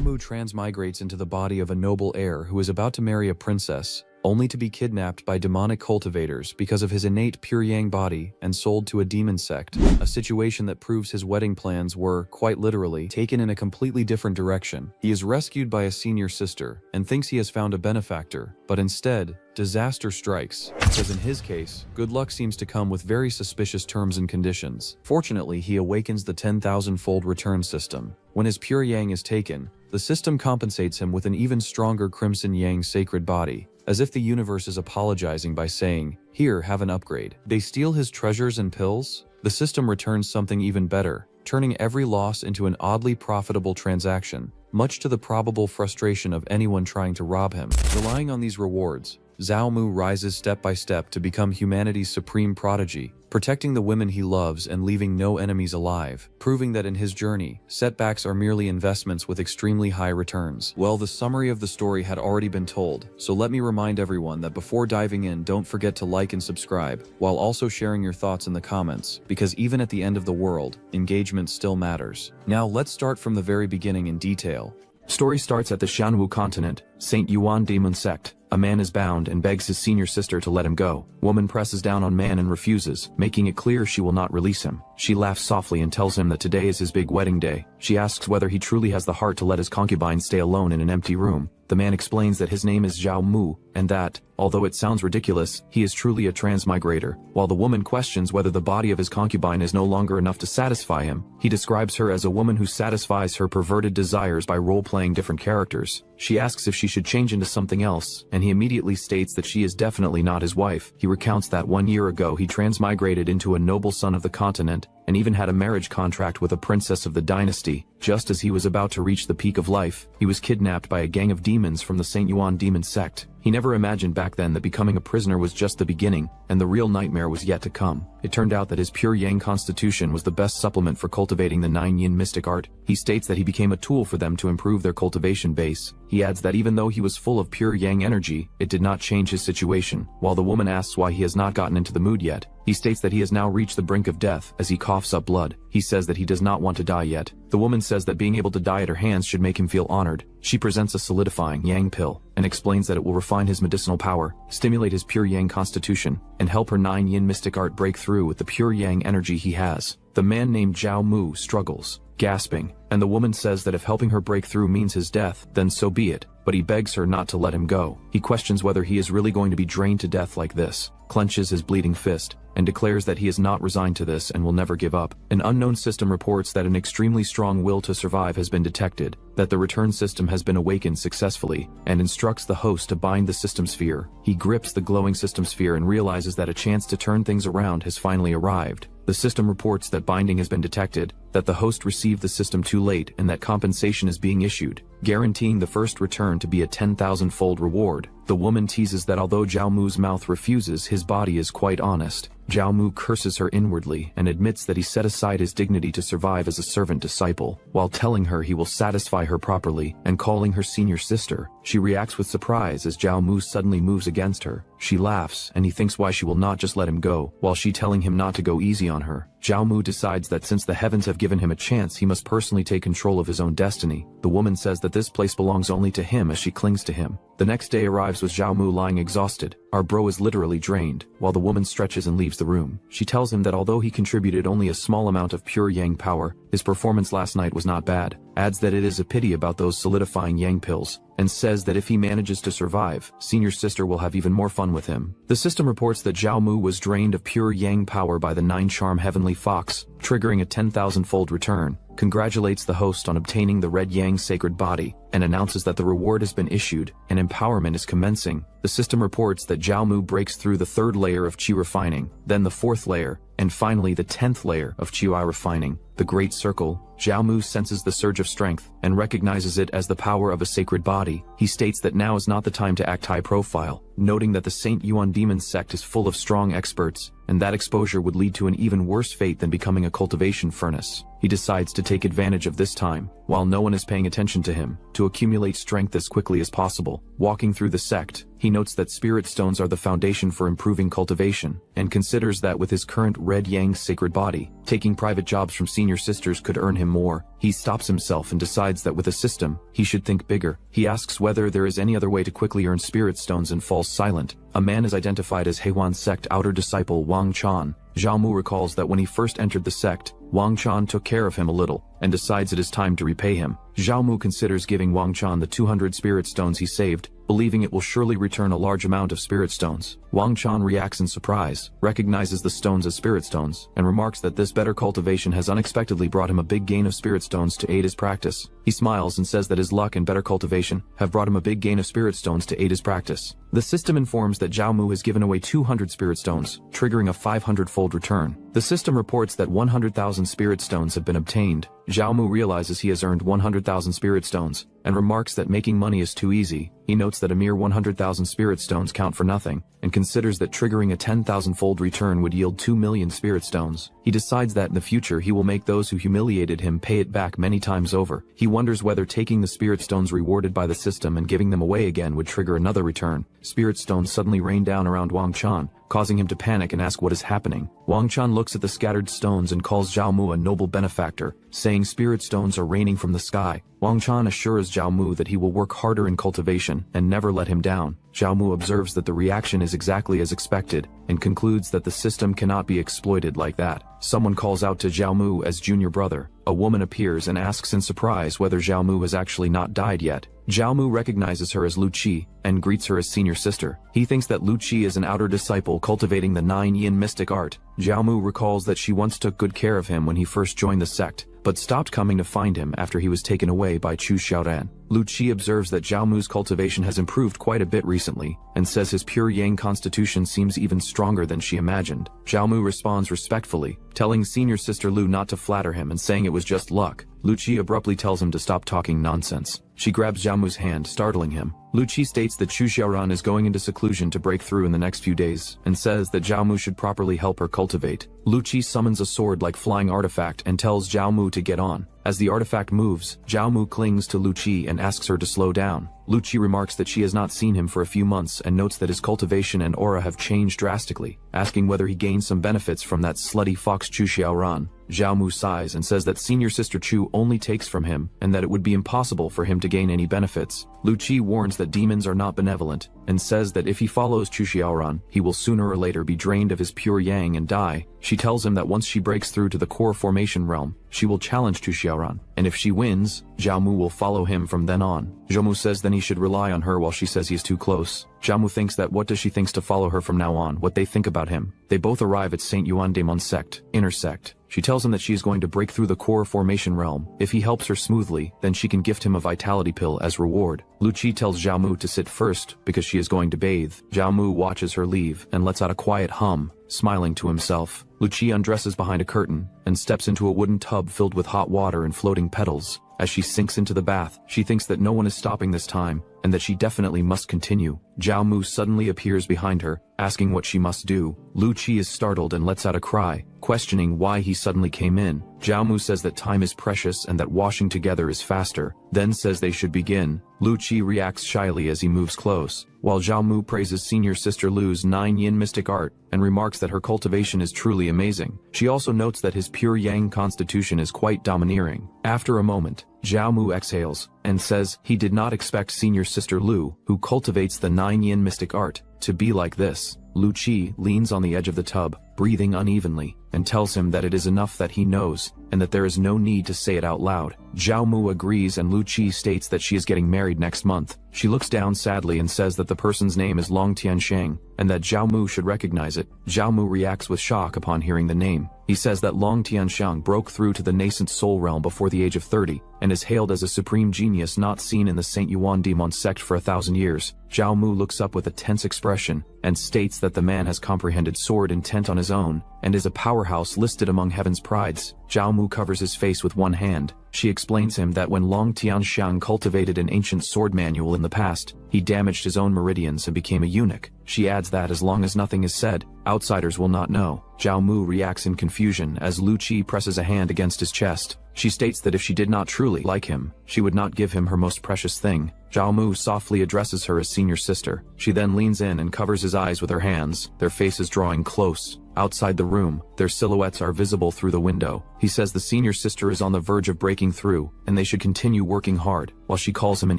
Mu transmigrates into the body of a noble heir who is about to marry a princess, only to be kidnapped by demonic cultivators because of his innate pure yang body and sold to a demon sect, a situation that proves his wedding plans were, quite literally, taken in a completely different direction. He is rescued by a senior sister and thinks he has found a benefactor, but instead, disaster strikes, because in his case, good luck seems to come with very suspicious terms and conditions. Fortunately, he awakens the 10,000-fold return system. When his pure yang is taken, the system compensates him with an even stronger crimson yang sacred body, as if the universe is apologizing by saying, "Here, have an upgrade." They steal his treasures and pills? The system returns something even better, turning every loss into an oddly profitable transaction, much to the probable frustration of anyone trying to rob him. Relying on these rewards, Zhao Mu rises step by step to become humanity's supreme prodigy, protecting the women he loves and leaving no enemies alive, proving that in his journey, setbacks are merely investments with extremely high returns. Well, the summary of the story had already been told, so let me remind everyone that before diving in, don't forget to like and subscribe, while also sharing your thoughts in the comments, because even at the end of the world, engagement still matters. Now let's start from the very beginning in detail. Story starts at the Shanwu continent, St. Yuan Demon Sect. A man is bound and begs his senior sister to let him go. Woman presses down on man and refuses, making it clear she will not release him. She laughs softly and tells him that today is his big wedding day. She asks whether he truly has the heart to let his concubine stay alone in an empty room. The man explains that his name is Zhao Mu, and that, although it sounds ridiculous, he is truly a transmigrator. While the woman questions whether the body of his concubine is no longer enough to satisfy him, he describes her as a woman who satisfies her perverted desires by role-playing different characters. She asks if she should change into something else, and he immediately states that she is definitely not his wife. He recounts that 1 year ago he transmigrated into a noble son of the continent, and even had a marriage contract with a princess of the dynasty. Just as he was about to reach the peak of life, he was kidnapped by a gang of demons from the St. Yuan Demon Sect. He never imagined back then that becoming a prisoner was just the beginning, and the real nightmare was yet to come. It turned out that his pure yang constitution was the best supplement for cultivating the 9 yin mystic art. He states that he became a tool for them to improve their cultivation base. He adds that even though he was full of pure yang energy, it did not change his situation. While the woman asks why he has not gotten into the mood yet, he states that he has now reached the brink of death as he coughs up blood. He says that he does not want to die yet. The woman says that being able to die at her hands should make him feel honored. She presents a solidifying yang pill, and explains that it will refine his medicinal power, stimulate his pure yang constitution, and help her 9 yin mystic art break through with the pure yang energy he has. The man named Zhao Mu struggles, gasping, and the woman says that if helping her break through means his death, then so be it, but he begs her not to let him go. He questions whether he is really going to be drained to death like this, clenches his bleeding fist, and declares that he is not resigned to this and will never give up. An unknown system reports that an extremely strong will to survive has been detected, that the return system has been awakened successfully, and instructs the host to bind the system sphere. He grips the glowing system sphere and realizes that a chance to turn things around has finally arrived. The system reports that binding has been detected, that the host received the system too late, and that compensation is being issued, guaranteeing the first return to be a 10,000-fold reward. The woman teases that although Zhao Mu's mouth refuses, his body is quite honest. Zhao Mu curses her inwardly and admits that he set aside his dignity to survive as a servant disciple, while telling her he will satisfy her properly and calling her senior sister. She reacts with surprise as Zhao Mu suddenly moves against her. She laughs, and he thinks why she will not just let him go, while she telling him not to go easy on her. Zhao Mu decides that since the heavens have given him a chance, he must personally take control of his own destiny. The woman says that this place belongs only to him as she clings to him. The next day arrives with Zhao Mu lying exhausted. Our bro is literally drained, while the woman stretches and leaves the room. She tells him that although he contributed only a small amount of pure yang power, his performance last night was not bad, adds that it is a pity about those solidifying yang pills, and says that if he manages to survive, senior sister will have even more fun with him. The system reports that Zhao Mu was drained of pure yang power by the 9-charm heavenly fox, triggering a 10,000-fold return, congratulates the host on obtaining the red yang sacred body, and announces that the reward has been issued, and empowerment is commencing. The system reports that Zhao Mu breaks through the 3rd layer of Qi refining, then the 4th layer, and finally the 10th layer of Qi refining, the Great Circle. Zhao Mu senses the surge of strength, and recognizes it as the power of a sacred body. He states that now is not the time to act high profile, noting that the St. Yuan Demon Sect is full of strong experts, and that exposure would lead to an even worse fate than becoming a cultivation furnace. he decides to take advantage of this time, while no one is paying attention to him, to accumulate strength as quickly as possible. Walking through the sect, he notes that spirit stones are the foundation for improving cultivation, and considers that with his current red yang sacred body, taking private jobs from senior sisters could earn him more. He stops himself and decides that with a system, he should think bigger. He asks whether there is any other way to quickly earn spirit stones and falls silent. A man is identified as Heiwan's sect outer disciple Wang Chan. Xiaomu recalls that when he first entered the sect, Wang Chan took care of him a little, and decides it is time to repay him. Xiaomu considers giving Wang Chan the 200 spirit stones he saved, believing it will surely return a large amount of spirit stones. Wang Chan reacts in surprise, recognizes the stones as spirit stones, and remarks that this better cultivation has unexpectedly brought him a big gain of spirit stones to aid his practice. He smiles and says that his luck and better cultivation have brought him a big gain of spirit stones to aid his practice. The system informs that Xiaomu has given away 200 spirit stones, triggering a 500-fold return. The system reports that 100,000 spirit stones have been obtained. Xiaomu realizes he has earned 100,000 spirit stones, and remarks that making money is too easy. He notes that a mere 100,000 spirit stones count for nothing, and considers that triggering a 10,000-fold return would yield 2 million spirit stones. He decides that in the future he will make those who humiliated him pay it back many times over. He wonders whether taking the spirit stones rewarded by the system and giving them away again would trigger another return. Spirit stones suddenly rain down around Wang Chan, causing him to panic and ask what is happening. Wang Chan looks at the scattered stones and calls Xiaomu a noble benefactor, saying spirit stones are raining from the sky. Wang Chan assures Xiaomu that he will work harder in cultivation and never let him down. Xiaomu observes that the reaction is exactly as expected, and concludes that the system cannot be exploited like that. Someone calls out to Xiaomu as junior brother. A woman appears and asks in surprise whether Xiaomu has actually not died yet. Xiaomu recognizes her as Lu Qi, and greets her as senior sister. He thinks that Lu Qi is an outer disciple cultivating the 9 yin mystic art. Xiaomu recalls that she once took good care of him when he first joined the sect, but stopped coming to find him after he was taken away by Chu Xiaoran. Lu Qi observes that Xiaomu's cultivation has improved quite a bit recently, and says his pure yang constitution seems even stronger than she imagined. Xiaomu responds respectfully, telling senior sister Lu not to flatter him and saying it was just luck. Lu Qi abruptly tells him to stop talking nonsense. She grabs Xiaomu's hand, startling him. Lu Qi states that Chu Xiaoran is going into seclusion to break through in the next few days, and says that Xiaomu should properly help her cultivate. Lu Qi summons a sword-like flying artifact and tells Xiaomu to get on. As the artifact moves, Xiaomu clings to Lu Qi and asks her to slow down. Lu Qi remarks that she has not seen him for a few months and notes that his cultivation and aura have changed drastically, asking whether he gained some benefits from that slutty fox Chu Xiaoran. Xiaomu sighs and says that senior sister Chu only takes from him, and that it would be impossible for him to gain any benefits. Lu Qi warns that demons are not benevolent, and says that if he follows Chu Xiaoran, he will sooner or later be drained of his pure yang and die. She tells him that once she breaks through to the core formation realm, she will challenge Chu Xiaoran, and if she wins, Xiaomu will follow him from then on. Xiaomu says then he should rely on her while she says he is too close. Xiaomu thinks that what does she thinks to follow her from now on, what they think about him. They both arrive at Saint Yuan Daemon sect, inner sect. She tells him that she is going to break through the core formation realm. If he helps her smoothly, then she can gift him a vitality pill as reward. Lu Qi tells Xiaomu to sit first because she is going to bathe. Xiaomu watches her leave and lets out a quiet hum, smiling to himself. Lu Qi undresses behind a curtain and steps into a wooden tub filled with hot water and floating petals. As she sinks into the bath, she thinks that no one is stopping this time, and that she definitely must continue. Xiaomu suddenly appears behind her, asking what she must do. Lu Qi is startled and lets out a cry, questioning why he suddenly came in. Xiaomu says that time is precious and that washing together is faster, then says they should begin. Lu Qi reacts shyly as he moves close, while Xiaomu praises senior sister Lu's 9 yin mystic art, and remarks that her cultivation is truly amazing. She also notes that his pure yang constitution is quite domineering. After a moment, Xiaomu exhales, and says he did not expect senior sister Lu, who cultivates the 9 yin mystic art, to be like this. Lu Qi leans on the edge of the tub, breathing unevenly, and tells him that it is enough that he knows, and that there is no need to say it out loud. Xiaomu agrees and Lu Qi states that she is getting married next month. She looks down sadly and says that the person's name is Long Tiansheng, and that Xiaomu should recognize it. Xiaomu reacts with shock upon hearing the name. He says that Long Tiansheng broke through to the nascent soul realm before the age of 30, and is hailed as a supreme genius not seen in the Saint Yuan demon sect for 1,000 years. Zhao Mu looks up with a tense expression, and states that the man has comprehended sword intent on his own, and is a powerhouse listed among heaven's prides. Zhao Mu covers his face with one hand. She explains him that when Long Tianxiang cultivated an ancient sword manual in the past, he damaged his own meridians and became a eunuch. She adds that as long as nothing is said, outsiders will not know. Zhao Mu reacts in confusion as Lu Qi presses a hand against his chest. She states that if she did not truly like him, she would not give him her most precious thing. Zhao Mu softly addresses her as senior sister. She then leans in and covers his eyes with her hands, their faces drawing close. Outside the room, their silhouettes are visible through the window. He says the senior sister is on the verge of breaking through, and they should continue working hard. While she calls him an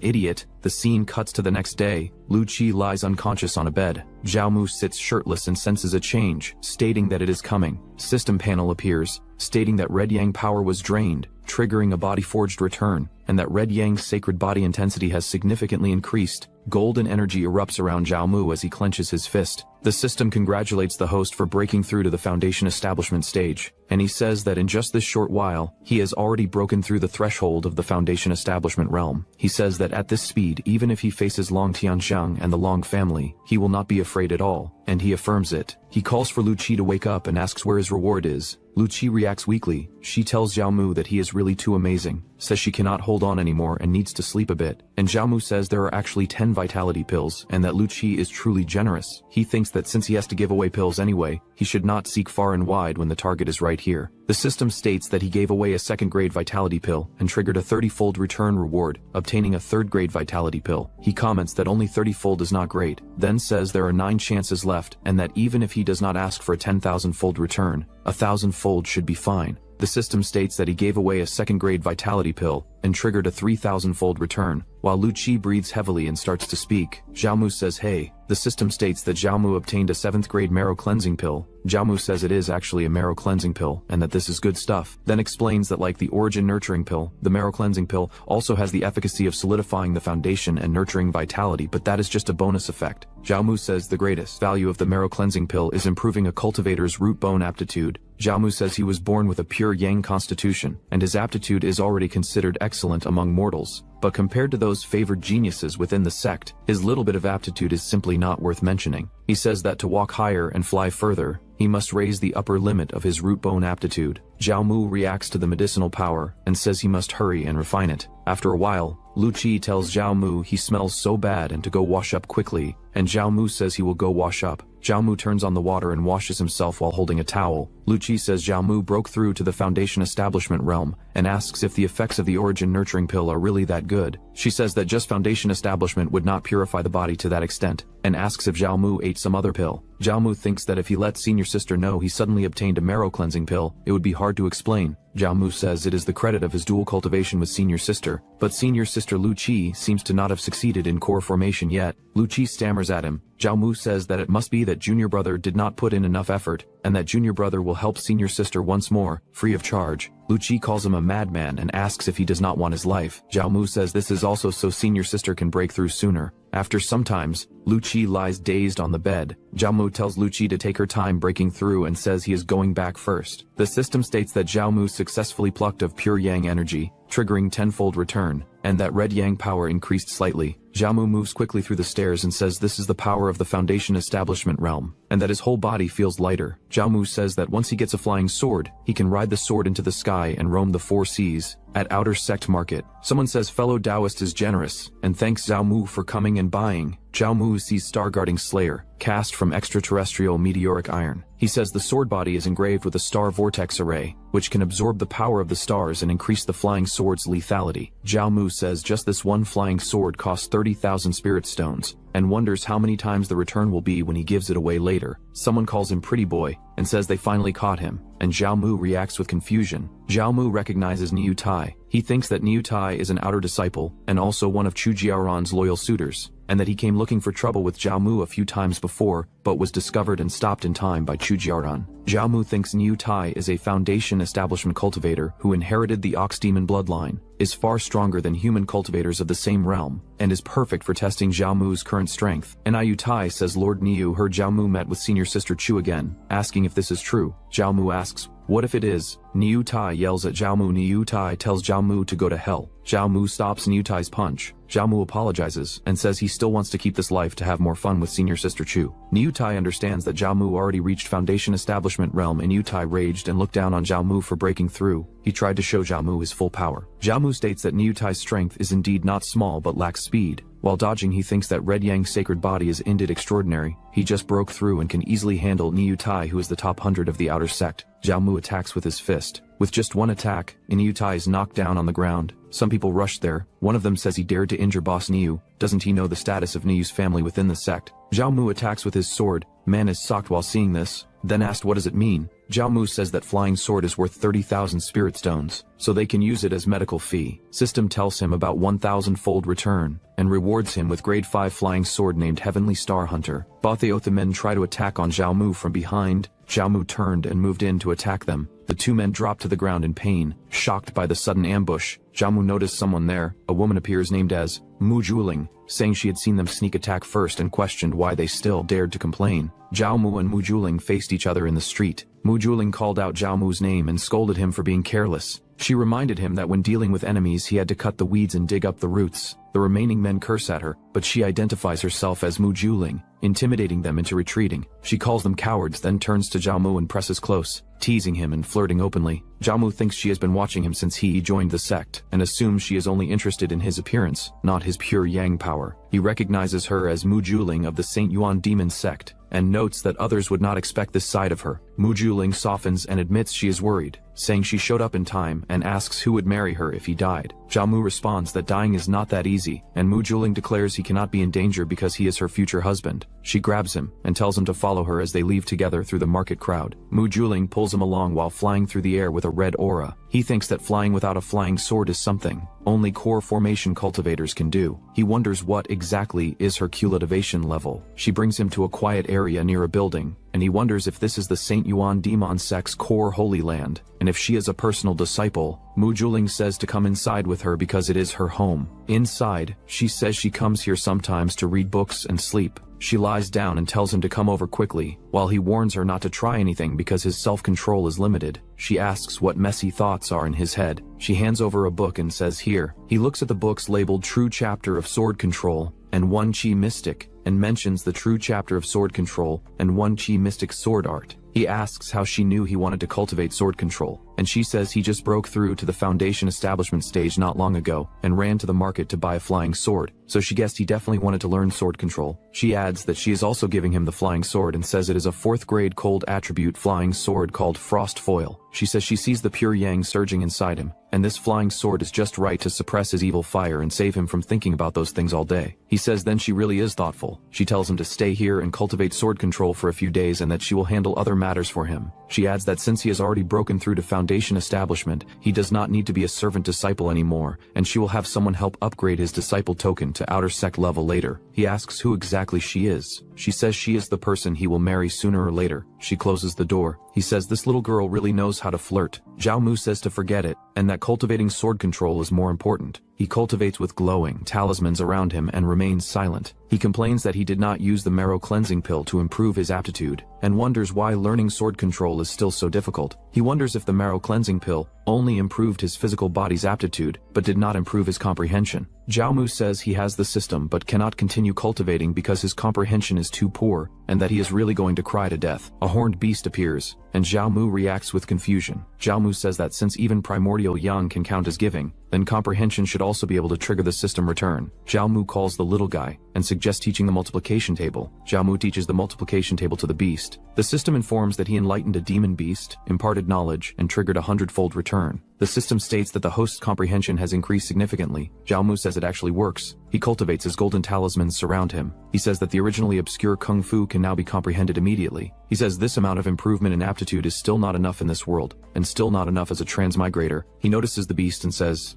idiot, the scene cuts to the next day. Lu Qi lies unconscious on a bed. Zhao Mu sits shirtless and senses a change, stating that it is coming. System panel appears, stating that Red Yang power was drained, triggering a body-forged return, and that Red Yang's sacred body intensity has significantly increased. Golden energy erupts around Zhao Mu as he clenches his fist. The system congratulates the host for breaking through to the Foundation establishment stage, and he says that in just this short while, he has already broken through the threshold of the Foundation establishment realm. He says that at this speed, even if he faces Long Tianxiang and the Long family, he will not be afraid at all, and he affirms it. He calls for Lu Qi to wake up and asks where his reward is. Lu Qi reacts weakly. She tells Zhao Mu that he is really too amazing, says she cannot hold on anymore and needs to sleep a bit, and Zhao Mu says there are actually 10 vitality pills and that Lu Qi is truly generous. He thinks that since he has to give away pills anyway, he should not seek far and wide when the target is right here. The system states that he gave away a second-grade vitality pill and triggered a 30-fold return reward, obtaining a third-grade vitality pill. He comments that only 30-fold is not great, then says there are 9 chances left and that even if he does not ask for a 10,000-fold return, 1,000-fold should be fine. The system states that he gave away a second-grade vitality pill and triggered a 3,000-fold return. While Lu Qi breathes heavily and starts to speak, Zhao Mu says hey. The system states that Zhao Mu obtained a 7th-grade marrow cleansing pill. Zhao Mu says it is actually a marrow cleansing pill and that this is good stuff. Then explains that like the origin nurturing pill, the marrow cleansing pill also has the efficacy of solidifying the foundation and nurturing vitality, but that is just a bonus effect. Zhao Mu says the greatest value of the marrow cleansing pill is improving a cultivator's root bone aptitude. Zhao Mu says he was born with a pure yang constitution, and his aptitude is already considered excellent among mortals. But compared to those favored geniuses within the sect, his little bit of aptitude is simply not worth mentioning. He says that to walk higher and fly further, he must raise the upper limit of his root bone aptitude. Zhao Mu reacts to the medicinal power and says he must hurry and refine it. After a while, Lu Qi tells Zhao Mu he smells so bad and to go wash up quickly, and Zhao Mu says he will go wash up. Zhao Mu turns on the water and washes himself while holding a towel. Lu Qi says Zhao Mu broke through to the Foundation establishment realm and asks if the effects of the origin nurturing pill are really that good. She says that just Foundation establishment would not purify the body to that extent, and asks if Zhao Mu ate some other pill. Zhao Mu thinks that if he let senior sister know he suddenly obtained a marrow cleansing pill, it would be hard to explain. Zhao Mu says it is the credit of his dual cultivation with senior sister, but senior sister Lu Qi seems to not have succeeded in core formation yet. Lu Qi stammers at him. Zhao Mu says that it must be that junior brother did not put in enough effort, and that junior brother will help senior sister once more, free of charge. Lu Qi calls him a madman and asks if he does not want his life. Zhao Mu says this is also so senior sister can break through sooner. After some times, Lu Qi lies dazed on the bed. Zhao Mu tells Lu Qi to take her time breaking through and says he is going back first. The system states that Zhao Mu successfully plucked of pure yang energy, triggering 10-fold return, and that red yang power increased slightly. Zhao Mu moves quickly through the stairs and says this is the power of the Foundation establishment realm, and that his whole body feels lighter. Zhao Mu says that once he gets a flying sword, he can ride the sword into the sky and roam the 4 seas. At Outer Sect Market, someone says fellow Taoist is generous, and thanks Zhao Mu for coming and buying. Zhao Mu sees Star-Guarding Slayer, cast from extraterrestrial meteoric iron. He says the sword body is engraved with a star vortex array, which can absorb the power of the stars and increase the flying sword's lethality. Zhao Mu says just this one flying sword costs 30,000 spirit stones, and wonders how many times the return will be when he gives it away later. Someone calls him Pretty Boy, and says they finally caught him, and Zhao Mu reacts with confusion. Zhao Mu recognizes Niu Tai. He thinks that Niu Tai is an outer disciple, and also one of Chu Jiaoran's loyal suitors, and that he came looking for trouble with Zhao Mu a few times before, but was discovered and stopped in time by Chu Jiaoran. Zhao Mu thinks Niu Tai is a Foundation establishment cultivator who inherited the Ox Demon bloodline, is far stronger than human cultivators of the same realm, and is perfect for testing Zhao Mu's current strength. And Niu Tai says Lord Niu heard Zhao Mu met with senior sister Chu again, asking if this is true. Zhao Mu asks, What if it is? Niu Tai yells at Zhao Mu. Niu Tai tells Zhao Mu to go to hell. Zhao Mu stops Niu Tai's punch. Zhao Mu apologizes and says he still wants to keep this life to have more fun with senior sister Chu. Niu Tai understands that Zhao Mu already reached Foundation Establishment realm, and Niu Tai raged and looked down on Zhao Mu for breaking through. He tried to show Zhao Mu his full power. Zhao Mu states that Niu Tai's strength is indeed not small but lacks speed. While dodging, he thinks that Red Yang's sacred body is indeed extraordinary. He just broke through and can easily handle Niu Tai, who is the top 100 of the outer sect. Zhao Mu attacks with his fist. With just one attack, Niu Tai is knocked down on the ground. Some people rushed there. One of them says he dared to injure Boss Niu. Doesn't he know the status of Niu's family within the sect? Zhao Mu attacks with his sword. Man is shocked while seeing this, then asked what does it mean. Zhao Mu says that flying sword is worth 30,000 spirit stones, so they can use it as medical fee. System tells him about 1,000-fold return, and rewards him with grade 5 flying sword named Heavenly Star Hunter. Both the men try to attack on Zhao Mu from behind. Zhao Mu turned and moved in to attack them. The two men dropped to the ground in pain, shocked by the sudden ambush. Zhao Mu noticed someone there. A woman appears named as Mu Juling, saying she had seen them sneak attack first and questioned why they still dared to complain. Zhao Mu and Mu Juling faced each other in the street. Mu Juling called out Zhao Mu's name and scolded him for being careless. She reminded him that when dealing with enemies he had to cut the weeds and dig up the roots. The remaining men curse at her, but she identifies herself as Mu Juling, intimidating them into retreating. She calls them cowards, then turns to Zhao Mu and presses close, teasing him and flirting openly. Zhao Mu thinks she has been watching him since he joined the sect, and assumes she is only interested in his appearance, not his pure yang power. He recognizes her as Mu Juling of the Saint Yuan demon sect, and notes that others would not expect this side of her. Mu Juling softens and admits she is worried, saying she showed up in time, and asks who would marry her if he died. Zhao Mu responds that dying is not that easy, and Mu Juling declares he cannot be in danger because he is her future husband. She grabs him and tells him to follow her as they leave together through the market crowd. Mu Juling pulls him along while flying through the air with a red aura. He thinks that flying without a flying sword is something only core formation cultivators can do. He wonders what exactly is her cultivation level. She brings him to a quiet area near a building, and he wonders if this is the Saint Yuan Demon Sect's core holy land, and if she is a personal disciple. Mu Juling says to come inside with her because it is her home. Inside, she says she comes here sometimes to read books and sleep. She lies down and tells him to come over quickly, while he warns her not to try anything because his self-control is limited. She asks what messy thoughts are in his head. She hands over a book and says here. He looks at the books labeled True Chapter of Sword Control and One Chi Mystic, and mentions the True Chapter of Sword Control and One Chi Mystic Sword Art. He asks how she knew he wanted to cultivate sword control, and she says he just broke through to the Foundation Establishment stage not long ago and ran to the market to buy a flying sword, so she guessed he definitely wanted to learn sword control. She adds that she is also giving him the flying sword and says it is a 4th grade cold attribute flying sword called Frost Foil. She says she sees the pure yang surging inside him, and this flying sword is just right to suppress his evil fire and save him from thinking about those things all day. He says then she really is thoughtful. She tells him to stay here and cultivate sword control for a few days and that she will handle other matters for him. She adds that since he has already broken through to Foundation Establishment, he does not need to be a servant disciple anymore, and she will have someone help upgrade his disciple token to outer sect level later. He asks who exactly she is. She says she is the person he will marry sooner or later. She closes the door. He says this little girl really knows how to flirt. Zhao Mu says to forget it, and that cultivating sword control is more important. He cultivates with glowing talismans around him and remains silent. He complains that he did not use the marrow cleansing pill to improve his aptitude, and wonders why learning sword control is still so difficult. He wonders if the marrow cleansing pill only improved his physical body's aptitude, but did not improve his comprehension. Zhao Mu says he has the system but cannot continue cultivating because his comprehension is too poor, and that he is really going to cry to death. A horned beast appears, and Zhao Mu reacts with confusion. Zhao Mu says that since even primordial yang can count as giving, then comprehension should also be able to trigger the system return. Zhao Mu calls the little guy, and suggests teaching the multiplication table. Zhao Mu teaches the multiplication table to the beast. The system informs that he enlightened a demon beast, imparted knowledge, and triggered a 100-fold return. The system states that the host's comprehension has increased significantly. Zhao Mu says it actually works. He cultivates as golden talismans surround him. He says that the originally obscure kung fu can now be comprehended immediately. He says this amount of improvement in aptitude is still not enough in this world, and still not enough as a transmigrator. He notices the beast and says,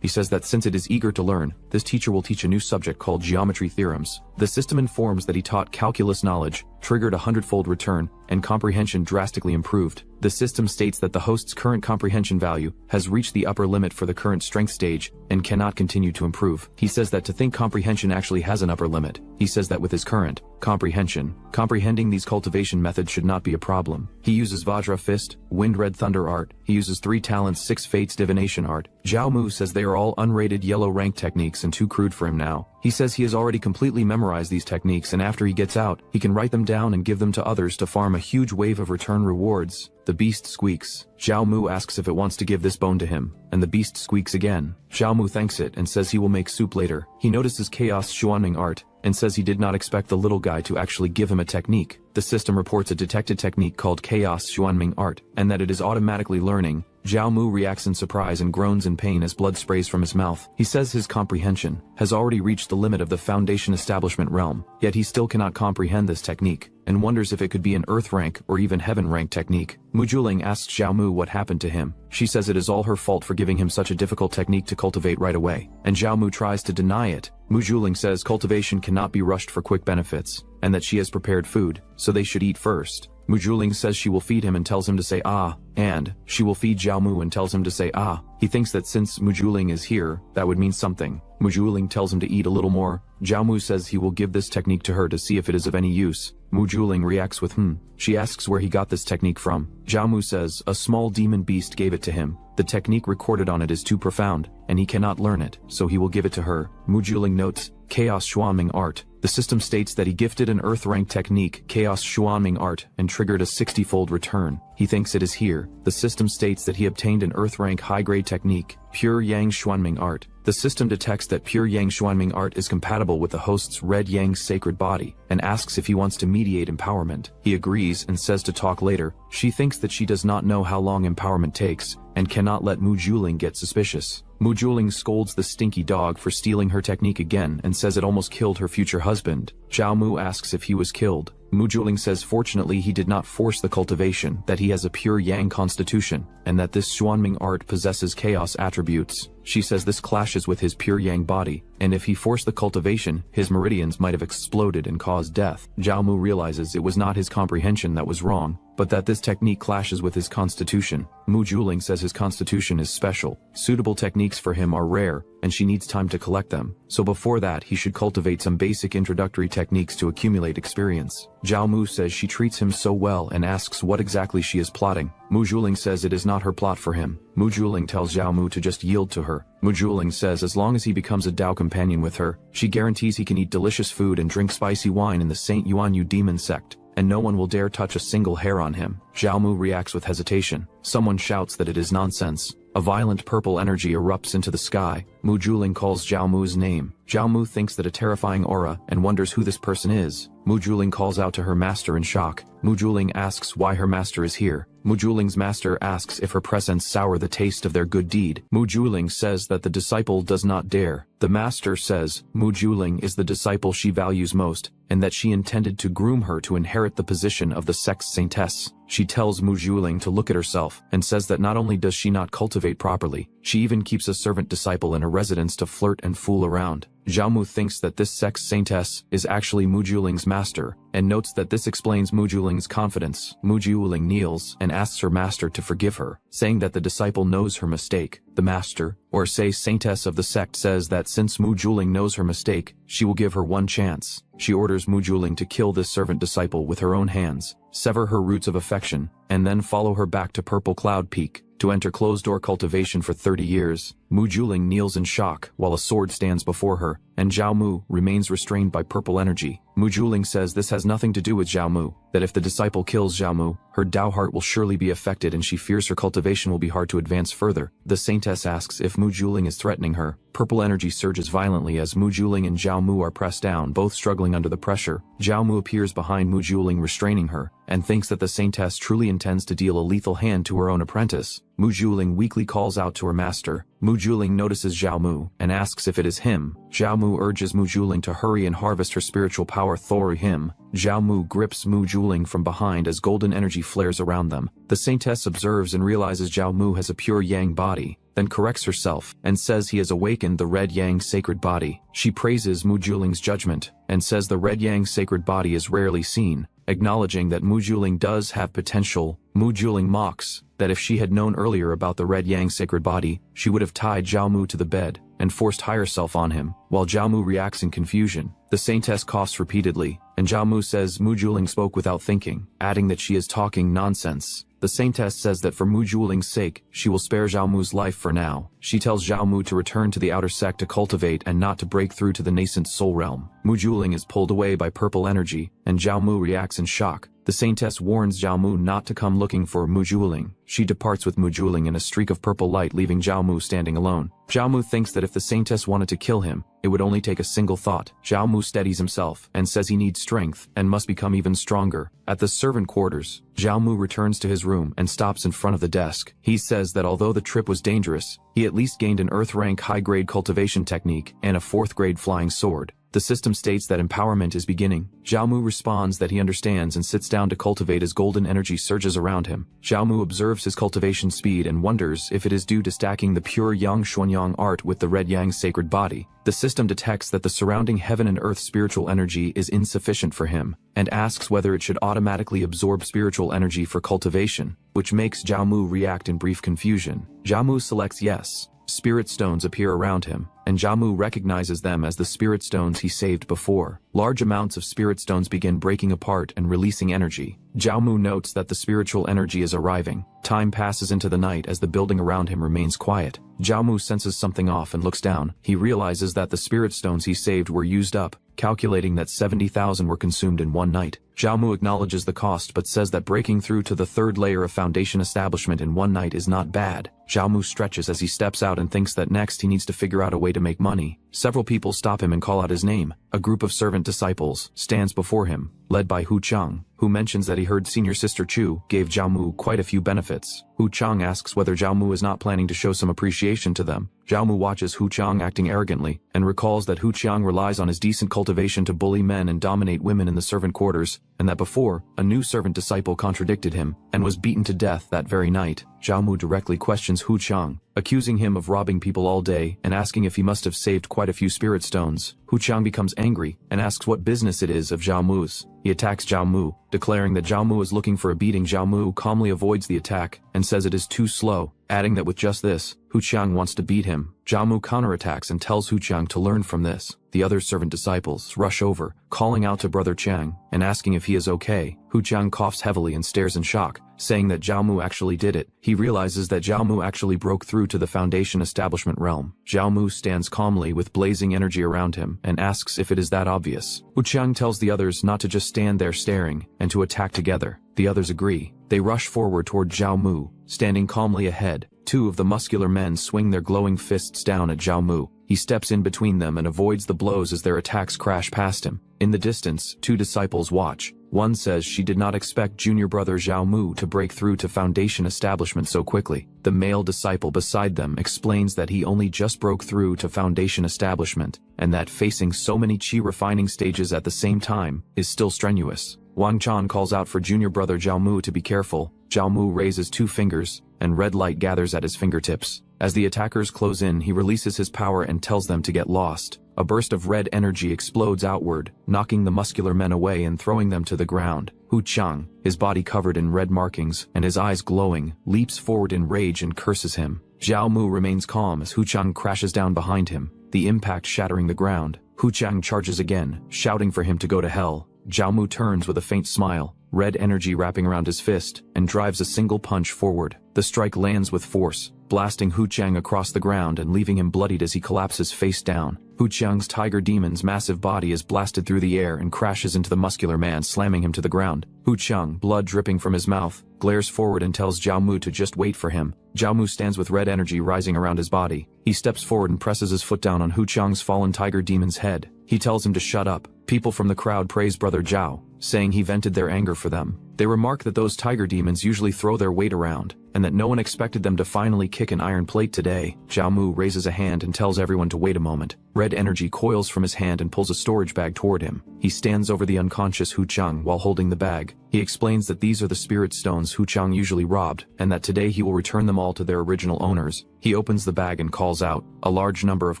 He says that since it is eager to learn, this teacher will teach a new subject called geometry theorems. The system informs that he taught calculus knowledge, triggered a 100-fold return, and comprehension drastically improved. The system states that the host's current comprehension value has reached the upper limit for the current strength stage and cannot continue to improve. He says that to think comprehension actually has an upper limit. He says that with his current comprehension, comprehending these cultivation methods should not be a problem. He uses Vajra Fist, Wind Red Thunder art. He uses 3 talents, 6 fates divination art. Zhao Mu says they are all unrated yellow rank techniques and too crude for him now. He says he has already completely memorized these techniques, and after he gets out, he can write them down and give them to others to farm a huge wave of return rewards. The beast squeaks. Zhao Mu asks if it wants to give this bone to him, and the beast squeaks again. Zhao Mu thanks it and says he will make soup later. He notices Chaos Xuanming art, and says he did not expect the little guy to actually give him a technique. The system reports a detected technique called Chaos Xuanming art, and that it is automatically learning. Zhao Mu reacts in surprise and groans in pain as blood sprays from his mouth. He says his comprehension has already reached the limit of the Foundation Establishment realm, yet he still cannot comprehend this technique, and wonders if it could be an Earth rank or even Heaven rank technique. Mujuling asks Zhao Mu what happened to him. She says it is all her fault for giving him such a difficult technique to cultivate right away, and Zhao Mu tries to deny it. Mujuling says cultivation cannot be rushed for quick benefits, and that she has prepared food, so they should eat first. Mujuling says she will feed him and tells him to say ah, and she will feed Zhao Mu and tells him to say ah. He thinks that since Mujuling is here, that would mean something. Mujuling tells him to eat a little more. Zhao Mu says he will give this technique to her to see if it is of any use. Mujuling reacts with She asks where he got this technique from. Zhao Mu says a small demon beast gave it to him. The technique recorded on it is too profound, and he cannot learn it, so he will give it to her. Mujuling notes Chaos Xuanming art. The system states that he gifted an Earth rank technique, Chaos Xuanming art, and triggered a 60-fold return. He thinks it is here. The system states that he obtained an Earth rank high-grade technique, Pure Yang Xuanming art. The system detects that Pure Yang Xuanming art is compatible with the host's Red Yang sacred body, and asks if he wants to mediate empowerment. He agrees and says to talk later. She thinks that she does not know how long empowerment takes, and cannot let Mujuling get suspicious. Mujuling scolds the stinky dog for stealing her technique again and says it almost killed her future husband. Zhao Mu asks if he was killed. Mujuling says fortunately he did not force the cultivation, that he has a pure Yang constitution, and that this Xuanming art possesses chaos attributes. She says this clashes with his pure Yang body, and if he forced the cultivation, his meridians might have exploded and caused death. Zhao Mu realizes it was not his comprehension that was wrong, but that this technique clashes with his constitution. Mujuling says his constitution is special. Suitable techniques for him are rare, and she needs time to collect them, so before that he should cultivate some basic introductory techniques to accumulate experience. Zhao Mu says she treats him so well and asks what exactly she is plotting. Mujuling says it is not her plot for him. Mujuling tells Zhao Mu to just yield to her. Mujuling says as long as he becomes a Dao companion with her, she guarantees he can eat delicious food and drink spicy wine in the Saint Yuanyu demon sect, and no one will dare touch a single hair on him. Zhao Mu reacts with hesitation. Someone shouts that it is nonsense. A violent purple energy erupts into the sky. Mujuling calls Zhao Mu's name. Zhao Mu thinks that a terrifying aura and wonders who this person is. Mujuling calls out to her master in shock. Mujuling asks why her master is here. Mujuling's master asks if her presence sour the taste of their good deed. Mujuling says that the disciple does not dare. The master says Mujuling is the disciple she values most, and that she intended to groom her to inherit the position of the sect's saintess. She tells Mujuling to look at herself, and says that not only does she not cultivate properly, she even keeps a servant disciple in her residence to flirt and fool around. Zhao Mu thinks that this sect's saintess is actually Mujuling's master, and notes that this explains Mujuling's confidence. Mujuling kneels and asks her master to forgive her, saying that the disciple knows her mistake. The master, or say saintess of the sect, says that since Mujuling knows her mistake, she will give her one chance. She orders Mujuling to kill this servant disciple with her own hands, sever her roots of affection, and then follow her back to Purple Cloud Peak, to enter closed-door cultivation for 30 years. Mujuling kneels in shock while a sword stands before her, and Zhao Mu remains restrained by purple energy. Mujuling says this has nothing to do with Zhao Mu, that if the disciple kills Zhao Mu, her Dao heart will surely be affected and she fears her cultivation will be hard to advance further. The saintess asks if Mujuling is threatening her. Purple energy surges violently as Mujuling and Zhao Mu are pressed down, both struggling under the pressure. Zhao Mu appears behind Mujuling restraining her, and thinks that the saintess truly intends to deal a lethal hand to her own apprentice. Mujuling weakly calls out to her master. Mujuling notices Zhao Mu, and asks if it is him. Zhao Mu urges Mujuling to hurry and harvest her spiritual power through him. Zhao Mu grips Mujuling from behind as golden energy flares around them. The saintess observes and realizes Zhao Mu has a pure Yang body. then corrects herself, and says he has awakened the Red Yang sacred body. She praises Mu Juling's judgment, and says the Red Yang sacred body is rarely seen, acknowledging that Mu Juling does have potential. Mu Juling mocks that if she had known earlier about the Red Yang sacred body, she would have tied Zhao Mu to the bed and forced higher self on him. While Zhao Mu reacts in confusion, the saintess coughs repeatedly, and Zhao Mu says Mu Juling spoke without thinking, adding that she is talking nonsense. The saintess says that for Mu Juling's sake, she will spare Zhao Mu's life for now. She tells Zhao Mu to return to the outer sect to cultivate and not to break through to the nascent soul realm. Mu Juling is pulled away by purple energy, and Zhao Mu reacts in shock. The saintess warns Zhao Mu not to come looking for Mu Juling. She departs with Mu Juling in a streak of purple light, leaving Zhao Mu standing alone. Zhao Mu thinks that if the saintess wanted to kill him, it would only take a single thought. Zhao Mu steadies himself and says he needs strength and must become even stronger. At the servant quarters, Zhao Mu returns to his room and stops in front of the desk. He says that although the trip was dangerous, he at least gained an Earth rank high-grade cultivation technique and a 4th-grade flying sword. The system states that empowerment is beginning. Zhao Mu responds that he understands and sits down to cultivate as golden energy surges around him. Zhao Mu observes his cultivation speed and wonders if it is due to stacking the pure Yang Xuanyang art with the Red Yang sacred body. The system detects that the surrounding heaven and earth spiritual energy is insufficient for him, and asks whether it should automatically absorb spiritual energy for cultivation, which makes Zhao Mu react in brief confusion. Zhao Mu selects yes. Spirit stones appear around him, and Zhao Mu recognizes them as the spirit stones he saved before. Large amounts of spirit stones begin breaking apart and releasing energy. Zhao Mu notes that the spiritual energy is arriving. Time passes into the night as the building around him remains quiet. Zhao Mu senses something off and looks down. He realizes that the spirit stones he saved were used up, calculating that 70,000 were consumed in one night. Zhao Mu acknowledges the cost but says that breaking through to the 3rd layer of foundation establishment in one night is not bad. Zhao Mu stretches as he steps out and thinks that next he needs to figure out a way to make money. Several people stop him and call out his name. A group of servant disciples stands before him, led by Hu Chang, who mentions that he heard senior sister Chu gave Zhao Mu quite a few benefits. Hu Chang asks whether Zhao Mu is not planning to show some appreciation to them. Zhao Mu watches Hu Chang acting arrogantly, and recalls that Hu Chang relies on his decent cultivation to bully men and dominate women in the servant quarters, and that before, a new servant disciple contradicted him, and was beaten to death that very night. Zhao Mu directly questions Hu Chang, accusing him of robbing people all day and asking if he must have saved quite a few spirit stones. Hu Chang becomes angry and asks what business it is of Zhao Mu's. He attacks Zhao Mu, declaring that Zhao Mu is looking for a beating. Zhao Mu calmly avoids the attack and says it is too slow, adding that with just this, Hu Chang wants to beat him. Zhao Mu counterattacks and tells Hu Chang to learn from this. The other servant disciples rush over, calling out to Brother Chang and asking if he is okay. Hu Chang coughs heavily and stares in shock, saying that Zhao Mu actually did it. He realizes that Zhao Mu actually broke through to the foundation establishment realm. Zhao Mu stands calmly with blazing energy around him and asks if it is that obvious. Hu Chang tells the others not to just stand there staring and to attack together. The others agree. They rush forward toward Zhao Mu, standing calmly ahead. 2 of the muscular men swing their glowing fists down at Zhao Mu. He steps in between them and avoids the blows as their attacks crash past him. In the distance, 2 disciples watch. One says she did not expect junior brother Zhao Mu to break through to foundation establishment so quickly. The male disciple beside them explains that he only just broke through to foundation establishment, and that facing so many chi refining stages at the same time is still strenuous. Wang Chan calls out for junior brother Zhao Mu to be careful. Zhao Mu raises 2 fingers, and red light gathers at his fingertips. As the attackers close in, he releases his power and tells them to get lost. A burst of red energy explodes outward, knocking the muscular men away and throwing them to the ground. Hu Chang, his body covered in red markings and his eyes glowing, leaps forward in rage and curses him. Zhao Mu remains calm as Hu Chang crashes down behind him, the impact shattering the ground. Hu Chang charges again, shouting for him to go to hell. Zhao Mu turns with a faint smile, red energy wrapping around his fist, and drives a single punch forward. The strike lands with force, blasting Hu Chang across the ground and leaving him bloodied as he collapses face down. Hu Chang's tiger demon's massive body is blasted through the air and crashes into the muscular man, slamming him to the ground. Hu Chang, blood dripping from his mouth, glares forward and tells Zhao Mu to just wait for him. Zhao Mu stands with red energy rising around his body. He steps forward and presses his foot down on Hu Chang's fallen tiger demon's head. He tells him to shut up. People from the crowd praise Brother Zhao, saying he vented their anger for them. They remark that those tiger demons usually throw their weight around, and that no one expected them to finally kick an iron plate today. Zhao Mu raises a hand and tells everyone to wait a moment. Red energy coils from his hand and pulls a storage bag toward him. He stands over the unconscious Hu Chang while holding the bag. He explains that these are the spirit stones Hu Chang usually robbed, and that today he will return them all to their original owners. He opens the bag and calls out. A large number of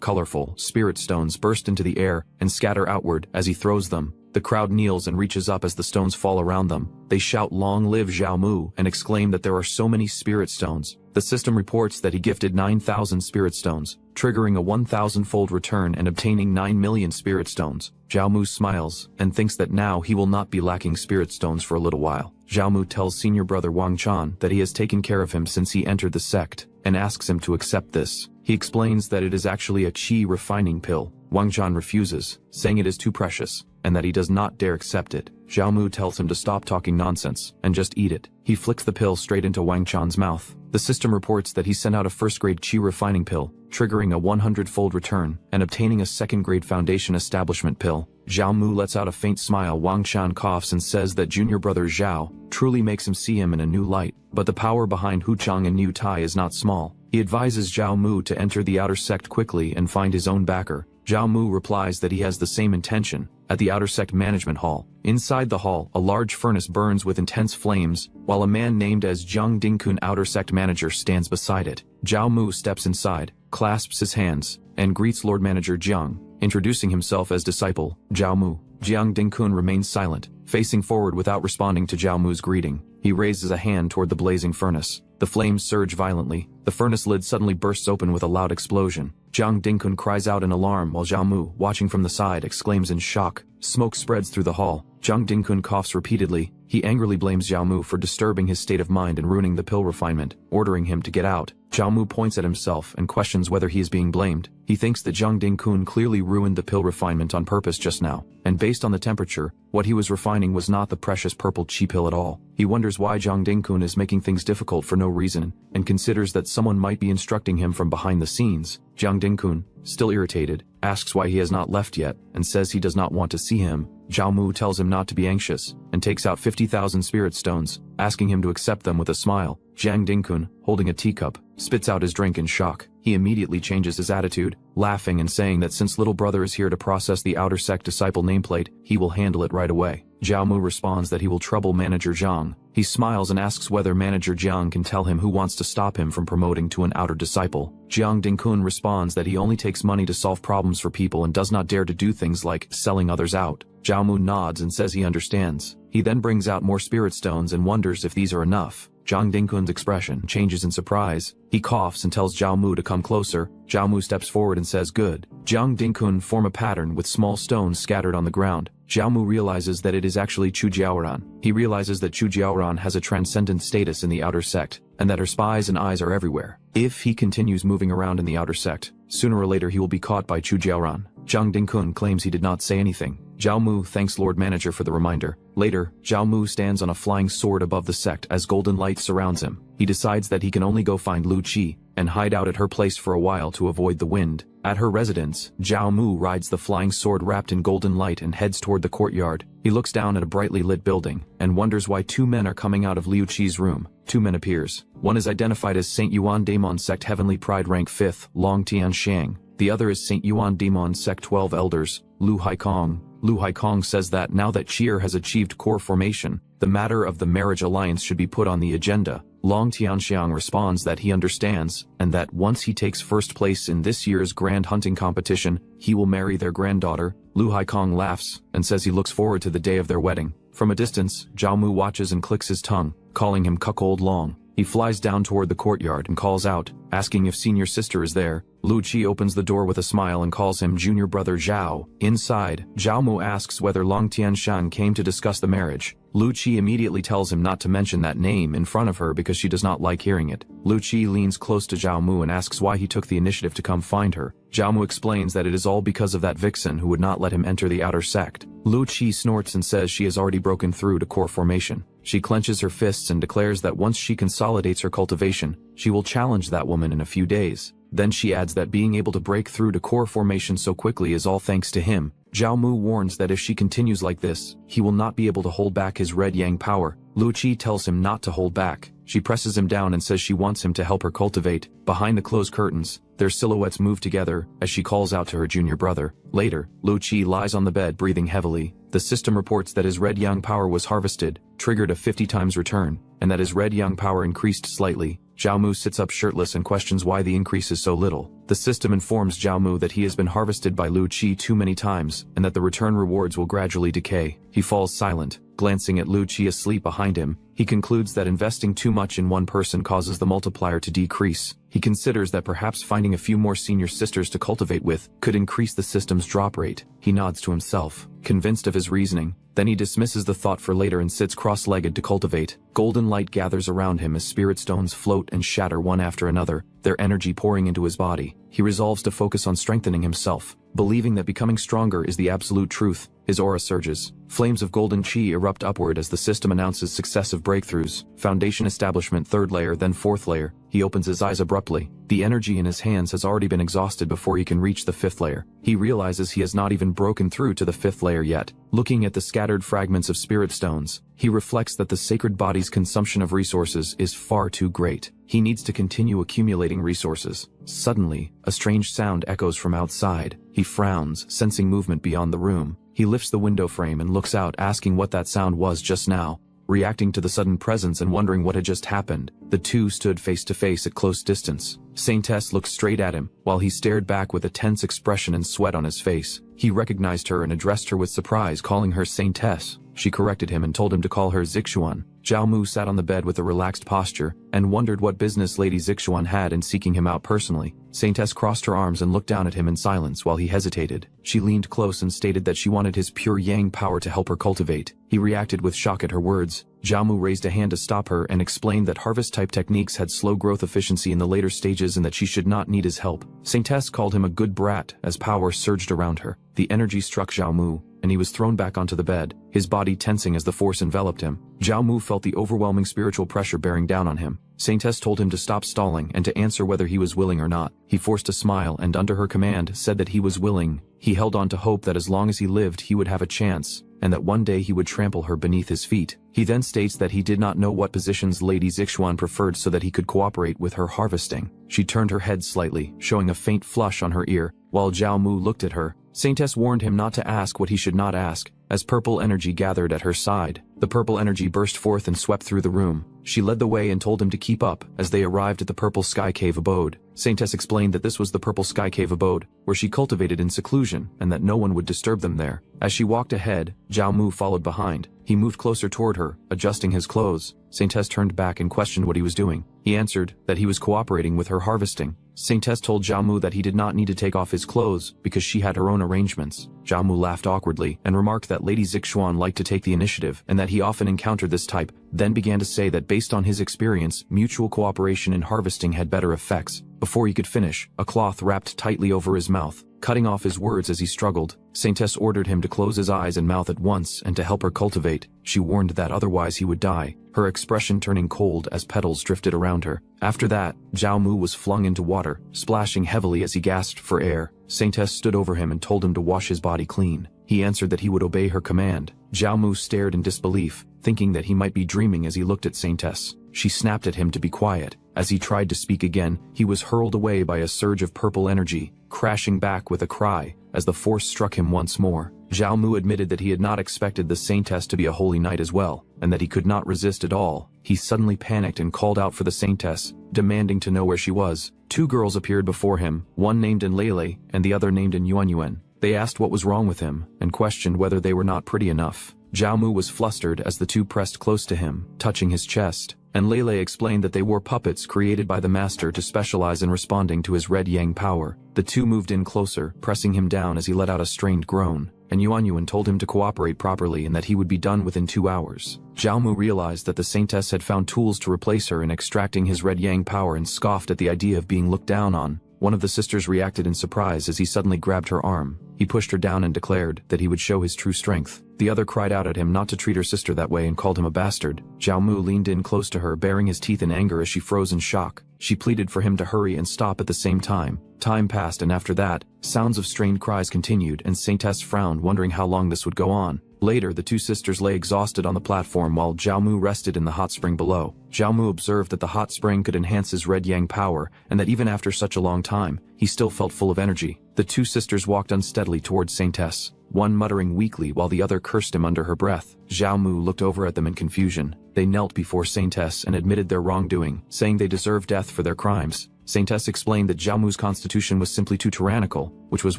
colorful spirit stones burst into the air and scatter outward as he throws them. The crowd kneels and reaches up as the stones fall around them. They shout "Long live Zhao Mu" and exclaim that there are so many spirit stones. The system reports that he gifted 9,000 spirit stones, triggering a 1,000-fold return and obtaining 9 million spirit stones. Zhao Mu smiles and thinks that now he will not be lacking spirit stones for a little while. Zhao Mu tells senior brother Wang Chan that he has taken care of him since he entered the sect, and asks him to accept this. He explains that it is actually a qi refining pill. Wang Chan refuses, saying it is too precious, and that he does not dare accept it. Zhao Mu tells him to stop talking nonsense, and just eat it. He flicks the pill straight into Wang Chan's mouth. The system reports that he sent out a first-grade qi refining pill, triggering a 100-fold return, and obtaining a second-grade foundation establishment pill. Zhao Mu lets out a faint smile. Wang Chan coughs and says that junior brother Zhao truly makes him see him in a new light. But the power behind Hu Chang and Niu Tai is not small. He advises Zhao Mu to enter the outer sect quickly and find his own backer. Zhao Mu replies that he has the same intention. At the outer sect management hall. Inside the hall, a large furnace burns with intense flames, while a man named as Jiang Dingkun, outer sect manager, stands beside it. Zhao Mu steps inside, clasps his hands, and greets Lord Manager Jiang, introducing himself as disciple Zhao Mu. Jiang Dingkun remains silent, facing forward without responding to Zhao Mu's greeting. He raises a hand toward the blazing furnace. The flames surge violently. The furnace lid suddenly bursts open with a loud explosion. Jiang Dingkun cries out in alarm while Zhao Mu, watching from the side, exclaims in shock. Smoke spreads through the hall. Jiang Dingkun coughs repeatedly. He angrily blames Zhao Mu for disturbing his state of mind and ruining the pill refinement, ordering him to get out. Zhao Mu points at himself and questions whether he is being blamed. He thinks that Jiang Dingkun clearly ruined the pill refinement on purpose just now, and based on the temperature, what he was refining was not the precious purple qi pill at all. He wonders why Jiang Dingkun is making things difficult for no reason, and considers that someone might be instructing him from behind the scenes. Jiang Dingkun, still irritated, asks why he has not left yet, and says he does not want to see him. Zhao Mu tells him not to be anxious, and takes out 50,000 spirit stones, asking him to accept them with a smile. Jiang Dingkun, holding a teacup, spits out his drink in shock. He immediately changes his attitude, laughing and saying that since little brother is here to process the outer sect disciple nameplate, he will handle it right away. Zhao Mu responds that he will trouble Manager Jiang. He smiles and asks whether Manager Jiang can tell him who wants to stop him from promoting to an outer disciple. Jiang Dingkun responds that he only takes money to solve problems for people and does not dare to do things like selling others out. Zhao Mu nods and says he understands. He then brings out more spirit stones and wonders if these are enough. Jiang Dingkun's expression changes in surprise. He coughs and tells Zhao Mu to come closer. Zhao Mu steps forward and says good. Jiang Dingkun form a pattern with small stones scattered on the ground. Zhao Mu realizes that it is actually Chu Jiaoran. He realizes that Chu Jiaoran has a transcendent status in the outer sect, and that her spies and eyes are everywhere. If he continues moving around in the outer sect, sooner or later he will be caught by Chu Jiaoran. Jiang Dingkun claims he did not say anything. Zhao Mu thanks Lord Manager for the reminder. Later, Zhao Mu stands on a flying sword above the sect as golden light surrounds him. He decides that he can only go find Lu Qi and hide out at her place for a while to avoid the wind. At her residence, Zhao Mu rides the flying sword wrapped in golden light and heads toward the courtyard. He looks down at a brightly lit building and wonders why two men are coming out of Liu Qi's room. Two men appears. One is identified as Saint Yuan Daemon Sect Heavenly Pride Rank 5th, Long Tian Shang. The other is Saint Yuan Daemon Sect 12 Elders, Lu Haikong. Lu Haikong says that now that Chi'er has achieved core formation, the matter of the marriage alliance should be put on the agenda. Long Tianxiang responds that he understands, and that once he takes first place in this year's grand hunting competition, he will marry their granddaughter. Lu Haikong laughs, and says he looks forward to the day of their wedding. From a distance, Zhao Mu watches and clicks his tongue, calling him Cuckold Long. He flies down toward the courtyard and calls out, asking if senior sister is there. Lu Qi opens the door with a smile and calls him junior brother Zhao. Inside, Zhao Mu asks whether Long Tianshan came to discuss the marriage. Lu Qi immediately tells him not to mention that name in front of her because she does not like hearing it. Lu Qi leans close to Zhao Mu and asks why he took the initiative to come find her. Zhao Mu explains that it is all because of that vixen who would not let him enter the outer sect. Lu Qi snorts and says she has already broken through to core formation. She clenches her fists and declares that once she consolidates her cultivation, she will challenge that woman in a few days. Then she adds that being able to break through to core formation so quickly is all thanks to him. Zhao Mu warns that if she continues like this, he will not be able to hold back his red yang power. Lu Qi tells him not to hold back. She presses him down and says she wants him to help her cultivate. Behind the closed curtains, their silhouettes move together as she calls out to her junior brother. Later, Lu Qi lies on the bed breathing heavily. The system reports that his red yang power was harvested, triggered a 50 times return, and that his red yang power increased slightly. Zhao Mu sits up shirtless and questions why the increase is so little. The system informs Zhao Mu that he has been harvested by Lu Qi too many times, and that the return rewards will gradually decay. He falls silent, glancing at Lu Qi asleep behind him. He concludes that investing too much in one person causes the multiplier to decrease. He considers that perhaps finding a few more senior sisters to cultivate with could increase the system's drop rate. He nods to himself, convinced of his reasoning. Then he dismisses the thought for later and sits cross-legged to cultivate. Golden light gathers around him as spirit stones float and shatter one after another, their energy pouring into his body. He resolves to focus on strengthening himself, believing that becoming stronger is the absolute truth. His aura surges. Flames of golden chi erupt upward as the system announces successive breakthroughs. Foundation establishment 3rd layer, then 4th layer. He opens his eyes abruptly. The energy in his hands has already been exhausted before he can reach the 5th layer. He realizes he has not even broken through to the 5th layer yet. Looking at the scattered fragments of spirit stones, he reflects that the sacred body's consumption of resources is far too great. He needs to continue accumulating resources. Suddenly, a strange sound echoes from outside. He frowns, sensing movement beyond the room. He lifts the window frame and looks out, asking what that sound was just now. Reacting to the sudden presence and wondering what had just happened, the two stood face to face at close distance. Saintess looked straight at him, while he stared back with a tense expression and sweat on his face. He recognized her and addressed her with surprise, calling her Saintess. She corrected him and told him to call her Zixuan. Zhao Mu sat on the bed with a relaxed posture, and wondered what business Lady Zixuan had in seeking him out personally. Saintess crossed her arms and looked down at him in silence while he hesitated. She leaned close and stated that she wanted his pure yang power to help her cultivate. He reacted with shock at her words. Zhao Mu raised a hand to stop her and explained that harvest-type techniques had slow growth efficiency in the later stages and that she should not need his help. Saintess called him a good brat as power surged around her. The energy struck Zhao Mu, and he was thrown back onto the bed, his body tensing as the force enveloped him. Zhao Mu felt the overwhelming spiritual pressure bearing down on him. Saintess told him to stop stalling and to answer whether he was willing or not. He forced a smile and under her command said that he was willing. He held on to hope that as long as he lived he would have a chance, and that one day he would trample her beneath his feet. He then states that he did not know what positions Lady Zixuan preferred so that he could cooperate with her harvesting. She turned her head slightly, showing a faint flush on her ear, while Zhao Mu looked at her. Saintess warned him not to ask what he should not ask, as purple energy gathered at her side. The purple energy burst forth and swept through the room. She led the way and told him to keep up as they arrived at the purple sky cave abode. Saintess explained that this was the purple sky cave abode, where she cultivated in seclusion, and that no one would disturb them there. As she walked ahead, Zhao Mu followed behind. He moved closer toward her, adjusting his clothes. Saintess turned back and questioned what he was doing. He answered that he was cooperating with her harvesting. Saintess told Zhao Mu that he did not need to take off his clothes because she had her own arrangements. Zhao Mu laughed awkwardly and remarked that Lady Zixuan liked to take the initiative and that he often encountered this type, then began to say that based on his experience, mutual cooperation in harvesting had better effects. Before he could finish, a cloth wrapped tightly over his mouth, cutting off his words as he struggled. Saintess ordered him to close his eyes and mouth at once and to help her cultivate. She warned that otherwise he would die, her expression turning cold as petals drifted around her. After that, Zhao Mu was flung into water, splashing heavily as he gasped for air. Saintess stood over him and told him to wash his body clean. He answered that he would obey her command. Zhao Mu stared in disbelief, thinking that he might be dreaming as he looked at Saintess. She snapped at him to be quiet. As he tried to speak again, he was hurled away by a surge of purple energy, crashing back with a cry as the force struck him once more. Zhao Mu admitted that he had not expected the Saintess to be a holy knight as well, and that he could not resist at all. He suddenly panicked and called out for the Saintess, demanding to know where she was. Two girls appeared before him, one named Enlele and the other named Yuanyuan. They asked what was wrong with him, and questioned whether they were not pretty enough. Zhao Mu was flustered as the two pressed close to him, touching his chest, and Lele explained that they were puppets created by the master to specialize in responding to his red yang power. The two moved in closer, pressing him down as he let out a strained groan, and Yuanyuan told him to cooperate properly and that he would be done within 2 hours. Zhao Mu realized that the Saintess had found tools to replace her in extracting his red yang power and scoffed at the idea of being looked down on. One of the sisters reacted in surprise as he suddenly grabbed her arm. He pushed her down and declared that he would show his true strength. The other cried out at him not to treat her sister that way and called him a bastard. Zhao Mu leaned in close to her, baring his teeth in anger as she froze in shock. She pleaded for him to hurry and stop at the same time. Time passed, and after that, sounds of strained cries continued, and Saintess frowned, wondering how long this would go on. Later, the two sisters lay exhausted on the platform while Zhao Mu rested in the hot spring below. Zhao Mu observed that the hot spring could enhance his red yang power, and that even after such a long time, he still felt full of energy. The two sisters walked unsteadily towards Saintess, one muttering weakly while the other cursed him under her breath. Zhao Mu looked over at them in confusion. They knelt before Saintess and admitted their wrongdoing, saying they deserved death for their crimes. Saintess explained that Zhao Mu's constitution was simply too tyrannical, which was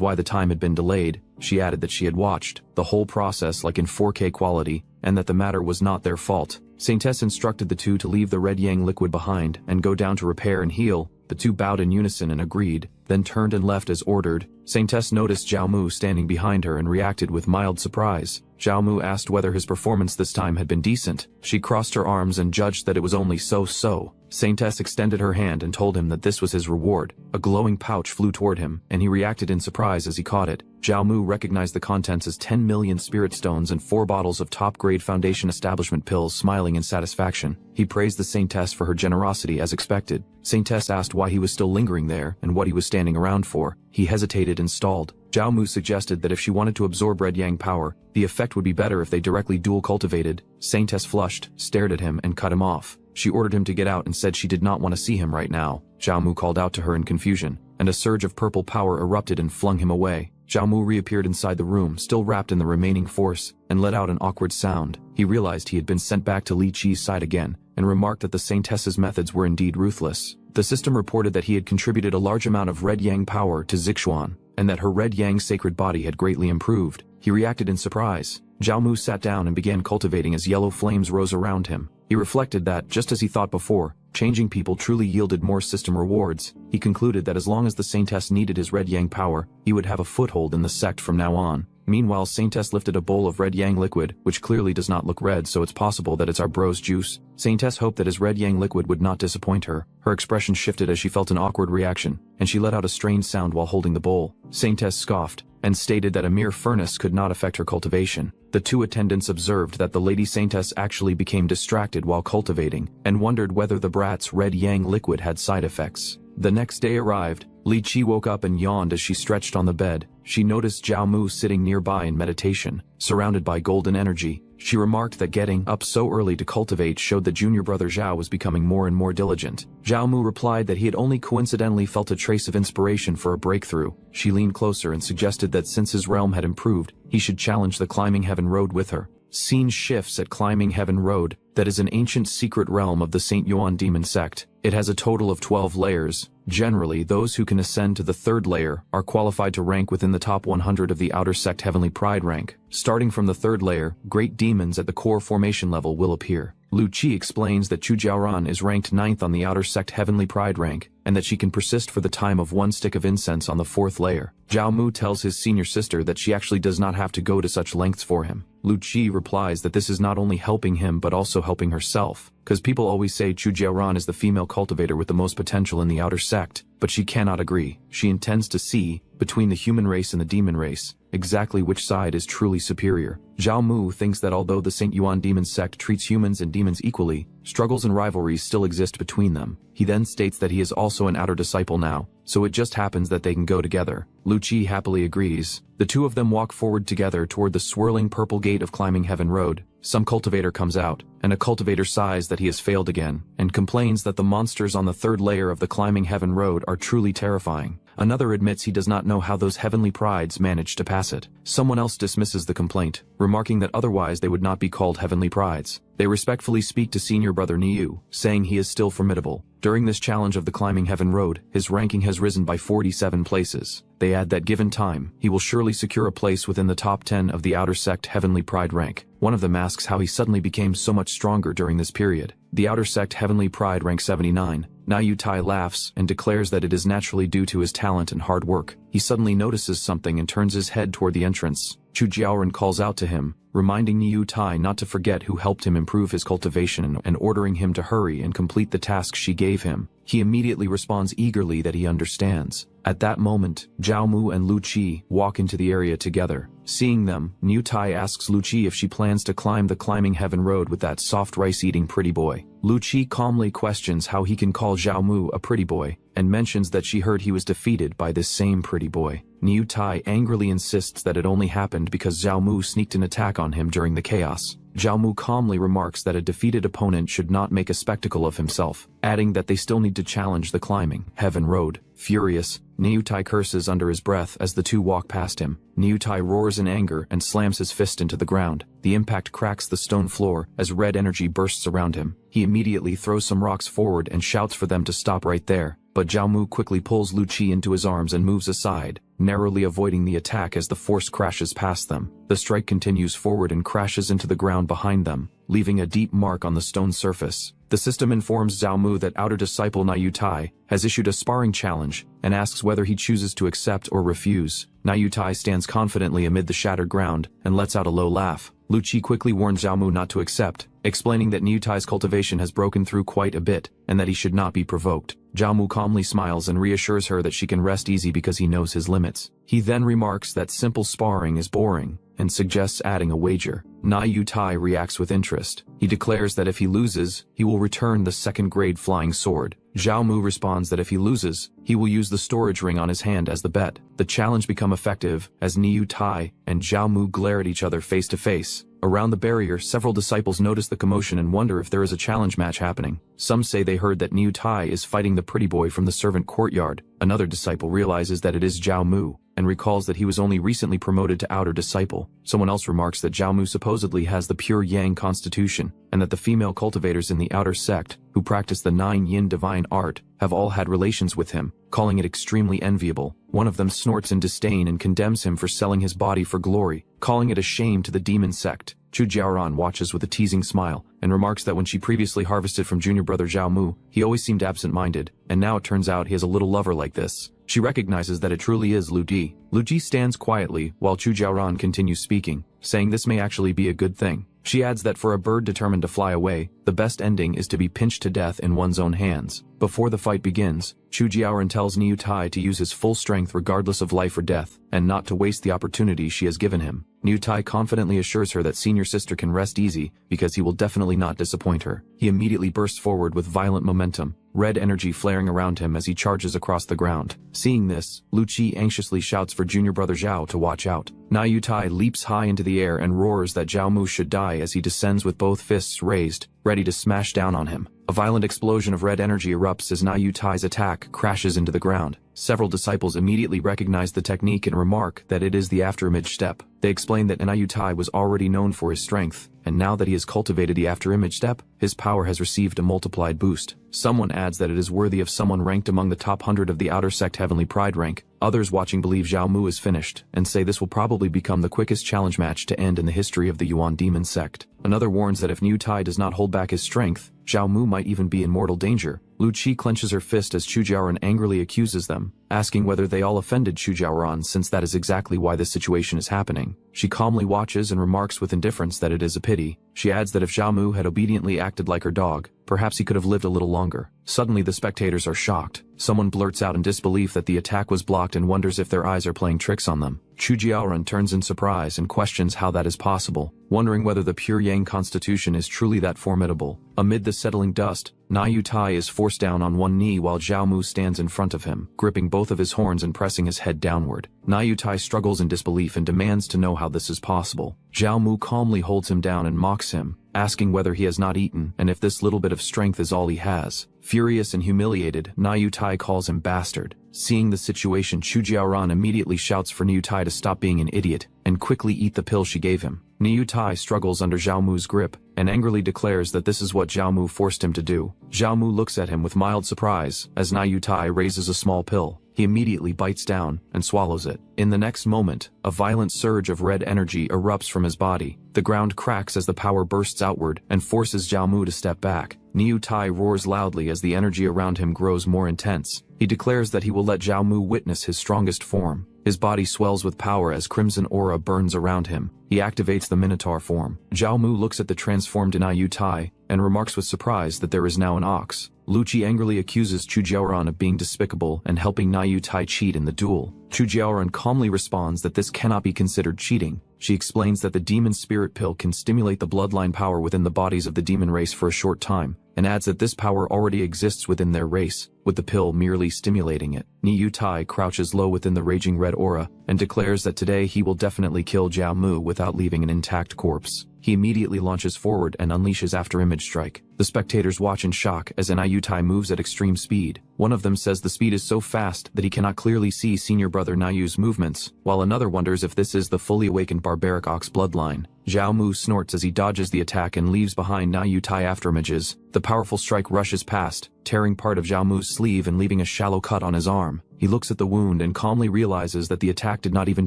why the time had been delayed. She added that she had watched the whole process like in 4K quality, and that the matter was not their fault. Saintess instructed the two to leave the red yang liquid behind and go down to repair and heal. The two bowed in unison and agreed, then turned and left as ordered. Saintess noticed Zhao Mu standing behind her and reacted with mild surprise. Zhao Mu asked whether his performance this time had been decent. She crossed her arms and judged that it was only so-so. Saintess extended her hand and told him that this was his reward. A glowing pouch flew toward him, and he reacted in surprise as he caught it. Zhao Mu recognized the contents as 10 million spirit stones and 4 bottles of top-grade Foundation Establishment pills, smiling in satisfaction. He praised the Saintess for her generosity as expected. Saintess asked why he was still lingering there and what he was standing around for. He hesitated and stalled. Zhao Mu suggested that if she wanted to absorb red yang power, the effect would be better if they directly dual cultivated. Saintess flushed, stared at him, and cut him off. She ordered him to get out and said she did not want to see him right now. Zhao Mu called out to her in confusion, and a surge of purple power erupted and flung him away. Zhao Mu reappeared inside the room, still wrapped in the remaining force, and let out an awkward sound. He realized he had been sent back to Li Qi's side again, and remarked that the Saintess's methods were indeed ruthless. The system reported that he had contributed a large amount of red yang power to Zixuan, and that her red yang sacred body had greatly improved. He reacted in surprise. Zhao Mu sat down and began cultivating as yellow flames rose around him. He reflected that, just as he thought before, changing people truly yielded more system rewards. He concluded that as long as the Saintess needed his red yang power, he would have a foothold in the sect from now on. Meanwhile, Saintess lifted a bowl of red yang liquid, which clearly does not look red, so it's possible that it's our bro's juice. Saintess hoped that his red yang liquid would not disappoint her. Her expression shifted as she felt an awkward reaction, and she let out a strange sound while holding the bowl. Saintess scoffed, and stated that a mere furnace could not affect her cultivation. The two attendants observed that the Lady Saintess actually became distracted while cultivating, and wondered whether the brat's red yang liquid had side effects. The next day arrived. Li Qi woke up and yawned as she stretched on the bed. She noticed Zhao Mu sitting nearby in meditation, surrounded by golden energy. She remarked that getting up so early to cultivate showed that junior brother Zhao was becoming more and more diligent. Zhao Mu replied that he had only coincidentally felt a trace of inspiration for a breakthrough. She leaned closer and suggested that since his realm had improved, he should challenge the Climbing Heaven Road with her. Scene shifts at Climbing Heaven Road. That is an ancient secret realm of the St. Yuan demon sect. It has a total of 12 layers. Generally, those who can ascend to the 3rd layer are qualified to rank within the top 100 of the outer sect Heavenly Pride rank. Starting from the 3rd layer, great demons at the core formation level will appear. Lu Qi explains that Chu Jiaoran is ranked 9th on the outer sect Heavenly Pride rank, and that she can persist for the time of 1 stick of incense on the 4th layer. Zhao Mu tells his senior sister that she actually does not have to go to such lengths for him. Lu Qi replies that this is not only helping him but also helping herself, cause people always say Chu Jiaoran is the female cultivator with the most potential in the outer sect, but she cannot agree. She intends to see, between the human race and the demon race, exactly which side is truly superior. Zhao Mu thinks that although the St. Yuan demon sect treats humans and demons equally, struggles and rivalries still exist between them. He then states that he is also an outer disciple now, so it just happens that they can go together. Lu Qi happily agrees. The two of them walk forward together toward the swirling purple gate of Climbing Heaven Road. Some cultivator comes out, and a cultivator sighs that he has failed again, and complains that the monsters on the 3rd layer of the Climbing Heaven Road are truly terrifying. Another admits he does not know how those heavenly prides managed to pass it. Someone else dismisses the complaint, remarking that otherwise they would not be called heavenly prides. They respectfully speak to senior brother Niu, saying he is still formidable. During this challenge of the Climbing Heaven Road, his ranking has risen by 47 places. They add that given time, he will surely secure a place within the top 10 of the outer sect Heavenly Pride rank. One of them asks how he suddenly became so much stronger during this period. The outer sect Heavenly Pride rank 79. Niu Tai laughs and declares that it is naturally due to his talent and hard work. He suddenly notices something and turns his head toward the entrance. Chu Jiaoran calls out to him, reminding Niu Tai not to forget who helped him improve his cultivation and ordering him to hurry and complete the task she gave him. He immediately responds eagerly that he understands. At that moment, Zhao Mu and Lu Qi walk into the area together. Seeing them, Niu Tai asks Lu Qi if she plans to climb the climbing heaven road with that soft rice-eating pretty boy. Lu Qi calmly questions how he can call Zhao Mu a pretty boy, and mentions that she heard he was defeated by this same pretty boy. Niu Tai angrily insists that it only happened because Zhao Mu sneaked an attack on him during the chaos. Zhao Mu calmly remarks that a defeated opponent should not make a spectacle of himself, adding that they still need to challenge the climbing heaven road. Furious, Niu Tai curses under his breath as the two walk past him. Niu Tai roars in anger and slams his fist into the ground. The impact cracks the stone floor as red energy bursts around him. He immediately throws some rocks forward and shouts for them to stop right there. But Zhao Mu quickly pulls Lu Qi into his arms and moves aside, narrowly avoiding the attack as the force crashes past them. The strike continues forward and crashes into the ground behind them, leaving a deep mark on the stone surface. The system informs Zhao Mu that outer disciple Niu Tai has issued a sparring challenge and asks whether he chooses to accept or refuse. Niu Tai stands confidently amid the shattered ground and lets out a low laugh. Lu Qi quickly warns Zhao Mu not to accept, explaining that Niu Tai's cultivation has broken through quite a bit and that he should not be provoked. Zhao Mu calmly smiles and reassures her that she can rest easy because he knows his limits. He then remarks that simple sparring is boring and suggests adding a wager. Niu Tai reacts with interest. He declares that if he loses, he will return the second-grade flying sword. Zhao Mu responds that if he loses, he will use the storage ring on his hand as the bet. The challenge becomes effective as Niu Tai and Zhao Mu glare at each other face to face. Around the barrier, several disciples notice the commotion and wonder if there is a challenge match happening. Some say they heard that Niu Tai is fighting the pretty boy from the servant courtyard. Another disciple realizes that it is Zhao Mu, and recalls that he was only recently promoted to outer disciple. Someone else remarks that Zhao Mu supposedly has the pure yang constitution, and that the female cultivators in the outer sect, who practice the 9 yin divine art, have all had relations with him, calling it extremely enviable. One of them snorts in disdain and condemns him for selling his body for glory, calling it a shame to the demon sect. Chu Jiaoran watches with a teasing smile, and remarks that when she previously harvested from junior brother Zhao Mu, he always seemed absent-minded, and now it turns out he has a little lover like this. She recognizes that it truly is Lu Ji. Lu Ji stands quietly while Chu Jiaoran continues speaking, saying this may actually be a good thing. She adds that for a bird determined to fly away, the best ending is to be pinched to death in one's own hands. Before the fight begins, Chu Jiaoran tells Niu Tai to use his full strength regardless of life or death, and not to waste the opportunity she has given him. Niu Tai confidently assures her that senior sister can rest easy because he will definitely not disappoint her. He immediately bursts forward with violent momentum, red energy flaring around him as he charges across the ground. Seeing this, Lu Qi anxiously shouts for junior brother Zhao to watch out. Niu Tai leaps high into the air and roars that Zhao Mu should die as he descends with both fists raised, ready to smash down on him. A violent explosion of red energy erupts as Niu Tai's attack crashes into the ground. Several disciples immediately recognize the technique and remark that it is the afterimage step. They explain that Niu Tai was already known for his strength, and now that he has cultivated the afterimage step, his power has received a multiplied boost. Someone adds that it is worthy of someone ranked among the top 100 of the outer sect Heavenly Pride rank. Others watching believe Zhao Mu is finished, and say this will probably become the quickest challenge match to end in the history of the Yuan Demon sect. Another warns that if Niu Tai does not hold back his strength, Zhao Mu might even be in mortal danger. Lu Qi clenches her fist as Chu Jiaoran angrily accuses them, asking whether they all offended Chu Jiaoran since that is exactly why this situation is happening. She calmly watches and remarks with indifference that it is a pity. She adds that if Zhao Mu had obediently acted like her dog, perhaps he could have lived a little longer. Suddenly the spectators are shocked. Someone blurts out in disbelief that the attack was blocked and wonders if their eyes are playing tricks on them. Chu Jiaoran turns in surprise and questions how that is possible, wondering whether the pure yang constitution is truly that formidable. Amid the settling dust, Niu Tai is forced down on one knee while Zhao Mu stands in front of him, gripping both of his horns and pressing his head downward. Niu Tai struggles in disbelief and demands to know how this is possible. Zhao Mu calmly holds him down and mocks him, asking whether he has not eaten and if this little bit of strength is all he has. Furious and humiliated, Niu Tai calls him bastard. Seeing the situation, Chu Jiaoran immediately shouts for Niu Tai to stop being an idiot and quickly eat the pill she gave him. Niu Tai struggles under Zhao Mu's grip and angrily declares that this is what Zhao Mu forced him to do. Zhao Mu looks at him with mild surprise as Niu Tai raises a small pill. He immediately bites down and swallows it. In the next moment, a violent surge of red energy erupts from his body. The ground cracks as the power bursts outward and forces Zhao Mu to step back. Niu Tai roars loudly as the energy around him grows more intense. He declares that he will let Zhao Mu witness his strongest form. His body swells with power as crimson aura burns around him. He activates the Minotaur form. Zhao Mu looks at the transformed Niu Tai and remarks with surprise that there is now an ox. Lu Qi angrily accuses Chu Jiaoran of being despicable and helping Na Yutai cheat in the duel. Chu Jiaoran calmly responds that this cannot be considered cheating. She explains that the demon spirit pill can stimulate the bloodline power within the bodies of the demon race for a short time, and adds that this power already exists within their race, with the pill merely stimulating it. Ni Yutai crouches low within the raging red aura, and declares that today he will definitely kill Jiao Mu without leaving an intact corpse. He immediately launches forward and unleashes After-Image Strike. The spectators watch in shock as Na Yutai moves at extreme speed. One of them says the speed is so fast that he cannot clearly see senior brother Na Yu's movements, while another wonders if this is the fully awakened barbaric ox bloodline. Jiao Mu snorts as he dodges the attack and leaves behind Na Yutai afterimages. The powerful strike rushes past, tearing part of Jiao Mu's sleeve and leaving a shallow cut on his arm. He looks at the wound and calmly realizes that the attack did not even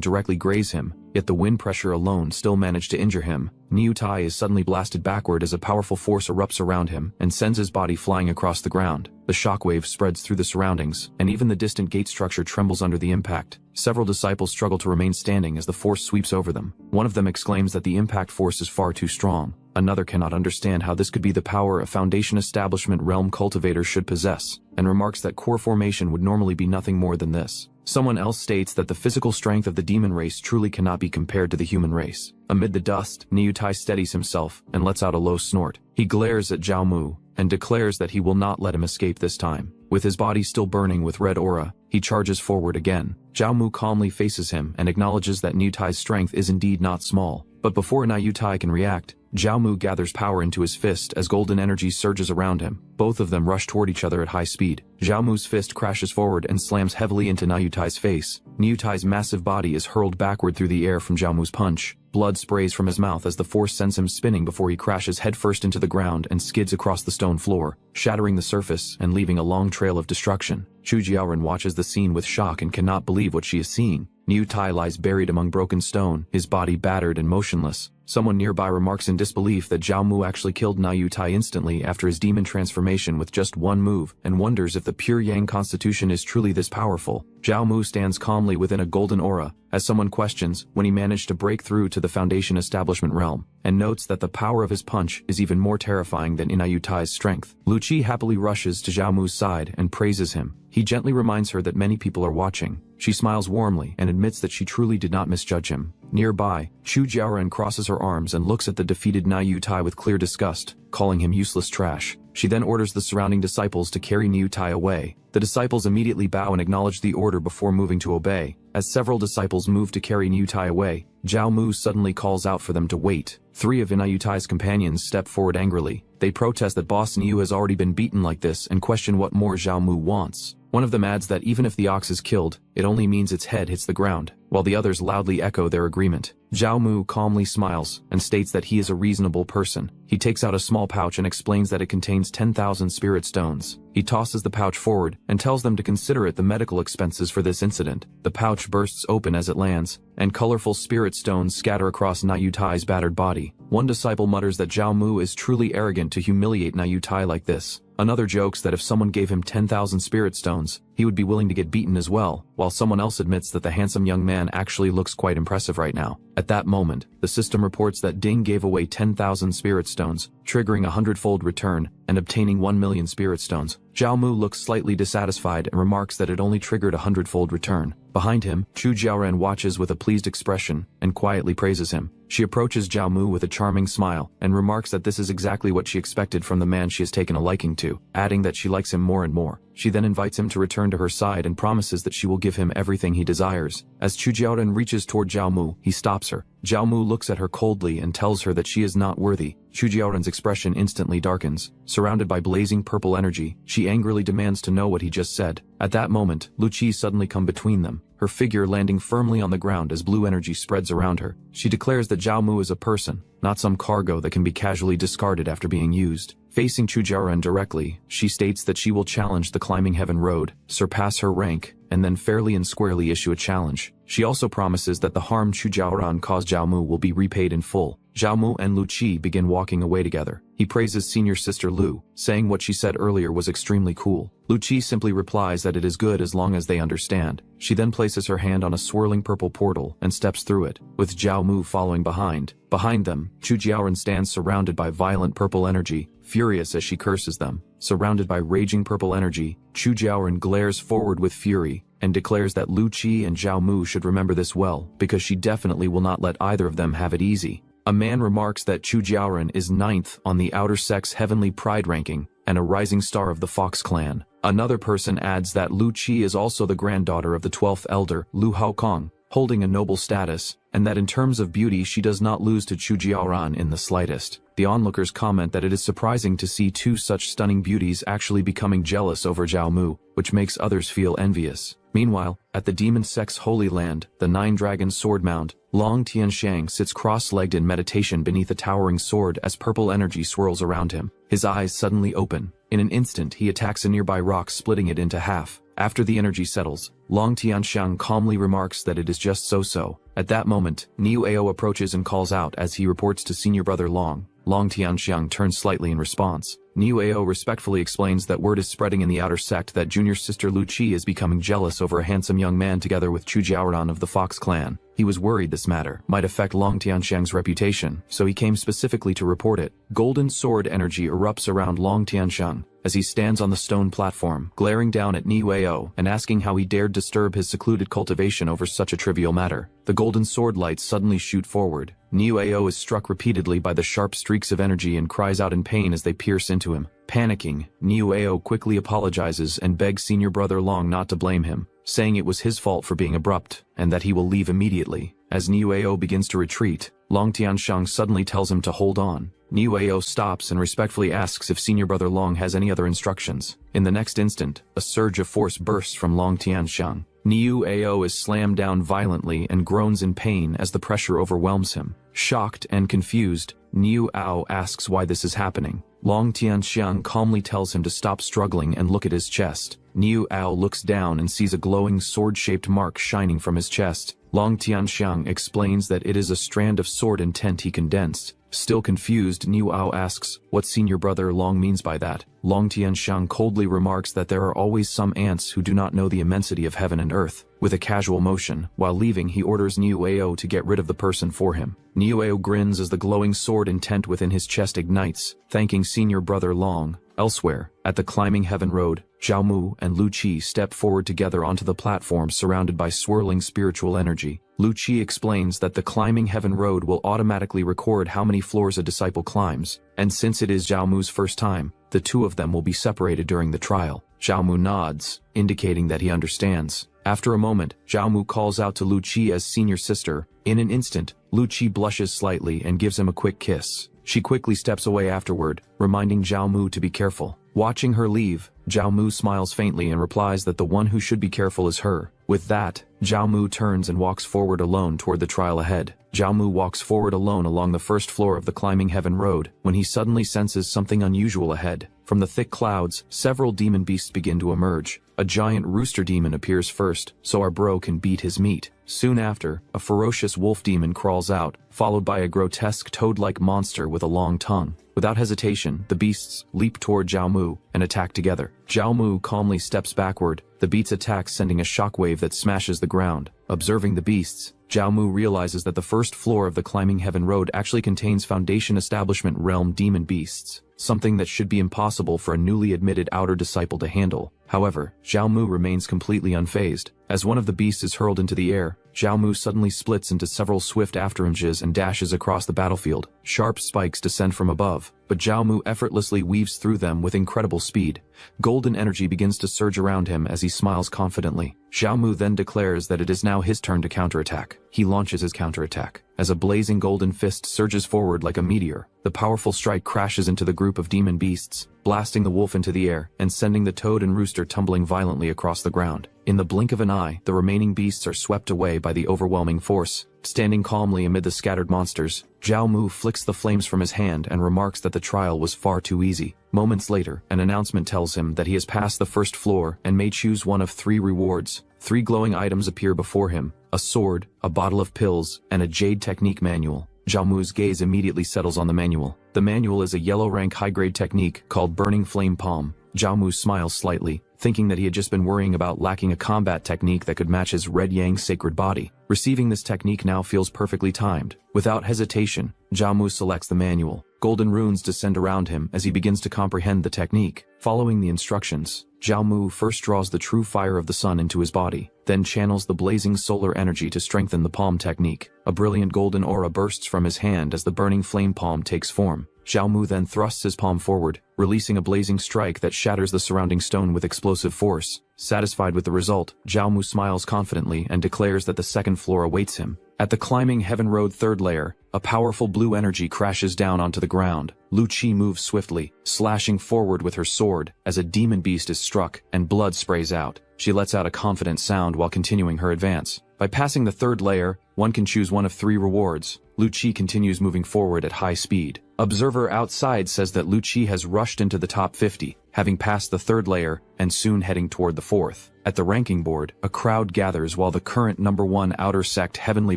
directly graze him, yet the wind pressure alone still managed to injure him. Ni Yutai is suddenly blasted backward as a powerful force erupts around him and sends his body flying across the ground. The shockwave spreads through the surroundings, and even the distant gate structure trembles under the impact. Several disciples struggle to remain standing as the force sweeps over them. One of them exclaims that the impact force is far too strong. Another cannot understand how this could be the power a Foundation Establishment realm cultivator should possess, and remarks that core formation would normally be nothing more than this. Someone else states that the physical strength of the demon race truly cannot be compared to the human race. Amid the dust, Ni Yutai steadies himself and lets out a low snort. He glares at Jiao Mu and declares that he will not let him escape this time. With his body still burning with red aura, he charges forward again. Jiao Mu calmly faces him and acknowledges that Ni Yutai's strength is indeed not small. But before Na Yutai can react, Jiao Mu gathers power into his fist as golden energy surges around him. Both of them rush toward each other at high speed. Jiao Mu's fist crashes forward and slams heavily into Na Yutai's face. Ni Yutai's massive body is hurled backward through the air from Jiao Mu's punch. Blood sprays from his mouth as the force sends him spinning before he crashes headfirst into the ground and skids across the stone floor, shattering the surface and leaving a long trail of destruction. Chu Jiaoran watches the scene with shock and cannot believe what she is seeing. Ni Yutai lies buried among broken stone, his body battered and motionless. Someone nearby remarks in disbelief that Jiao Mu actually killed Na Yutai instantly after his demon transformation with just one move, and wonders if the pure Yang constitution is truly this powerful. Jiao Mu stands calmly within a golden aura, as someone questions when he managed to break through to the Foundation Establishment realm, and notes that the power of his punch is even more terrifying than Na Yutai's strength. Lu Qi happily rushes to Jiao Mu's side and praises him. He gently reminds her that many people are watching. She smiles warmly and admits that she truly did not misjudge him. Nearby, Chu Jiaoran crosses her arms and looks at the defeated Na Yutai with clear disgust, calling him useless trash. She then orders the surrounding disciples to carry Ni Yutai away. The disciples immediately bow and acknowledge the order before moving to obey. As several disciples move to carry Ni Yutai away, Jiao Mu suddenly calls out for them to wait. 3 of Na Yutai's companions step forward angrily. They protest that Boss Niu has already been beaten like this and question what more Jiao Mu wants. One of them adds that even if the ox is killed, it only means its head hits the ground, while the others loudly echo their agreement. Jiao Mu calmly smiles and states that he is a reasonable person. He takes out a small pouch and explains that it contains 10,000 spirit stones. He tosses the pouch forward and tells them to consider it the medical expenses for this incident. The pouch bursts open as it lands, and colorful spirit stones scatter across Na Yutai's battered body. One disciple mutters that Jiao Mu is truly arrogant to humiliate Na Yutai like this. Another jokes that if someone gave him 10,000 spirit stones, he would be willing to get beaten as well, while someone else admits that the handsome young man actually looks quite impressive right now. At that moment, the system reports that Ding gave away 10,000 spirit stones, triggering a 100-fold return and obtaining 1 million spirit stones. Jiao Mu looks slightly dissatisfied and remarks that it only triggered a 100-fold return. Behind him, Chu Jiaoran watches with a pleased expression and quietly praises him. She approaches Jiao Mu with a charming smile and remarks that this is exactly what she expected from the man she has taken a liking to, adding that she likes him more and more. She then invites him to return to her side and promises that she will give him everything he desires. As Chu Jiaoran reaches toward Jiao Mu, he stops her. Jiao Mu looks at her coldly and tells her that she is not worthy. Chu Jiaoran's expression instantly darkens. Surrounded by blazing purple energy, she angrily demands to know what he just said. At that moment, Lu Qi suddenly come between them, her figure landing firmly on the ground as blue energy spreads around her. She declares that Jiao Mu is a person, not some cargo that can be casually discarded after being used. Facing Chu Jiaoran directly, she states that she will challenge the Climbing Heaven Road, surpass her rank, and then fairly and squarely issue a challenge. She also promises that the harm Chu Jiaoran caused Jiao Mu will be repaid in full. Zhao Mu and Lu Qi begin walking away together. He praises senior sister Lu, saying what she said earlier was extremely cool. Lu Qi simply replies that it is good as long as they understand. She then places her hand on a swirling purple portal and steps through it, with Zhao Mu following behind. Behind them, Chu Jiaoran stands surrounded by violent purple energy, furious as she curses them. Surrounded by raging purple energy, Chu Jiaoran glares forward with fury and declares that Lu Qi and Zhao Mu should remember this well, because she definitely will not let either of them have it easy. A man remarks that Chu Jiaoran is 9th on the outer sex heavenly pride ranking and a rising star of the Fox clan. Another person adds that Lu Qi is also the granddaughter of the 12th elder, Lu Haokong, holding a noble status, and that in terms of beauty she does not lose to Chu Jiaoran in the slightest. The onlookers comment that it is surprising to see two such stunning beauties actually becoming jealous over Zhao Mu, which makes others feel envious. Meanwhile, at the demon sex holy land, the 9-dragon sword mount, Long Tianxiang sits cross-legged in meditation beneath a towering sword as purple energy swirls around him. His eyes suddenly open. In an instant he attacks a nearby rock, splitting it into half. After the energy settles, Long Tianxiang calmly remarks that it is just so-so. At that moment, Niu Ao approaches and calls out as he reports to senior brother Long. Long Tianxiang turns slightly in response. Niu Ao respectfully explains that word is spreading in the outer sect that junior sister Lu Qi is becoming jealous over a handsome young man together with Chu Jiaoran of the Fox clan. He was worried this matter might affect Long Tianxiang's reputation, so he came specifically to report it. Golden sword energy erupts around Long Tianxiang as he stands on the stone platform, glaring down at Niu Ao and asking how he dared disturb his secluded cultivation over such a trivial matter. The golden sword lights suddenly shoot forward. Niu Ao is struck repeatedly by the sharp streaks of energy and cries out in pain as they pierce into him. Panicking, Niu Ao quickly apologizes and begs senior brother Long not to blame him, saying it was his fault for being abrupt, and that he will leave immediately. As Niu Ao begins to retreat, Long Tianxiang suddenly tells him to hold on. Niu Ao stops and respectfully asks if senior brother Long has any other instructions. In the next instant, a surge of force bursts from Long Tianxiang. Niu Ao is slammed down violently and groans in pain as the pressure overwhelms him. Shocked and confused, Niu Ao asks why this is happening. Long Tianxiang calmly tells him to stop struggling and look at his chest. Niu Ao looks down and sees a glowing sword-shaped mark shining from his chest. Long Tianxiang explains that it is a strand of sword intent he condensed. Still confused, Niu Ao asks what senior brother Long means by that. Long Tianxiang coldly remarks that there are always some ants who do not know the immensity of heaven and earth. With a casual motion, while leaving he orders Niu Ao to get rid of the person for him. Niu Ao grins as the glowing sword intent within his chest ignites, thanking senior brother Long. Elsewhere, at the Climbing Heaven Road, Zhao Mu and Lu Qi step forward together onto the platform surrounded by swirling spiritual energy. Lu Qi explains that the Climbing Heaven Road will automatically record how many floors a disciple climbs, and since it is Zhao Mu's first time, the two of them will be separated during the trial. Zhao Mu nods, indicating that he understands. After a moment, Zhao Mu calls out to Lu Qi as senior sister. In an instant, Lu Qi blushes slightly and gives him a quick kiss. She quickly steps away afterward, reminding Zhao Mu to be careful. Watching her leave, Zhao Mu smiles faintly and replies that the one who should be careful is her. With that, Zhao Mu turns and walks forward alone toward the trial ahead. Zhao Mu walks forward alone along the first floor of the Climbing Heaven Road when he suddenly senses something unusual ahead. From the thick clouds, several demon beasts begin to emerge. A giant rooster demon appears first, so our bro can beat his meat. Soon after, a ferocious wolf demon crawls out, followed by a grotesque toad-like monster with a long tongue. Without hesitation, the beasts leap toward Zhao Mu and attack together. Zhao Mu calmly steps backward, the beats attack sending a shockwave that smashes the ground. Observing the beasts, Zhao Mu realizes that the first floor of the Climbing Heaven Road actually contains Foundation Establishment Realm demon beasts, something that should be impossible for a newly admitted outer disciple to handle. However, Zhao Mu remains completely unfazed. As one of the beasts is hurled into the air, Zhao Mu suddenly splits into several swift afterimages and dashes across the battlefield. Sharp spikes descend from above, but Zhao Mu effortlessly weaves through them with incredible speed. Golden energy begins to surge around him as he smiles confidently. Zhao Mu then declares that it is now his turn to counterattack. He launches his counterattack. As a blazing golden fist surges forward like a meteor, the powerful strike crashes into the group of demon beasts, blasting the wolf into the air and sending the toad and rooster tumbling violently across the ground. In the blink of an eye, the remaining beasts are swept away by the overwhelming force. Standing calmly amid the scattered monsters, Zhao Mu flicks the flames from his hand and remarks that the trial was far too easy. Moments later, an announcement tells him that he has passed the first floor and may choose one of 3 rewards. 3 glowing items appear before him: a sword, a bottle of pills, and a jade technique manual. Zhao Mu's gaze immediately settles on the manual. The manual is a yellow rank high-grade technique called Burning Flame Palm. Zhao Mu smiles slightly, thinking that he had just been worrying about lacking a combat technique that could match his Red Yang sacred body. Receiving this technique now feels perfectly timed. Without hesitation, Zhao Mu selects the manual. Golden runes descend around him as he begins to comprehend the technique. Following the instructions, Zhao Mu first draws the true fire of the sun into his body, then channels the blazing solar energy to strengthen the palm technique. A brilliant golden aura bursts from his hand as the burning flame palm takes form. Zhao Mu then thrusts his palm forward, releasing a blazing strike that shatters the surrounding stone with explosive force. Satisfied with the result, Zhao Mu smiles confidently and declares that the second floor awaits him. At the climbing heaven road third layer, a powerful blue energy crashes down onto the ground. Lu Qi moves swiftly, slashing forward with her sword as a demon beast is struck and blood sprays out. She lets out a confident sound while continuing her advance. By passing the third layer, one can choose one of 3 rewards. Lu Qi continues moving forward at high speed. Observer outside says that Lu Qi has rushed into the top 50, having passed the third layer and soon heading toward the fourth. At the ranking board, a crowd gathers while the current #1 outer sect Heavenly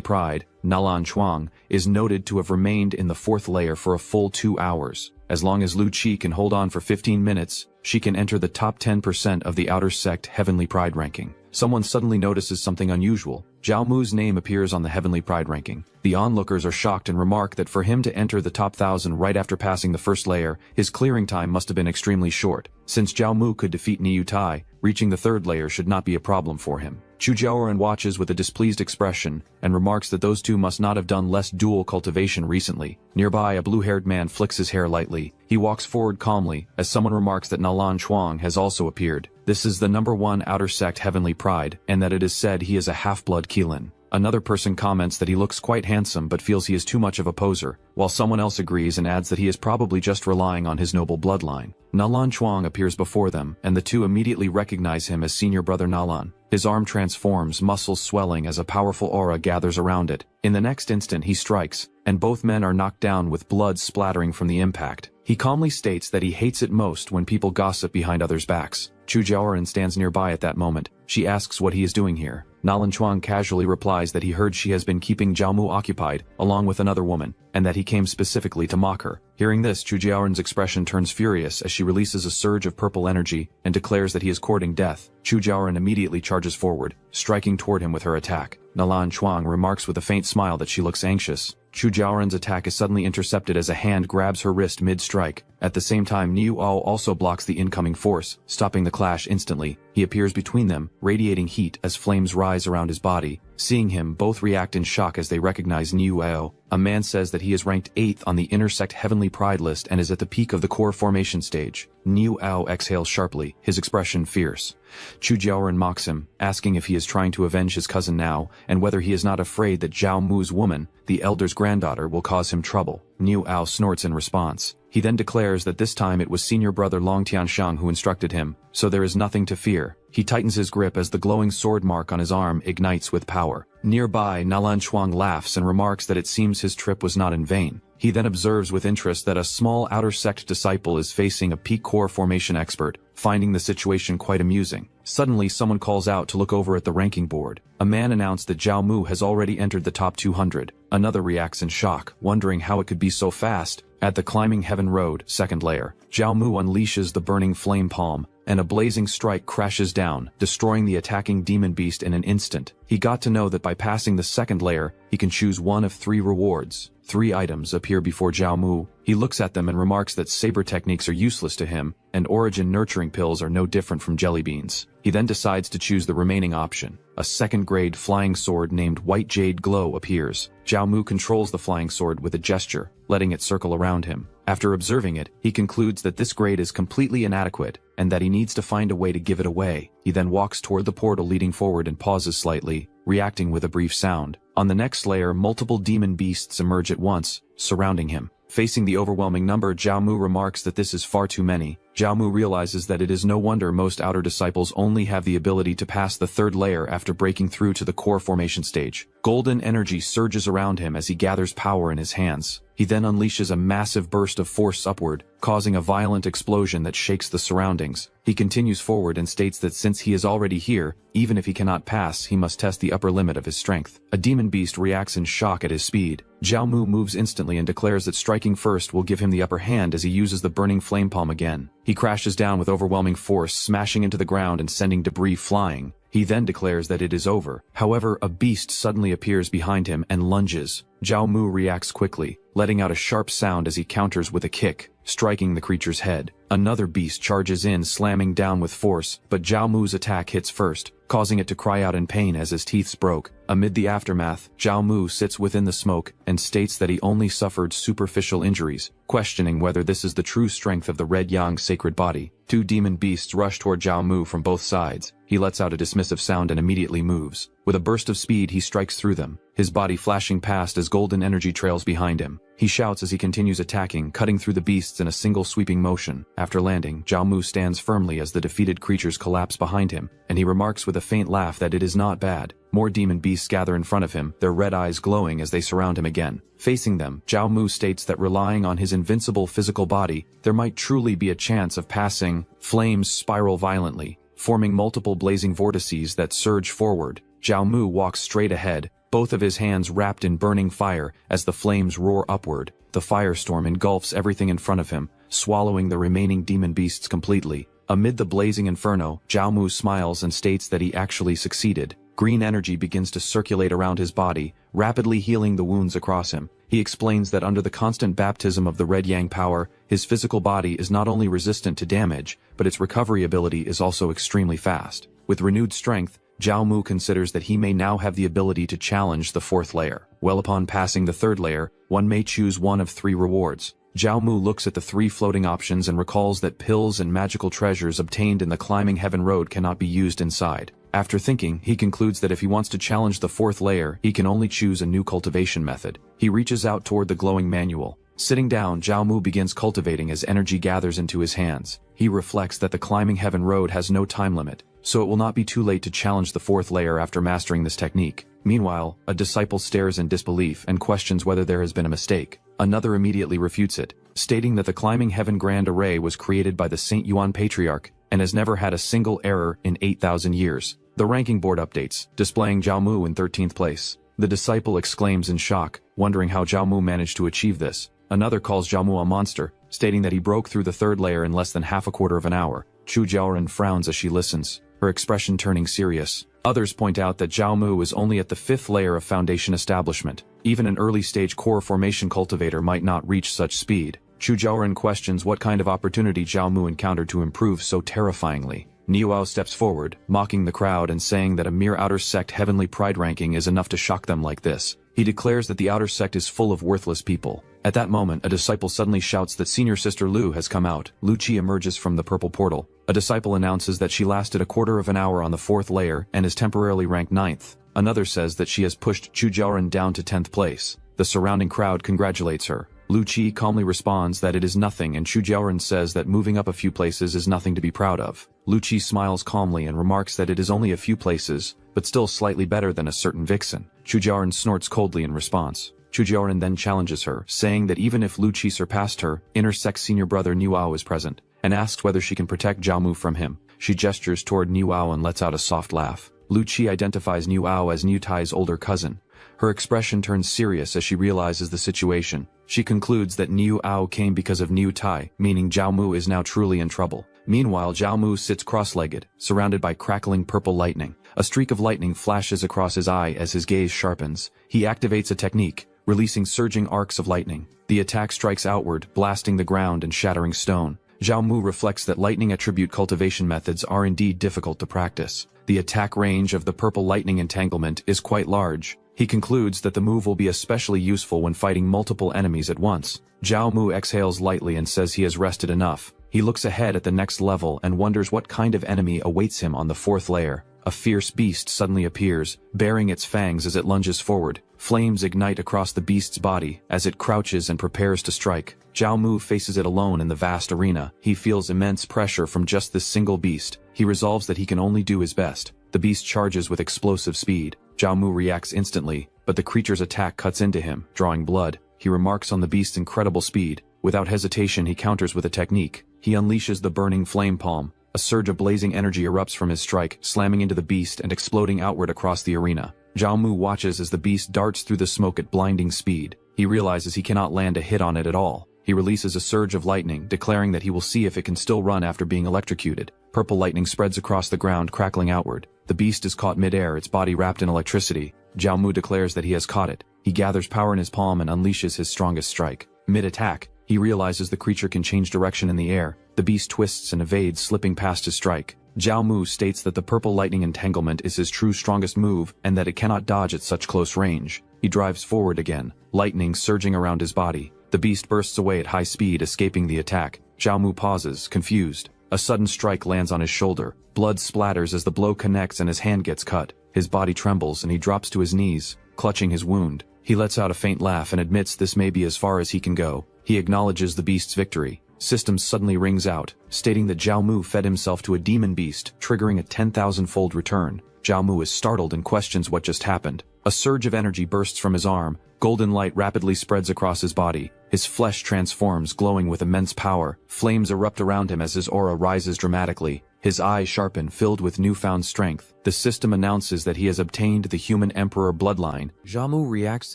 Pride, Nalan Chuang, is noted to have remained in the 4th layer for a full 2 hours. As long as Lu Qi can hold on for 15 minutes, she can enter the top 10% of the outer sect Heavenly Pride ranking. Someone suddenly notices something unusual. Zhao Mu's name appears on the Heavenly Pride ranking. The onlookers are shocked and remark that for him to enter the top 1,000 right after passing the first layer, his clearing time must have been extremely short. Since Zhao Mu could defeat Niu Tai, reaching the 3rd layer should not be a problem for him. Chu Jiaoren watches with a displeased expression and remarks that those two must not have done less dual cultivation recently. Nearby, a blue-haired man flicks his hair lightly. He walks forward calmly as someone remarks that Nalan Chuang has also appeared. This is the #1 outer sect Heavenly Pride, and that it is said he is a half-blood Qilin. Another person comments that he looks quite handsome but feels he is too much of a poser, while someone else agrees and adds that he is probably just relying on his noble bloodline. Nalan Chuang appears before them, and the two immediately recognize him as senior brother Nalan. His arm transforms, muscles swelling as a powerful aura gathers around it. In the next instant he strikes, and both men are knocked down with blood splattering from the impact. He calmly states that he hates it most when people gossip behind others' backs. Chu Jiaoren stands nearby at that moment. She asks what he is doing here. Nalan Chuang casually replies that he heard she has been keeping Zhao Mu occupied, along with another woman, and that he came specifically to mock her. Hearing this, Chu Jiaoren's expression turns furious as she releases a surge of purple energy and declares that he is courting death. Chu Jiaoren immediately charges forward, striking toward him with her attack. Nalan Chuang remarks with a faint smile that she looks anxious. Chu Jiaoren's attack is suddenly intercepted as a hand grabs her wrist mid-strike. At the same time, Niu Ao also blocks the incoming force, stopping the clash instantly. He appears between them, radiating heat as flames rise around his body. Seeing him, both react in shock as they recognize Niu Ao. A man says that he is ranked 8th on the intersect Heavenly Pride list and is at the peak of the core formation stage. Niu Ao exhales sharply, his expression fierce. Chu Jiaoren mocks him, asking if he is trying to avenge his cousin now, and whether he is not afraid that Zhao Mu's woman, the elder's granddaughter, will cause him trouble. Niu Ao snorts in response. He then declares that this time it was senior brother Long Tianshang who instructed him, so there is nothing to fear. He tightens his grip as the glowing sword mark on his arm ignites with power. Nearby, Nalan Chuang laughs and remarks that it seems his trip was not in vain. He then observes with interest that a small outer sect disciple is facing a peak core formation expert, finding the situation quite amusing. Suddenly, someone calls out to look over at the ranking board. A man announced that Zhao Mu has already entered the top 200. Another reacts in shock, wondering how it could be so fast. At the climbing heaven road, 2nd layer, Zhao Mu unleashes the burning flame palm, and a blazing strike crashes down, destroying the attacking demon beast in an instant. He got to know that by passing the 2nd layer, he can choose one of 3 rewards. 3 items appear before Zhao Mu. He looks at them and remarks that saber techniques are useless to him, and origin nurturing pills are no different from jelly beans. He then decides to choose the remaining option. A 2nd-grade flying sword named White Jade Glow appears. Zhao Mu controls the flying sword with a gesture, letting it circle around him. After observing it, he concludes that this grade is completely inadequate, and that he needs to find a way to give it away. He then walks toward the portal leading forward and pauses slightly, reacting with a brief sound. On the next layer, multiple demon beasts emerge at once, surrounding him. Facing the overwhelming number, Zhao Mu remarks that this is far too many. Zhao Mu realizes that it is no wonder most outer disciples only have the ability to pass the third layer after breaking through to the core formation stage. Golden energy surges around him as he gathers power in his hands. He then unleashes a massive burst of force upward, causing a violent explosion that shakes the surroundings. He continues forward and states that since he is already here, even if he cannot pass, he must test the upper limit of his strength. A demon beast reacts in shock at his speed. Zhao Mu moves instantly and declares that striking first will give him the upper hand as he uses the burning flame palm again. He crashes down with overwhelming force, smashing into the ground and sending debris flying. He then declares that it is over. However, a beast suddenly appears behind him and lunges. Zhao Mu reacts quickly, letting out a sharp sound as he counters with a kick, striking the creature's head. Another beast charges in, slamming down with force, but Zhao Mu's attack hits first, causing it to cry out in pain as his teeth broke. Amid the aftermath, Zhao Mu sits within the smoke and states that he only suffered superficial injuries, questioning whether this is the true strength of the Red Yang sacred body. Two demon beasts rush toward Zhao Mu from both sides. He lets out a dismissive sound and immediately moves. With a burst of speed, he strikes through them, his body flashing past as golden energy trails behind him. He shouts as he continues attacking, cutting through the beasts in a single sweeping motion. After landing, Zhao Mu stands firmly as the defeated creatures collapse behind him, and he remarks with a faint laugh that it is not bad. More demon beasts gather in front of him, their red eyes glowing as they surround him again. Facing them, Zhao Mu states that relying on his invincible physical body, there might truly be a chance of passing. Flames spiral violently, forming multiple blazing vortices that surge forward. Zhao Mu walks straight ahead, both of his hands wrapped in burning fire as the flames roar upward. The firestorm engulfs everything in front of him, swallowing the remaining demon beasts completely. Amid the blazing inferno, Zhao Mu smiles and states that he actually succeeded. Green energy begins to circulate around his body, rapidly healing the wounds across him. He explains that under the constant baptism of the Red Yang power, his physical body is not only resistant to damage, but its recovery ability is also extremely fast. With renewed strength, Zhao Mu considers that he may now have the ability to challenge the fourth layer. Well, upon passing the third layer, one may choose one of three rewards. Zhao Mu looks at the three floating options and recalls that pills and magical treasures obtained in the climbing heaven road cannot be used inside. After thinking, he concludes that if he wants to challenge the fourth layer, he can only choose a new cultivation method. He reaches out toward the glowing manual. Sitting down, Zhao Mu begins cultivating as energy gathers into his hands. He reflects that the climbing heaven road has no time limit, so it will not be too late to challenge the fourth layer after mastering this technique. Meanwhile, a disciple stares in disbelief and questions whether there has been a mistake. Another immediately refutes it, stating that the climbing heaven grand array was created by the Saint Yuan Patriarch and has never had a single error in 8,000 years. The ranking board updates, displaying Zhao Mu in 13th place. The disciple exclaims in shock, wondering how Zhao Mu managed to achieve this. Another calls Zhao Mu a monster, stating that he broke through the third layer in less than half a quarter of an hour. Chu Jiaoren frowns as she listens, her expression turning serious. Others point out that Zhao Mu is only at the fifth layer of foundation establishment. Even an early-stage core formation cultivator might not reach such speed. Chu Jiaoren questions what kind of opportunity Zhao Mu encountered to improve so terrifyingly. Niuao steps forward, mocking the crowd and saying that a mere outer sect heavenly pride ranking is enough to shock them like this. He declares that the outer sect is full of worthless people. At that moment, a disciple suddenly shouts that Senior Sister Lu has come out. Lu Qi emerges from the purple portal. A disciple announces that she lasted a quarter of an hour on the fourth layer and is temporarily ranked 9th. Another says that she has pushed Chu Jiaoren down to 10th place. The surrounding crowd congratulates her. Lu Qi calmly responds that it is nothing, and Chu Jiaoren says that moving up a few places is nothing to be proud of. Lu Qi smiles calmly and remarks that it is only a few places, but still slightly better than a certain vixen. Chu Jiaoren snorts coldly in response. Chu Jiaoren then challenges her, saying that even if Lu Qi surpassed her, inner-sect senior brother Niuao is present, and asks whether she can protect Zhao Mu from him. She gestures toward Niuao and lets out a soft laugh. Lu Qi identifies Niuao as Niu Tai's older cousin. Her expression turns serious as she realizes the situation. She concludes that Niuao came because of Niu Tai, meaning Zhao Mu is now truly in trouble. Meanwhile, Zhao Mu sits cross-legged, surrounded by crackling purple lightning. A streak of lightning flashes across his eye as his gaze sharpens. He activates a technique, releasing surging arcs of lightning. The attack strikes outward, blasting the ground and shattering stone. Zhao Mu reflects that lightning attribute cultivation methods are indeed difficult to practice. The attack range of the purple lightning entanglement is quite large. He concludes that the move will be especially useful when fighting multiple enemies at once. Zhao Mu exhales lightly and says he has rested enough. He looks ahead at the next level and wonders what kind of enemy awaits him on the fourth layer. a fierce beast suddenly appears, baring its fangs as it lunges forward. Flames ignite across the beast's body as it crouches and prepares to strike. Zhao Mu faces it alone in the vast arena. He feels immense pressure from just this single beast. He resolves that he can only do his best. The beast charges with explosive speed. Zhao Mu reacts instantly, but the creature's attack cuts into him, drawing blood. He remarks on the beast's incredible speed. Without hesitation, he counters with a technique. He unleashes the burning flame palm. A surge of blazing energy erupts from his strike, slamming into the beast and exploding outward across the arena. Zhao Mu watches as the beast darts through the smoke at blinding speed. He realizes he cannot land a hit on it at all. He releases a surge of lightning, declaring that he will see if it can still run after being electrocuted. Purple lightning spreads across the ground, crackling outward. The beast is caught mid-air, its body wrapped in electricity. Zhao Mu declares that he has caught it. He gathers power in his palm and unleashes his strongest strike. Mid-attack, he realizes the creature can change direction in the air. The beast twists and evades, slipping past his strike. Zhao Mu states that the purple lightning entanglement is his true strongest move and that it cannot dodge at such close range. He drives forward again, lightning surging around his body. The beast bursts away at high speed, escaping the attack. Zhao Mu pauses, confused. A sudden strike lands on his shoulder. Blood splatters as the blow connects and his hand gets cut. His body trembles and he drops to his knees, clutching his wound. He lets out a faint laugh and admits this may be as far as he can go. He acknowledges the beast's victory. Systems suddenly rings out, stating that Zhao Mu fed himself to a demon beast, triggering a 10,000-fold return. Zhao Mu is startled and questions what just happened. A surge of energy bursts from his arm. Golden light rapidly spreads across his body. His flesh transforms, glowing with immense power. Flames erupt around him as his aura rises dramatically. His eyes sharpen, filled with newfound strength. The system announces that he has obtained the human emperor bloodline. Zhao Mu reacts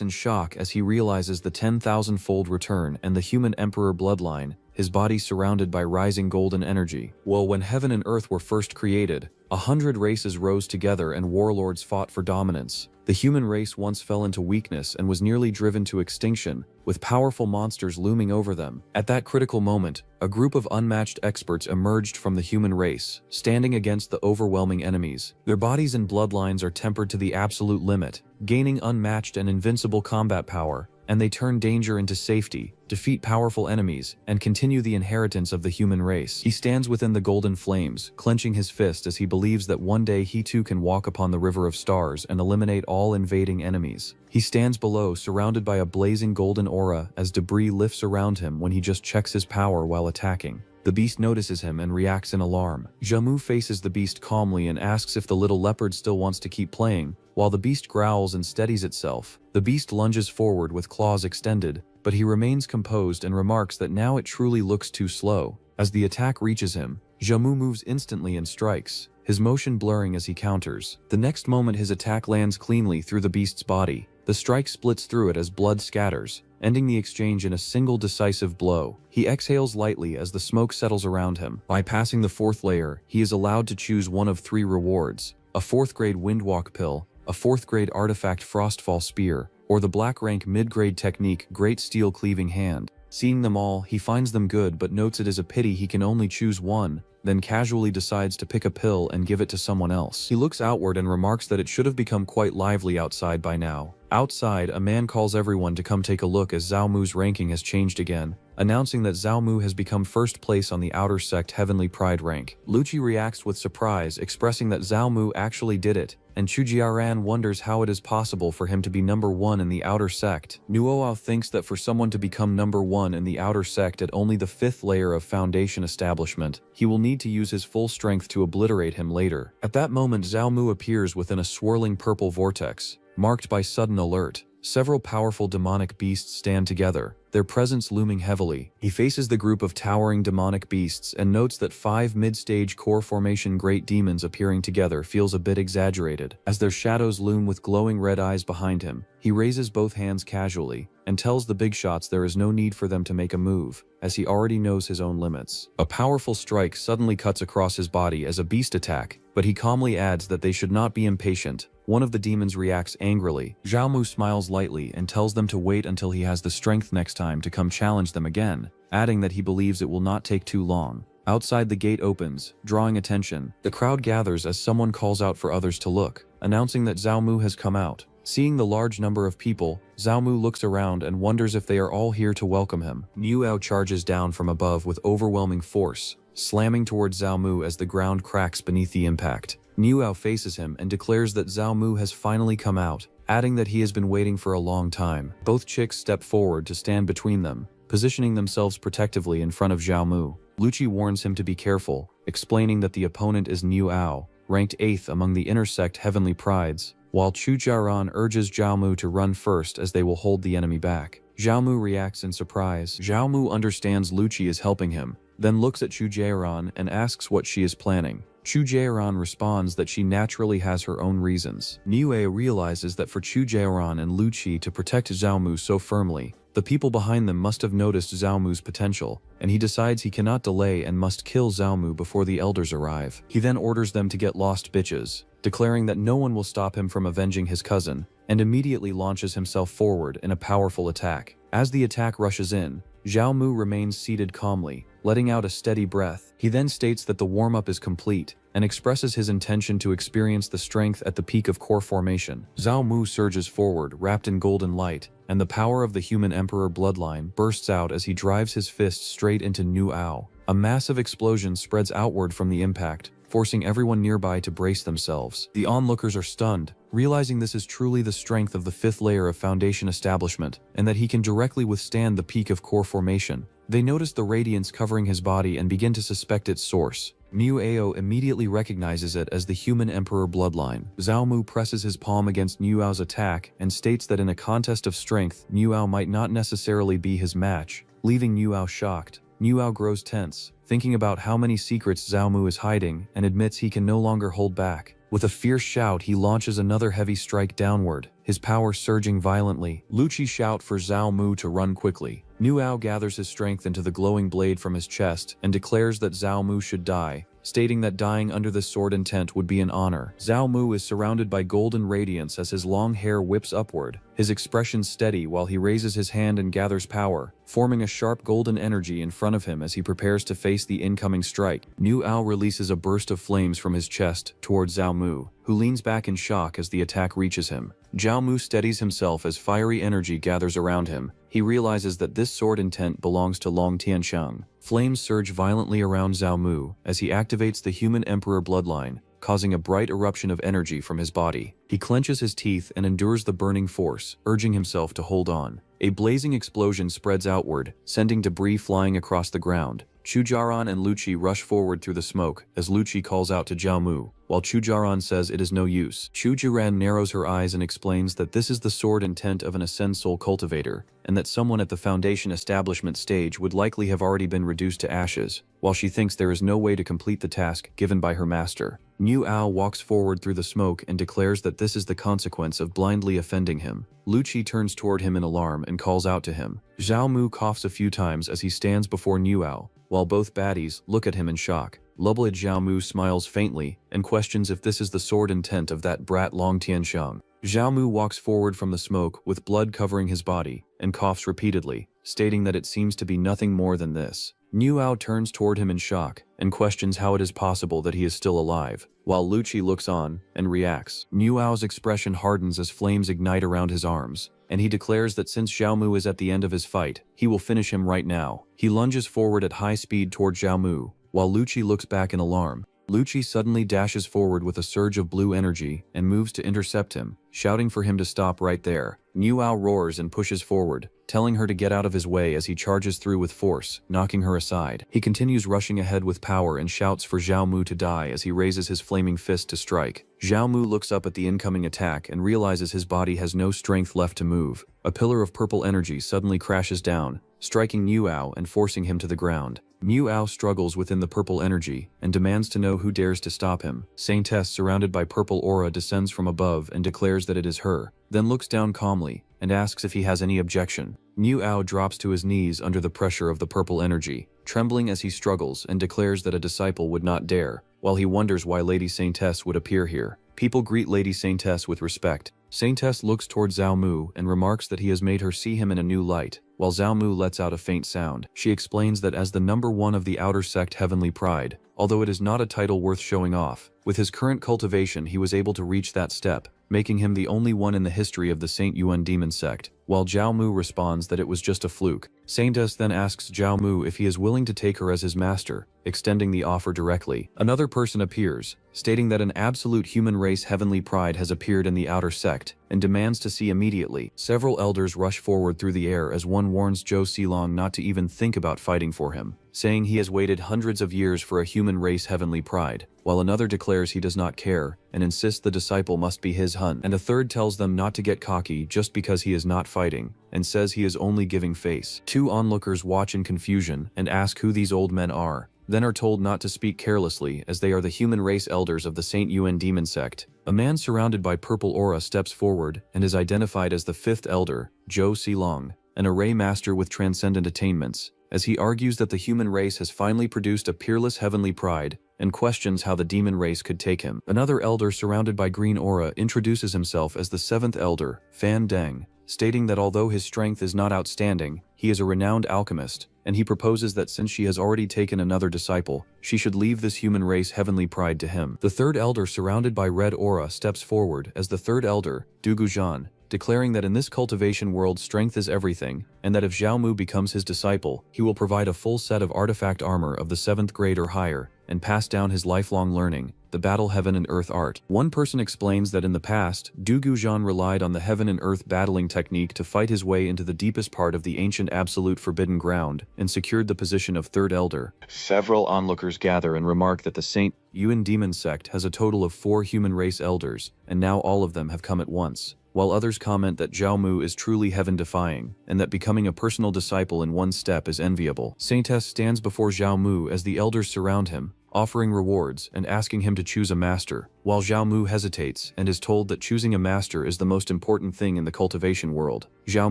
in shock as he realizes the 10,000-fold return and the human emperor bloodline, his body surrounded by rising golden energy. Well, when heaven and earth were first created, 100 races rose together and warlords fought for dominance. The human race once fell into weakness and was nearly driven to extinction, with powerful monsters looming over them. At that critical moment, a group of unmatched experts emerged from the human race, standing against the overwhelming enemies. Their bodies and bloodlines are tempered to the absolute limit, gaining unmatched and invincible combat power, and they turn danger into safety, defeat powerful enemies, and continue the inheritance of the human race. He stands within the golden flames, clenching his fist as he believes that one day he too can walk upon the river of stars and eliminate all invading enemies. He stands below, surrounded by a blazing golden aura as debris lifts around him when he just checks his power while attacking. The beast notices him and reacts in alarm. Zhao Mu faces the beast calmly and asks if the little leopard still wants to keep playing. While the beast growls and steadies itself, the beast lunges forward with claws extended, but he remains composed and remarks that now it truly looks too slow. As the attack reaches him, Zhao Mu moves instantly and strikes, his motion blurring as he counters. The next moment his attack lands cleanly through the beast's body. The strike splits through it as blood scatters, ending the exchange in a single decisive blow. He exhales lightly as the smoke settles around him. Bypassing the fourth layer, he is allowed to choose one of 3 rewards: a 4th-grade Windwalk pill, a 4th-grade artifact Frostfall spear, or the black-rank mid-grade technique Great Steel Cleaving Hand. Seeing them all, he finds them good but notes it is a pity he can only choose one, then casually decides to pick a pill and give it to someone else. He looks outward and remarks that it should have become quite lively outside by now. Outside, a man calls everyone to come take a look as Zhao Mu's ranking has changed again, announcing that Zhao Mu has become first place on the Outer Sect Heavenly Pride rank. Lucci reacts with surprise, expressing that Zhao Mu actually did it, and Chujiaran wonders how it is possible for him to be number 1 in the Outer Sect. Nuoao thinks that for someone to become number 1 in the Outer Sect at only the 5th layer of Foundation establishment, he will need to use his full strength to obliterate him later. At that moment, Zhao Mu appears within a swirling purple vortex, marked by sudden alert. Several powerful demonic beasts stand together, their presence looming heavily. He faces the group of towering demonic beasts and notes that 5 mid-stage core formation great demons appearing together feels a bit exaggerated. As their shadows loom with glowing red eyes behind him, he raises both hands casually and tells the big shots there is no need for them to make a move, as he already knows his own limits. A powerful strike suddenly cuts across his body as a beast attack, but he calmly adds that they should not be impatient. One of the demons reacts angrily. Zhao Mu smiles lightly and tells them to wait until he has the strength next time to come challenge them again, adding that he believes it will not take too long. Outside, the gate opens, drawing attention. The crowd gathers as someone calls out for others to look, announcing that Zhao Mu has come out. Seeing the large number of people, Zhao Mu looks around and wonders if they are all here to welcome him. Nuoao charges down from above with overwhelming force, slamming towards Zhao Mu as the ground cracks beneath the impact. Niuao faces him and declares that Zhao Mu has finally come out, adding that he has been waiting for a long time. Both chicks step forward to stand between them, positioning themselves protectively in front of Zhao Mu. Lucci warns him to be careful, explaining that the opponent is Niuao, ranked 8th among the intersect heavenly prides, while Chu Jiaran urges Zhao Mu to run first as they will hold the enemy back. Zhao Mu reacts in surprise. Zhao Mu understands Lucci is helping him, then looks at Chu Jiaran and asks what she is planning. Chu Jiaran responds that she naturally has her own reasons. Niue realizes that for Chu Jiaran and Lucci to protect Zhao Mu so firmly, the people behind them must have noticed Zhao Mu's potential, and he decides he cannot delay and must kill Zhao Mu before the elders arrive. He then orders them to get lost bitches, declaring that no one will stop him from avenging his cousin, and immediately launches himself forward in a powerful attack. As the attack rushes in, Zhao Mu remains seated calmly, letting out a steady breath. He then states that the warm-up is complete, and expresses his intention to experience the strength at the peak of core formation. Zhao Mu surges forward, wrapped in golden light, and the power of the human emperor bloodline bursts out as he drives his fist straight into Niuao. A massive explosion spreads outward from the impact, forcing everyone nearby to brace themselves. The onlookers are stunned, realizing this is truly the strength of the 5th layer of Foundation establishment, and that he can directly withstand the peak of core formation. They notice the radiance covering his body and begin to suspect its source. Niuao immediately recognizes it as the human emperor bloodline. Zhao Mu presses his palm against Niuao's attack and states that in a contest of strength, Niuao might not necessarily be his match, leaving Niuao shocked. Niuao grows tense, thinking about how many secrets Zhao Mu is hiding, and admits he can no longer hold back. With a fierce shout, he launches another heavy strike downward, his power surging violently. Lucci shouts for Zhao Mu to run quickly. Niuao gathers his strength into the glowing blade from his chest and declares that Zhao Mu should die, stating that dying under this sword intent would be an honor. Zhao Mu is surrounded by golden radiance as his long hair whips upward, his expression steady while he raises his hand and gathers power, forming a sharp golden energy in front of him as he prepares to face the incoming strike. Niuao releases a burst of flames from his chest towards Zhao Mu, who leans back in shock as the attack reaches him. Zhao Mu steadies himself as fiery energy gathers around him. He realizes that this sword intent belongs to Long Tianxiang. Flames surge violently around Zhao Mu as he activates the human emperor bloodline, causing a bright eruption of energy from his body. He clenches his teeth and endures the burning force, urging himself to hold on. A blazing explosion spreads outward, sending debris flying across the ground. Chu Jiaran and Lucci rush forward through the smoke as Lucci calls out to Zhao Mu, while Chu Jiaran says it is no use. Chu Jiaran narrows her eyes and explains that this is the sword intent of an Ascend Soul cultivator, and that someone at the Foundation establishment stage would likely have already been reduced to ashes, while she thinks there is no way to complete the task given by her master. Niuao walks forward through the smoke and declares that this is the consequence of blindly offending him. Lucci turns toward him in alarm and calls out to him. Zhao Mu coughs a few times as he stands before Niuao, while both baddies look at him in shock. Lubelid Zhao Mu smiles faintly and questions if this is the sword intent of that brat Long Tianxiang. Zhao Mu walks forward from the smoke with blood covering his body and coughs repeatedly, stating that it seems to be nothing more than this. Niuao turns toward him in shock and questions how it is possible that he is still alive, while Lucci looks on and reacts. Niuao's expression hardens as flames ignite around his arms, and he declares that since Zhao Mu is at the end of his fight, he will finish him right now. He lunges forward at high speed toward Zhao Mu, while Lucci looks back in alarm. Lucci suddenly dashes forward with a surge of blue energy and moves to intercept him, shouting for him to stop right there. Niuao roars and pushes forward, telling her to get out of his way as he charges through with force, knocking her aside. He continues rushing ahead with power and shouts for Zhao Mu to die as he raises his flaming fist to strike. Zhao Mu looks up at the incoming attack and realizes his body has no strength left to move. A pillar of purple energy suddenly crashes down, striking Niuao and forcing him to the ground. Niuao struggles within the purple energy and demands to know who dares to stop him. Saintess, surrounded by purple aura, descends from above and declares that it is her, then looks down calmly and asks if he has any objection. Niuao drops to his knees under the pressure of the purple energy, trembling as he struggles, and declares that a disciple would not dare, while he wonders why Lady Saintess would appear here. People greet Lady Saintess with respect. Saintess looks toward Zhao Mu and remarks that he has made her see him in a new light, while Zhao Mu lets out a faint sound. She explains that as the number 1 of the outer sect Heavenly Pride, although it is not a title worth showing off, with his current cultivation he was able to reach that step, making him the only one in the history of the Saint Yuan demon sect, while Zhao Mu responds that it was just a fluke. Saintess then asks Zhao Mu if he is willing to take her as his master, extending the offer directly. Another person appears, stating that an absolute human race heavenly pride has appeared in the outer sect, and demands to see immediately. Several elders rush forward through the air as one warns Zhou Silong not to even think about fighting for him, saying he has waited hundreds of years for a human race heavenly pride, while another declares he does not care, and insists the disciple must be his hun, and a third tells them not to get cocky just because he is not fighting, and says he is only giving face. Two onlookers watch in confusion and ask who these old men are, then are told not to speak carelessly as they are the human race elders of the Saint Yuan demon sect. A man surrounded by purple aura steps forward and is identified as the fifth elder, Zhou Silong, an array master with transcendent attainments, as he argues that the human race has finally produced a peerless heavenly pride and questions how the demon race could take him. Another elder surrounded by green aura introduces himself as the seventh elder, Fan Deng, stating that although his strength is not outstanding, he is a renowned alchemist, and he proposes that since she has already taken another disciple, she should leave this human race heavenly pride to him. The third elder surrounded by red aura steps forward as the third elder, Dugu Zhan, declaring that in this cultivation world strength is everything, and that if Zhao Mu becomes his disciple, he will provide a full set of artifact armor of the 7th grade or higher, and pass down his lifelong learning, the battle heaven and earth art. One person explains that in the past, Dugu Zhan relied on the heaven and earth battling technique to fight his way into the deepest part of the ancient absolute forbidden ground, and secured the position of third elder. Several onlookers gather and remark that the Saint Yuan demon sect has a total of 4 human race elders, and now all of them have come at once, while others comment that Zhao Mu is truly heaven-defying, and that becoming a personal disciple in one step is enviable. Saintess stands before Zhao Mu as the elders surround him, offering rewards and asking him to choose a master, while Zhao Mu hesitates and is told that choosing a master is the most important thing in the cultivation world. Zhao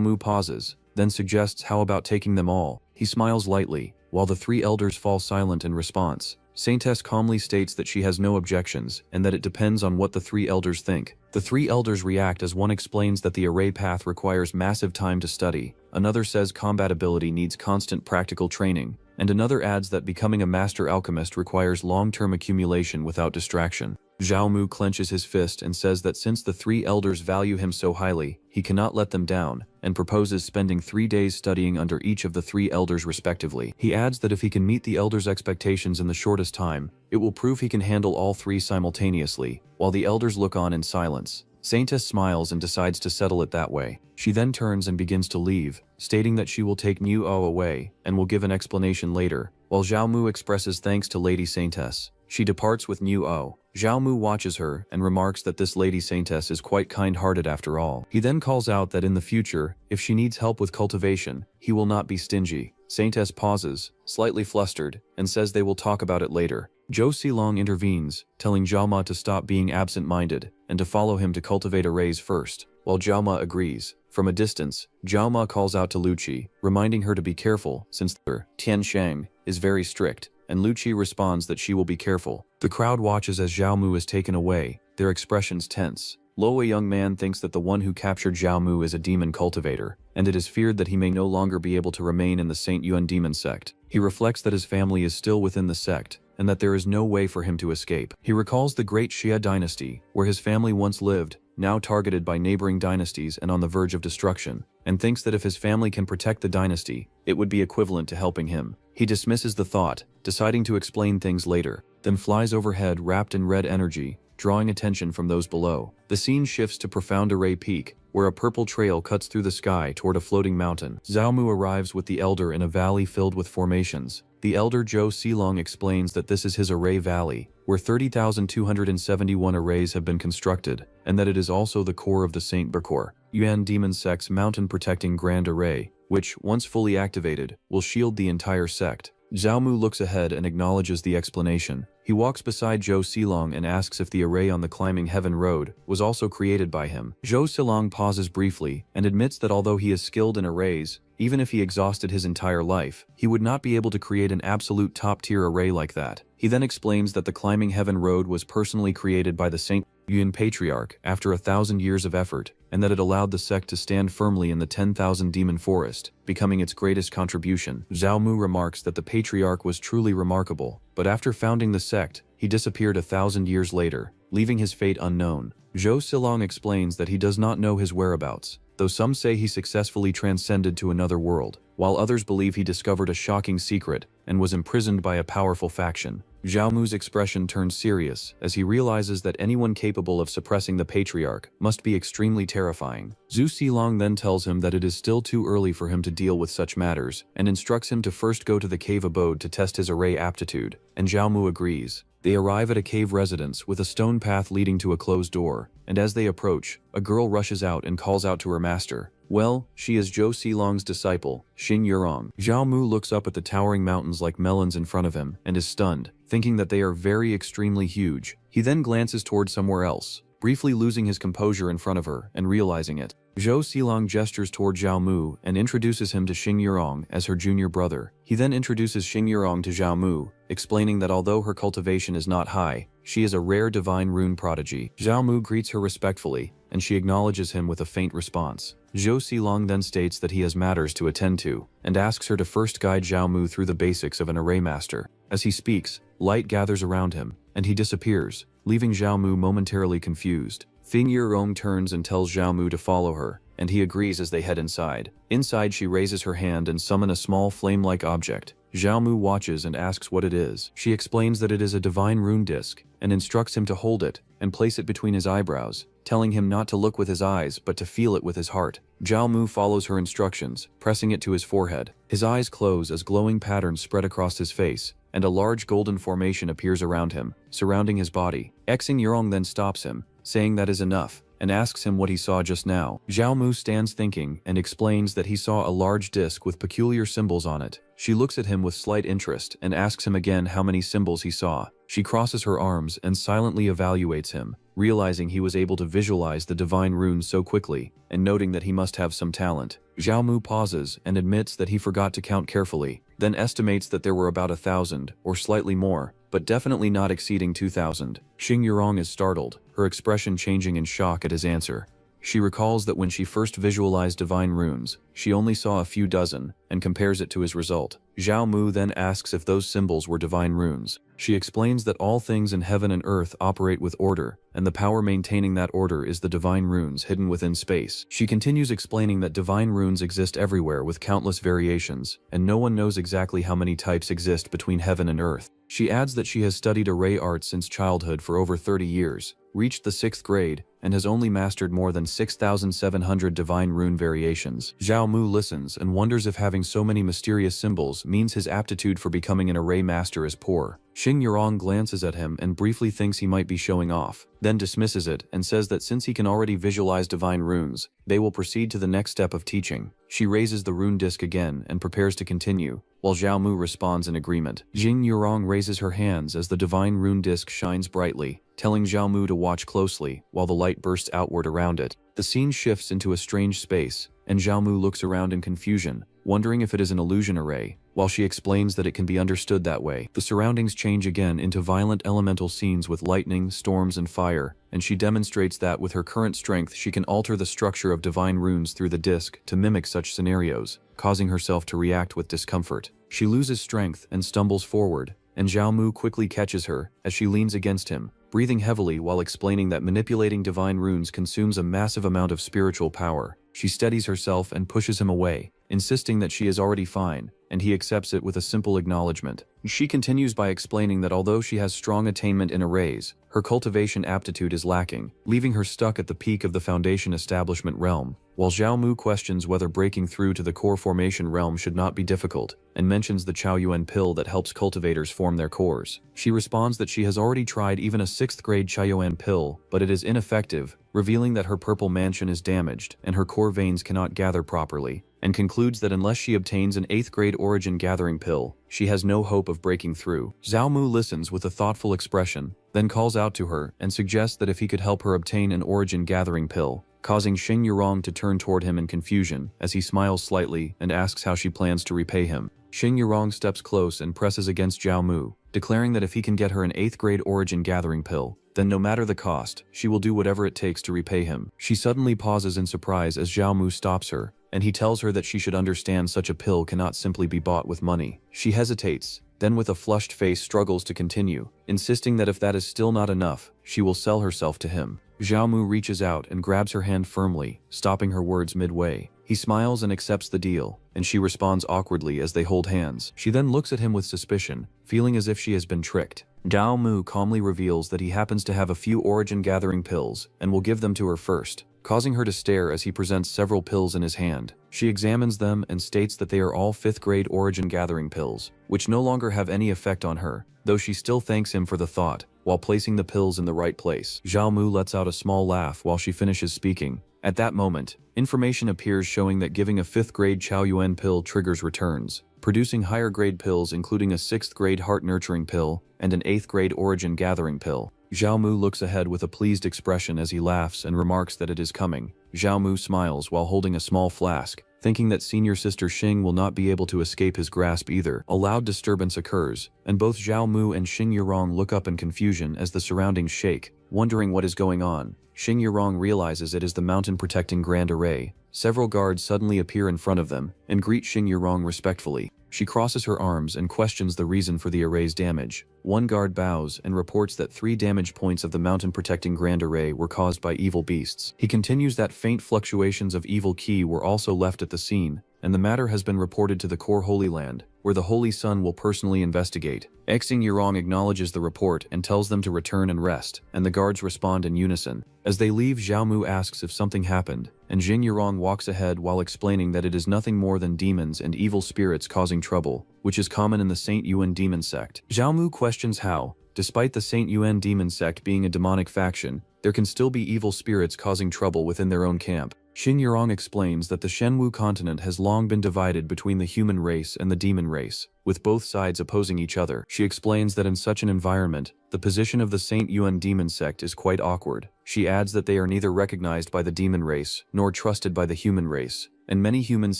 Mu pauses, then suggests how about taking them all. He smiles lightly, while the 3 elders fall silent in response. Saintess calmly states that she has no objections, and that it depends on what the 3 elders think. The 3 elders react as one explains that the array path requires massive time to study, another says combat ability needs constant practical training, and another adds that becoming a master alchemist requires long-term accumulation without distraction. Zhao Mu clenches his fist and says that since the 3 elders value him so highly, he cannot let them down, and proposes spending 3 days studying under each of the 3 elders respectively. He adds that if he can meet the elders' expectations in the shortest time, it will prove he can handle all 3 simultaneously, while the elders look on in silence. Saintess smiles and decides to settle it that way. She then turns and begins to leave, stating that she will take Mu O away and will give an explanation later, while Zhao Mu expresses thanks to Lady Saintess. She departs with Mu O. Zhao Mu watches her and remarks that this Lady Saintess is quite kind-hearted after all. He then calls out that in the future, if she needs help with cultivation, he will not be stingy. Saintess pauses, slightly flustered, and says they will talk about it later. Zhou Silong intervenes, telling Zhao Ma to stop being absent-minded and to follow him to cultivate arrays first, while Zhao Ma agrees. From a distance, Zhao Ma calls out to Lu Qi, reminding her to be careful since the Tian Shang is very strict, and Lu Qi responds that she will be careful. The crowd watches as Zhao Mu is taken away, their expressions tense. Lo, a young man, thinks that the one who captured Zhao Mu is a demon cultivator, and it is feared that he may no longer be able to remain in the Saint Yuan demon sect. He reflects that his family is still within the sect, and that there is no way for him to escape. He recalls the great Xia dynasty, where his family once lived, now targeted by neighboring dynasties and on the verge of destruction, and thinks that if his family can protect the dynasty, it would be equivalent to helping him. He dismisses the thought, deciding to explain things later, then flies overhead wrapped in red energy, drawing attention from those below. The scene shifts to Profound Array Peak, where a purple trail cuts through the sky toward a floating mountain. Zhao Mu arrives with the elder in a valley filled with formations. The elder Zhou Silong explains that this is his array valley, where 30,271 arrays have been constructed, and that it is also the core of the Saint Bakor Yuan demon sect's mountain protecting grand array, which, once fully activated, will shield the entire sect. Zhao Mu looks ahead and acknowledges the explanation. He walks beside Zhou Silong and asks if the array on the climbing heaven road was also created by him. Zhou Silong pauses briefly and admits that although he is skilled in arrays, even if he exhausted his entire life, he would not be able to create an absolute top-tier array like that. He then explains that the climbing heaven road was personally created by the Saint Yuan Patriarch after 1,000 years of effort, and that it allowed the sect to stand firmly in the 10,000 demon forest, becoming its greatest contribution. Zhao Mu remarks that the Patriarch was truly remarkable, but after founding the sect, he disappeared 1,000 years later, leaving his fate unknown. Zhou Silong explains that he does not know his whereabouts, though some say he successfully transcended to another world, while others believe he discovered a shocking secret and was imprisoned by a powerful faction. Zhao Mu's expression turns serious as he realizes that anyone capable of suppressing the patriarch must be extremely terrifying. Zhu Silong then tells him that it is still too early for him to deal with such matters and instructs him to first go to the cave abode to test his array aptitude, and Zhao Mu agrees. They arrive at a cave residence with a stone path leading to a closed door, and as they approach, a girl rushes out and calls out to her master. Well, she is Zhou Silong's disciple, Xing Yurong. Zhao Mu looks up at the towering mountains like melons in front of him and is stunned, thinking that they are very extremely huge. He then glances toward somewhere else, briefly losing his composure in front of her and realizing it. Zhou Silong gestures toward Zhao Mu and introduces him to Xing Yurong as her junior brother. He then introduces Xing Yurong to Zhao Mu, explaining that although her cultivation is not high, she is a rare divine rune prodigy. Zhao Mu greets her respectfully, and she acknowledges him with a faint response. Zhou Silong then states that he has matters to attend to, and asks her to first guide Zhao Mu through the basics of an array master. As he speaks, light gathers around him, and he disappears, leaving Zhao Mu momentarily confused. Xing Yurong turns and tells Zhao Mu to follow her, and he agrees as they head inside. Inside, she raises her hand and summons a small flame-like object. Zhao Mu watches and asks what it is. She explains that it is a divine rune disc, and instructs him to hold it and place it between his eyebrows, telling him not to look with his eyes but to feel it with his heart. Zhao Mu follows her instructions, pressing it to his forehead. His eyes close as glowing patterns spread across his face, and a large golden formation appears around him, surrounding his body. Xing Yurong then stops him, saying that is enough, and asks him what he saw just now. Zhao Mu stands thinking and explains that he saw a large disc with peculiar symbols on it. She looks at him with slight interest and asks him again how many symbols he saw. She crosses her arms and silently evaluates him, realizing he was able to visualize the divine runes so quickly, and noting that he must have some talent. Zhao Mu pauses and admits that he forgot to count carefully, then estimates that there were about 1,000, or slightly more, but definitely not exceeding 2,000. Xing Yurong is startled, her expression changing in shock at his answer. She recalls that when she first visualized divine runes, she only saw a few dozen, and compares it to his result. Zhao Mu then asks if those symbols were divine runes. She explains that all things in heaven and earth operate with order, and the power maintaining that order is the divine runes hidden within space. She continues explaining that divine runes exist everywhere with countless variations, and no one knows exactly how many types exist between heaven and earth. She adds that she has studied array art since childhood for over 30 years, reached the 6th grade, and has only mastered more than 6,700 divine rune variations. Zhao Mu listens and wonders if having so many mysterious symbols means his aptitude for becoming an array master is poor. Xing Yurong glances at him and briefly thinks he might be showing off, then dismisses it and says that since he can already visualize divine runes, they will proceed to the next step of teaching. She raises the rune disc again and prepares to continue, while Zhao Mu responds in agreement. Xing Yurong raises her hands as the divine rune disc shines brightly, telling Zhao Mu to watch closely while the light bursts outward around it. The scene shifts into a strange space, and Zhao Mu looks around in confusion, wondering if it is an illusion array, while she explains that it can be understood that way. The surroundings change again into violent elemental scenes with lightning, storms, and fire, and she demonstrates that with her current strength she can alter the structure of divine runes through the disc to mimic such scenarios, causing herself to react with discomfort. She loses strength and stumbles forward, and Zhao Mu quickly catches her as she leans against him, breathing heavily while explaining that manipulating divine runes consumes a massive amount of spiritual power. She steadies herself and pushes him away, insisting that she is already fine, and he accepts it with a simple acknowledgement. She continues by explaining that although she has strong attainment in arrays, her cultivation aptitude is lacking, leaving her stuck at the peak of the foundation establishment realm, while Zhao Mu questions whether breaking through to the core formation realm should not be difficult, and mentions the Chaoyuan pill that helps cultivators form their cores. She responds that she has already tried even a 6th grade Chaoyuan pill, but it is ineffective, revealing that her purple mansion is damaged and her core veins cannot gather properly, and concludes that unless she obtains an 8th grade origin gathering pill, she has no hope of breaking through. Zhao Mu listens with a thoughtful expression, then calls out to her and suggests that if he could help her obtain an origin gathering pill, causing Xing Yurong to turn toward him in confusion as he smiles slightly and asks how she plans to repay him. Xing Yurong steps close and presses against Zhao Mu, declaring that if he can get her an 8th grade origin gathering pill, then no matter the cost, she will do whatever it takes to repay him. She suddenly pauses in surprise as Zhao Mu stops her, and he tells her that she should understand such a pill cannot simply be bought with money. She hesitates, then with a flushed face struggles to continue, insisting that if that is still not enough, she will sell herself to him. Xiaomu reaches out and grabs her hand firmly, stopping her words midway. He smiles and accepts the deal, and she responds awkwardly as they hold hands. She then looks at him with suspicion, feeling as if she has been tricked. Xiaomu calmly reveals that he happens to have a few origin gathering pills and will give them to her first, causing her to stare as he presents several pills in his hand. She examines them and states that they are all 5th grade origin gathering pills, which no longer have any effect on her, though she still thanks him for the thought, while placing the pills in the right place. Xiaomu lets out a small laugh while she finishes speaking. At that moment, information appears showing that giving a 5th grade Chaoyuan pill triggers returns, producing higher grade pills including a 6th grade heart nurturing pill and an 8th grade origin gathering pill. Xiaomu looks ahead with a pleased expression as he laughs and remarks that it is coming. Xiaomu smiles while holding a small flask, thinking that senior sister Xing will not be able to escape his grasp either. A loud disturbance occurs, and both Xiaomu and Xing Yurong look up in confusion as the surroundings shake, wondering what is going on. Xing Yurong realizes it is the mountain protecting Grand Array. Several guards suddenly appear in front of them and greet Xing Yurong respectfully. She crosses her arms and questions the reason for the array's damage. One guard bows and reports that 3 damage points of the mountain protecting Grand Array were caused by evil beasts. He continues that faint fluctuations of evil ki were also left at the scene, and the matter has been reported to the core Holy Land, where the Holy Sun will personally investigate. Xing Yurong acknowledges the report and tells them to return and rest, and the guards respond in unison. As they leave, Xiaomu asks if something happened, and Xing Yurong walks ahead while explaining that it is nothing more than demons and evil spirits causing trouble, which is common in the Saint Yuan demon sect. Xiaomu questions how, despite the Saint Yuan demon sect being a demonic faction, there can still be evil spirits causing trouble within their own camp. Xing Yurong explains that the Shenwu continent has long been divided between the human race and the demon race, with both sides opposing each other. She explains that in such an environment, the position of the Saint Yuan demon sect is quite awkward. She adds that they are neither recognized by the demon race nor trusted by the human race, and many humans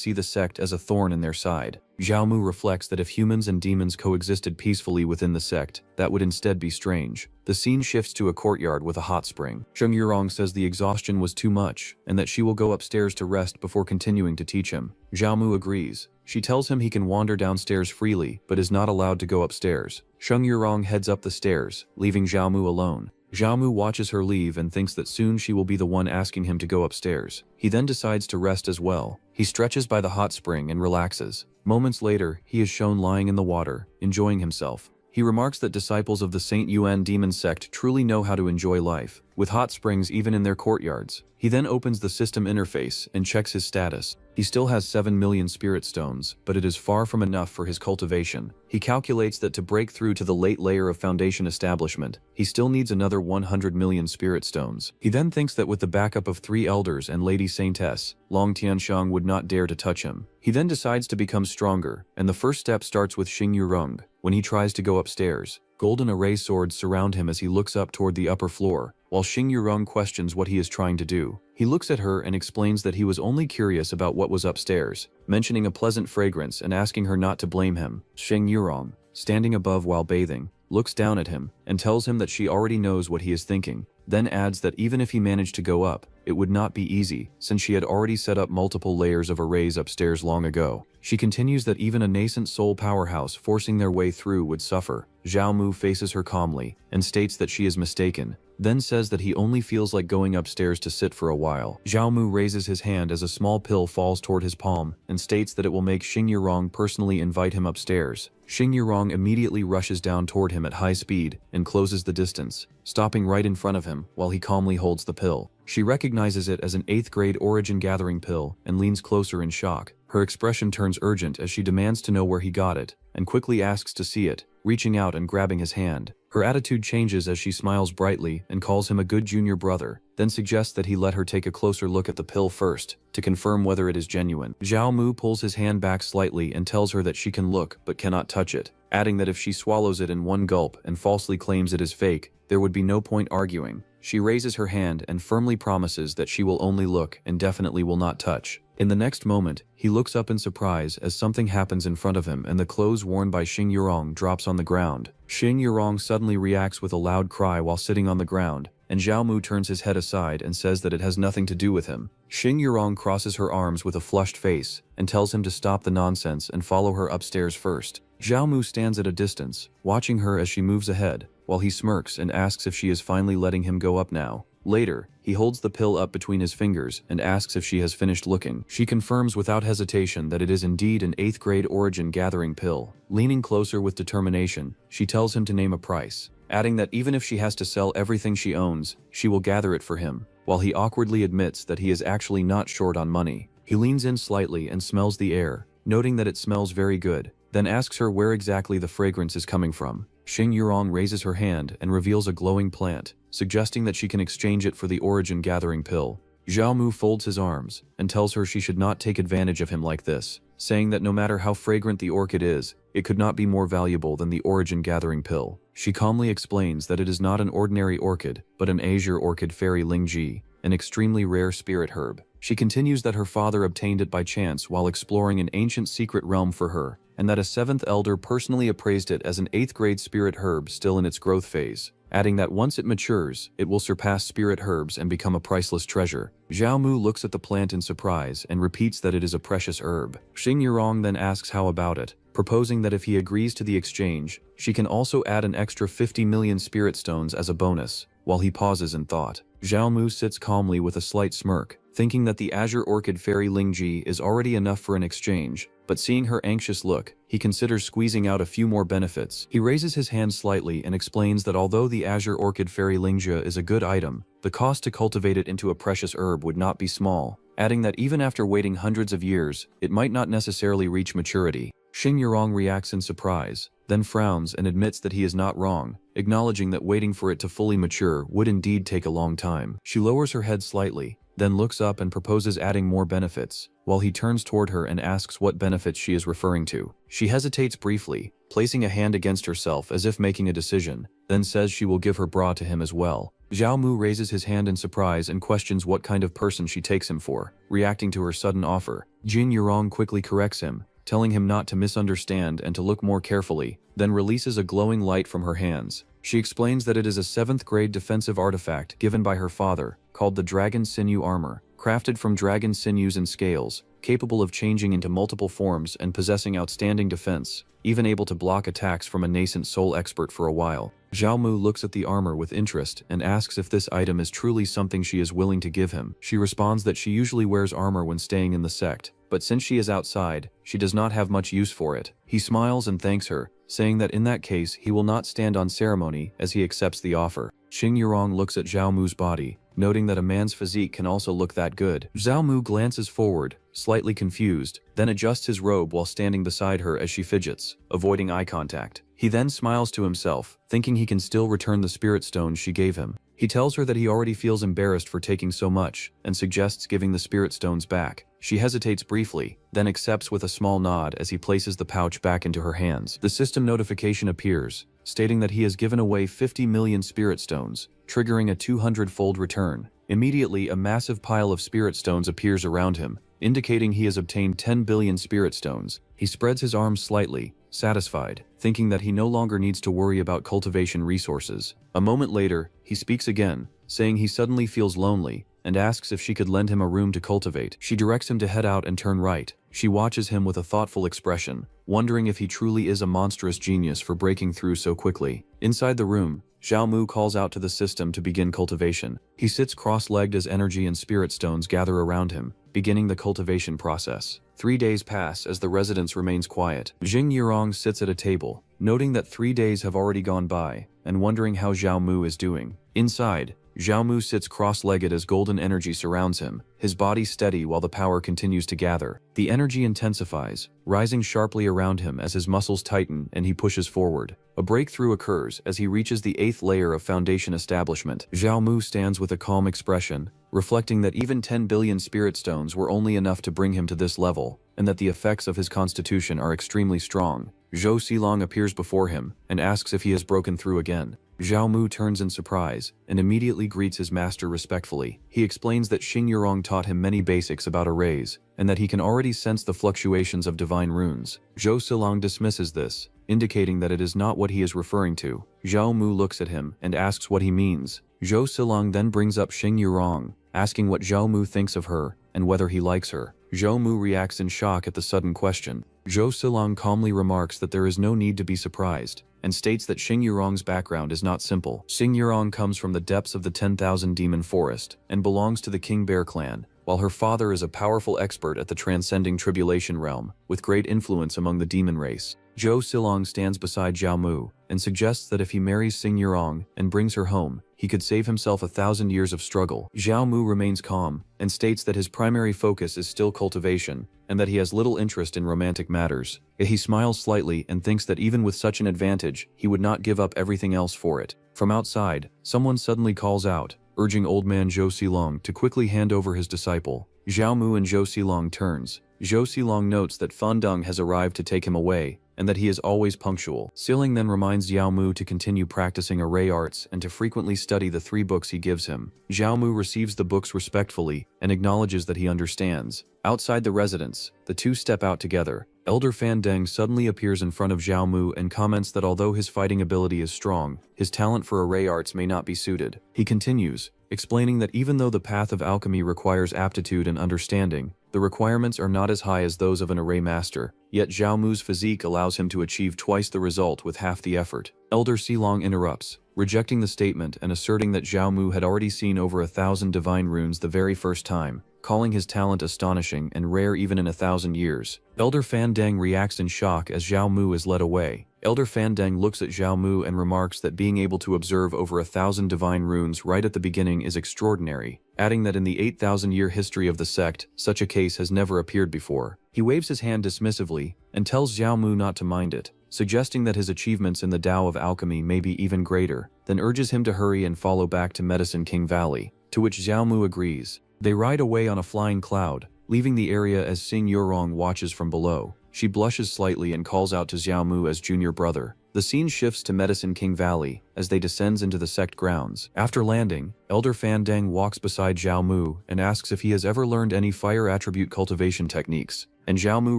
see the sect as a thorn in their side. Xiaomu reflects that if humans and demons coexisted peacefully within the sect, that would instead be strange. The scene shifts to a courtyard with a hot spring. Xing Yurong says the exhaustion was too much, and that she will go upstairs to rest before continuing to teach him. Xiaomu agrees. She tells him he can wander downstairs freely, but is not allowed to go upstairs. Xing Yurong heads up the stairs, leaving Xiaomu alone. Xiaomu watches her leave and thinks that soon she will be the one asking him to go upstairs. He then decides to rest as well. He stretches by the hot spring and relaxes. Moments later, he is shown lying in the water, enjoying himself. He remarks that disciples of the Saint Yuan demon sect truly know how to enjoy life, with hot springs even in their courtyards. He then opens the system interface and checks his status. He still has 7 million spirit stones, but it is far from enough for his cultivation. He calculates that to break through to the late layer of foundation establishment, he still needs another 100 million spirit stones. He then thinks that with the backup of 3 elders and Lady Saintess, Long Tianxiang would not dare to touch him. He then decides to become stronger, and the first step starts with Xing Yurong. When he tries to go upstairs, golden array swords surround him as he looks up toward the upper floor, while Xing Yurong questions what he is trying to do. He looks at her and explains that he was only curious about what was upstairs, mentioning a pleasant fragrance and asking her not to blame him. Xing Yurong, standing above while bathing, looks down at him and tells him that she already knows what he is thinking, then adds that even if he managed to go up, it would not be easy, since she had already set up multiple layers of arrays upstairs long ago. She continues that even a nascent soul powerhouse forcing their way through would suffer. Xiaomu faces her calmly and states that she is mistaken, then says that he only feels like going upstairs to sit for a while. Xiaomu raises his hand as a small pill falls toward his palm and states that it will make Xing Yurong personally invite him upstairs. Xing Yurong immediately rushes down toward him at high speed and closes the distance, stopping right in front of him while he calmly holds the pill. She recognizes it as an 8th grade origin gathering pill and leans closer in shock. Her expression turns urgent as she demands to know where he got it, and quickly asks to see it, reaching out and grabbing his hand. Her attitude changes as she smiles brightly and calls him a good junior brother, then suggests that he let her take a closer look at the pill first, to confirm whether it is genuine. Xiaomu pulls his hand back slightly and tells her that she can look but cannot touch it, adding that if she swallows it in one gulp and falsely claims it is fake, there would be no point arguing. She raises her hand and firmly promises that she will only look and definitely will not touch. In the next moment, he looks up in surprise as something happens in front of him and the clothes worn by Xing Yurong drops on the ground. Xing Yurong suddenly reacts with a loud cry while sitting on the ground, and Zhao Mu turns his head aside and says that it has nothing to do with him. Xing Yurong crosses her arms with a flushed face and tells him to stop the nonsense and follow her upstairs first. Zhao Mu stands at a distance, watching her as she moves ahead, while he smirks and asks if she is finally letting him go up now. Later, he holds the pill up between his fingers and asks if she has finished looking. She confirms without hesitation that it is indeed an 8th grade origin gathering pill. Leaning closer with determination, she tells him to name a price, adding that even if she has to sell everything she owns, she will gather it for him, while he awkwardly admits that he is actually not short on money. He leans in slightly and smells the air, noting that it smells very good, then asks her where exactly the fragrance is coming from. Xing Yurong raises her hand and reveals a glowing plant, suggesting that she can exchange it for the origin gathering pill. Zhao Mu folds his arms and tells her she should not take advantage of him like this, saying that no matter how fragrant the orchid is, it could not be more valuable than the origin gathering pill. She calmly explains that it is not an ordinary orchid, but an azure orchid fairy lingji, an extremely rare spirit herb. She continues that her father obtained it by chance while exploring an ancient secret realm for her, and that a 7th elder personally appraised it as an 8th grade spirit herb still in its growth phase, adding that once it matures, it will surpass spirit herbs and become a priceless treasure. Zhao Mu looks at the plant in surprise and repeats that it is a precious herb. Xing Yurong then asks how about it, proposing that if he agrees to the exchange, she can also add an extra 50 million spirit stones as a bonus. While he pauses in thought, Zhao Mu sits calmly with a slight smirk, thinking that the azure orchid fairy lingji is already enough for an exchange, but seeing her anxious look, he considers squeezing out a few more benefits. He raises his hand slightly and explains that although the azure orchid fairy lingja is a good item, the cost to cultivate it into a precious herb would not be small, adding that even after waiting hundreds of years, it might not necessarily reach maturity. Xing Yurong reacts in surprise, then frowns and admits that he is not wrong, acknowledging that waiting for it to fully mature would indeed take a long time. She lowers her head slightly, then looks up and proposes adding more benefits, while he turns toward her and asks what benefits she is referring to. She hesitates briefly, placing a hand against herself as if making a decision, then says she will give her bra to him as well. Zhao Mu raises his hand in surprise and questions what kind of person she takes him for, reacting to her sudden offer. Xing Yurong quickly corrects him, telling him not to misunderstand and to look more carefully, then releases a glowing light from her hands. She explains that it is a 7th grade defensive artifact given by her father, called the Dragon Sinew Armor, crafted from dragon sinews and scales, capable of changing into multiple forms and possessing outstanding defense, even able to block attacks from a nascent soul expert for a while. Zhao Mu looks at the armor with interest and asks if this item is truly something she is willing to give him. She responds that she usually wears armor when staying in the sect, but since she is outside, she does not have much use for it. He smiles and thanks her, saying that in that case he will not stand on ceremony as he accepts the offer. Xing Yurong looks at Zhao Mu's body, noting that a man's physique can also look that good. Zhao Mu glances forward, slightly confused, then adjusts his robe while standing beside her as she fidgets, avoiding eye contact. He then smiles to himself, thinking he can still return the spirit stones she gave him. He tells her that he already feels embarrassed for taking so much, and suggests giving the spirit stones back. She hesitates briefly, then accepts with a small nod as he places the pouch back into her hands. The system notification appears, stating that he has given away 50 million spirit stones, triggering a 200-fold return. Immediately, a massive pile of spirit stones appears around him, indicating he has obtained 10 billion spirit stones. He spreads his arms slightly, satisfied, thinking that he no longer needs to worry about cultivation resources. A moment later, he speaks again, saying he suddenly feels lonely, and asks if she could lend him a room to cultivate. She directs him to head out and turn right. She watches him with a thoughtful expression, wondering if he truly is a monstrous genius for breaking through so quickly. Inside the room, Zhao Mu calls out to the system to begin cultivation. He sits cross-legged as energy and spirit stones gather around him, beginning the cultivation process. 3 days pass as the residence remains quiet. Xing Yurong sits at a table, noting that 3 days have already gone by, and wondering how Zhao Mu is doing. Inside, Zhao Mu sits cross-legged as golden energy surrounds him, his body steady while the power continues to gather. The energy intensifies, rising sharply around him as his muscles tighten and he pushes forward. A breakthrough occurs as he reaches the 8th layer of foundation establishment. Zhao Mu stands with a calm expression, reflecting that even 10 billion spirit stones were only enough to bring him to this level, and that the effects of his constitution are extremely strong. Zhou Xilong appears before him and asks if he has broken through again. Zhao Mu turns in surprise and immediately greets his master respectfully. He explains that Xing Yurong taught him many basics about arrays, and that he can already sense the fluctuations of divine runes. Zhou Xilong dismisses this, indicating that it is not what he is referring to. Zhao Mu looks at him and asks what he means. Zhou Silong then brings up Xing Yurong, asking what Zhao Mu thinks of her and whether he likes her. Zhou Mu reacts in shock at the sudden question. Zhou Silong calmly remarks that there is no need to be surprised, and states that Xing Yurong's background is not simple. Xing Yurong comes from the depths of the 10,000 demon forest, and belongs to the King Bear clan, while her father is a powerful expert at the transcending tribulation realm, with great influence among the demon race. Zhou Silong stands beside Zhao Mu, and suggests that if he marries Xing Yurong and brings her home, he could save himself 1,000 years of struggle. Zhao Mu remains calm, and states that his primary focus is still cultivation, and that he has little interest in romantic matters. Yet he smiles slightly and thinks that even with such an advantage, he would not give up everything else for it. From outside, someone suddenly calls out, urging old man Zhou Silong to quickly hand over his disciple. Zhao Mu and Zhou Silong turns. Zhou Silong notes that Fan Deng has arrived to take him away, and that he is always punctual. Siling then reminds Zhao Mu to continue practicing array arts and to frequently study the 3 books he gives him. Zhao Mu receives the books respectfully and acknowledges that he understands. Outside the residence, the two step out together. Elder Fan Deng suddenly appears in front of Zhao Mu and comments that although his fighting ability is strong, his talent for array arts may not be suited. He continues, explaining that even though the path of alchemy requires aptitude and understanding, the requirements are not as high as those of an array master, yet Zhao Mu's physique allows him to achieve twice the result with half the effort. Elder Silong interrupts, rejecting the statement and asserting that Zhao Mu had already seen over 1,000 divine runes the very first time, calling his talent astonishing and rare even in 1,000 years. Elder Fan Deng reacts in shock as Zhao Mu is led away. Elder Fan Deng looks at Zhao Mu and remarks that being able to observe over 1,000 divine runes right at the beginning is extraordinary, adding that in the 8,000-year history of the sect, such a case has never appeared before. He waves his hand dismissively and tells Zhao Mu not to mind it, suggesting that his achievements in the Tao of alchemy may be even greater, then urges him to hurry and follow back to Medicine King Valley, to which Zhao Mu agrees. They ride away on a flying cloud, leaving the area as Xing Yurong watches from below. She blushes slightly and calls out to Zhao Mu as junior brother. The scene shifts to Medicine King Valley as they descends into the sect grounds. After landing, Elder Fan Deng walks beside Zhao Mu and asks if he has ever learned any fire attribute cultivation techniques, and Zhao Mu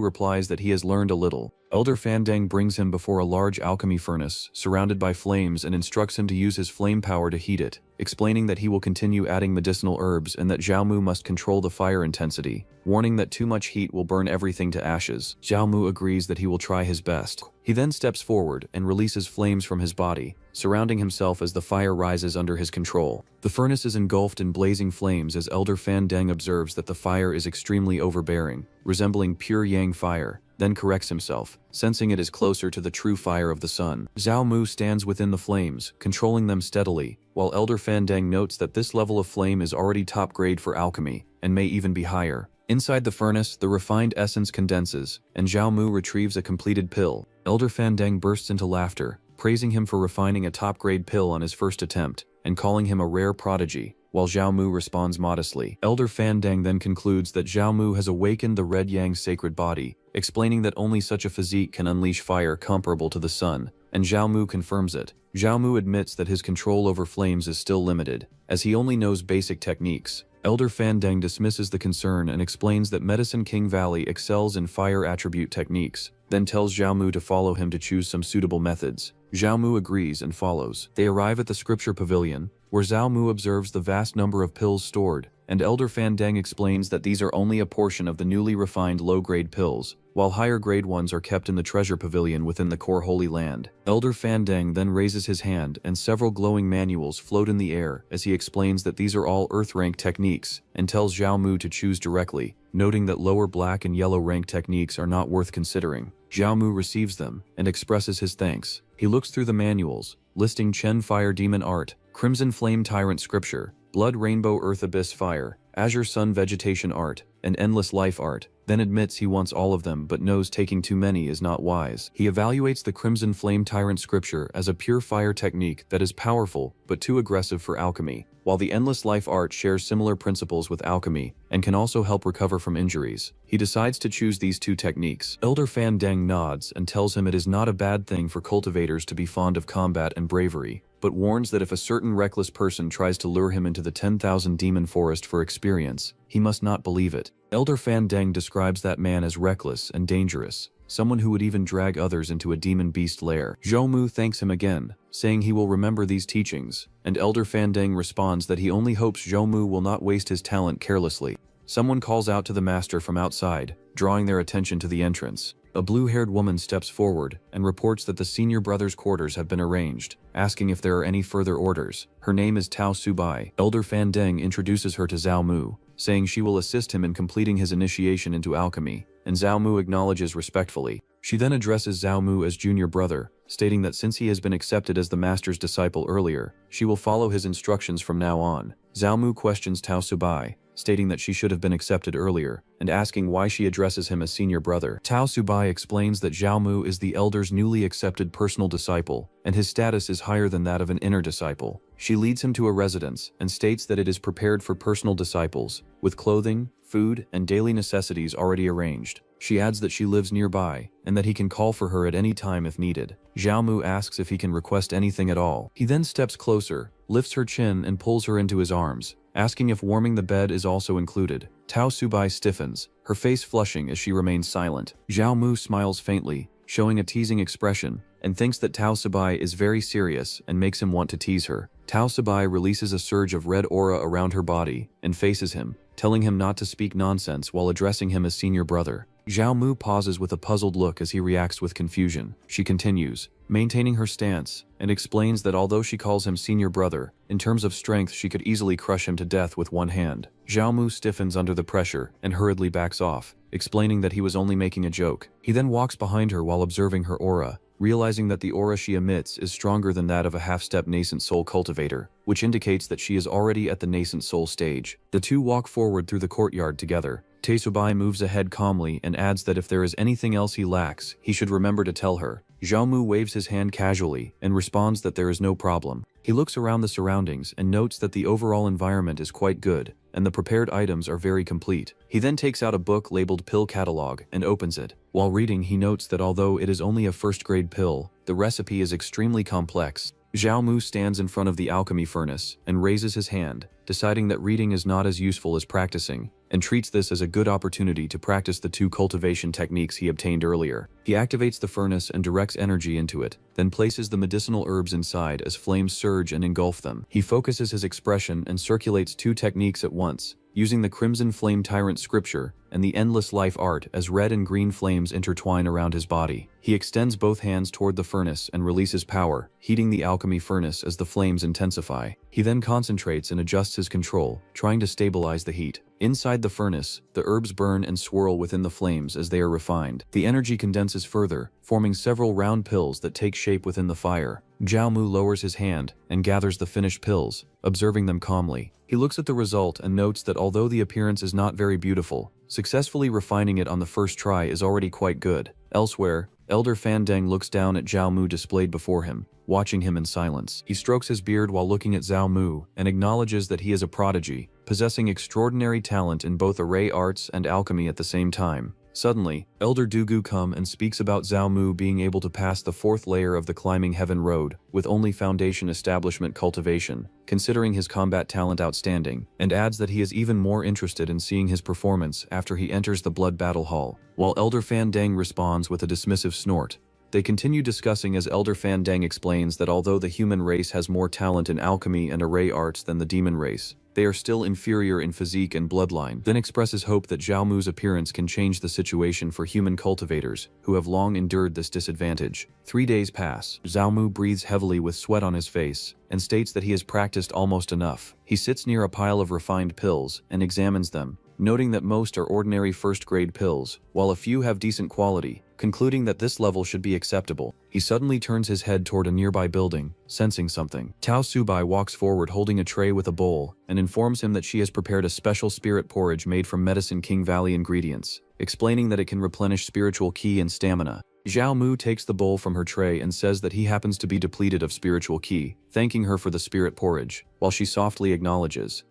replies that he has learned a little. Elder Fan Deng brings him before a large alchemy furnace surrounded by flames and instructs him to use his flame power to heat it, explaining that he will continue adding medicinal herbs and that Zhao Mu must control the fire intensity, warning that too much heat will burn everything to ashes. Zhao Mu agrees that he will try his best. He then steps forward and releases flames from his body, surrounding himself as the fire rises under his control. The furnace is engulfed in blazing flames as Elder Fan Deng observes that the fire is extremely overbearing, resembling pure yang fire, then corrects himself, sensing it is closer to the true fire of the sun. Zhao Mu stands within the flames, controlling them steadily, while Elder Fan Deng notes that this level of flame is already top grade for alchemy, and may even be higher. Inside the furnace, the refined essence condenses, and Zhao Mu retrieves a completed pill. Elder Fan Deng bursts into laughter, praising him for refining a top-grade pill on his first attempt, and calling him a rare prodigy, while Zhao Mu responds modestly. Elder Fan Deng then concludes that Zhao Mu has awakened the Red Yang sacred body, explaining that only such a physique can unleash fire comparable to the sun, and Zhao Mu confirms it. Zhao Mu admits that his control over flames is still limited, as he only knows basic techniques. Elder Fan Deng dismisses the concern and explains that Medicine King Valley excels in fire attribute techniques, then tells Zhao Mu to follow him to choose some suitable methods. Zhao Mu agrees and follows. They arrive at the scripture pavilion, where Zhao Mu observes the vast number of pills stored, and Elder Fan Deng explains that these are only a portion of the newly refined low-grade pills, while higher-grade ones are kept in the treasure pavilion within the core Holy Land. Elder Fan Deng then raises his hand and several glowing manuals float in the air as he explains that these are all Earth-rank techniques, and tells Zhao Mu to choose directly, noting that lower black and yellow rank techniques are not worth considering. Zhao Mu receives them and expresses his thanks. He looks through the manuals, listing Chen Fire Demon Art, Crimson Flame Tyrant Scripture, Blood Rainbow Earth Abyss Fire, Azure Sun Vegetation Art, and Endless Life Art, then admits he wants all of them but knows taking too many is not wise. He evaluates the Crimson Flame Tyrant Scripture as a pure fire technique that is powerful but too aggressive for alchemy, while the Endless Life Art shares similar principles with alchemy and can also help recover from injuries. He decides to choose these two techniques. Elder Fan Deng nods and tells him it is not a bad thing for cultivators to be fond of combat and bravery, but warns that if a certain reckless person tries to lure him into the 10,000 demon forest for experience, he must not believe it. Elder Fan Deng describes that man as reckless and dangerous, someone who would even drag others into a demon beast lair. Zhou Mu thanks him again, saying he will remember these teachings, and Elder Fandang responds that he only hopes Zhou Mu will not waste his talent carelessly. Someone calls out to the master from outside, drawing their attention to the entrance. A blue-haired woman steps forward and reports that the senior brother's quarters have been arranged, asking if there are any further orders. Her name is Tao Subai. Elder Fandang introduces her to Zhao Mu, saying she will assist him in completing his initiation into alchemy, and Zhao Mu acknowledges respectfully. She then addresses Zhao Mu as junior brother, stating that since he has been accepted as the master's disciple earlier, she will follow his instructions from now on. Zhao Mu questions Tao Subai, stating that she should have been accepted earlier, and asking why she addresses him as senior brother. Tao Subai explains that Zhao Mu is the elder's newly accepted personal disciple, and his status is higher than that of an inner disciple. She leads him to a residence, and states that it is prepared for personal disciples, with clothing, food, and daily necessities already arranged. She adds that she lives nearby, and that he can call for her at any time if needed. Zhao Mu asks if he can request anything at all. He then steps closer, lifts her chin and pulls her into his arms, asking if warming the bed is also included. Tao Subai stiffens, her face flushing as she remains silent. Zhao Mu smiles faintly, showing a teasing expression, and thinks that Tao Subai is very serious and makes him want to tease her. Tao Subai releases a surge of red aura around her body and faces him, telling him not to speak nonsense while addressing him as senior brother. Zhao Mu pauses with a puzzled look as he reacts with confusion. She continues, maintaining her stance, and explains that although she calls him senior brother, in terms of strength she could easily crush him to death with one hand. Zhao Mu stiffens under the pressure and hurriedly backs off, explaining that he was only making a joke. He then walks behind her while observing her aura, realizing that the aura she emits is stronger than that of a half-step nascent soul cultivator, which indicates that she is already at the nascent soul stage. The two walk forward through the courtyard together. Tao moves ahead calmly and adds that if there is anything else he lacks, he should remember to tell her. Zhao Mu waves his hand casually and responds that there is no problem. He looks around the surroundings and notes that the overall environment is quite good, and the prepared items are very complete. He then takes out a book labeled Pill Catalog and opens it. While reading, he notes that although it is only a first-grade pill, the recipe is extremely complex. Zhao Mu stands in front of the alchemy furnace and raises his hand, deciding that reading is not as useful as practicing, and treats this as a good opportunity to practice the two cultivation techniques he obtained earlier. He activates the furnace and directs energy into it, then places the medicinal herbs inside as flames surge and engulf them. He focuses his expression and circulates two techniques at once, using the Crimson Flame Tyrant scripture and the Endless Life art as red and green flames intertwine around his body. He extends both hands toward the furnace and releases power, heating the alchemy furnace as the flames intensify. He then concentrates and adjusts his control, trying to stabilize the heat. Inside the furnace, the herbs burn and swirl within the flames as they are refined. The energy condenses further, forming several round pills that take shape within the fire. Zhao Mu lowers his hand and gathers the finished pills, observing them calmly. He looks at the result and notes that although the appearance is not very beautiful, successfully refining it on the first try is already quite good. Elsewhere, Elder Fandang looks down at Zhao Mu displayed before him, watching him in silence. He strokes his beard while looking at Zhao Mu and acknowledges that he is a prodigy, possessing extraordinary talent in both array arts and alchemy at the same time. Suddenly, Elder Dugu comes and speaks about Zhao Mu being able to pass the fourth layer of the Climbing Heaven Road with only Foundation Establishment cultivation, considering his combat talent outstanding, and adds that he is even more interested in seeing his performance after he enters the Blood Battle Hall. While Elder Fandang responds with a dismissive snort, they continue discussing as Elder Fandang explains that although the human race has more talent in alchemy and array arts than the demon race, they are still inferior in physique and bloodline, then expresses hope that Zhao Mu's appearance can change the situation for human cultivators who have long endured this disadvantage. 3 days pass. Zhao Mu breathes heavily with sweat on his face and states that he has practiced almost enough. He sits near a pile of refined pills and examines them, noting that most are ordinary first-grade pills, while a few have decent quality, concluding that this level should be acceptable. He suddenly turns his head toward a nearby building, sensing something. Tao Subai walks forward holding a tray with a bowl and informs him that she has prepared a special spirit porridge made from Medicine King Valley ingredients, explaining that it can replenish spiritual ki and stamina. Zhao Mu takes the bowl from her tray and says that he happens to be depleted of spiritual ki, thanking her for the spirit porridge, while she softly acknowledges.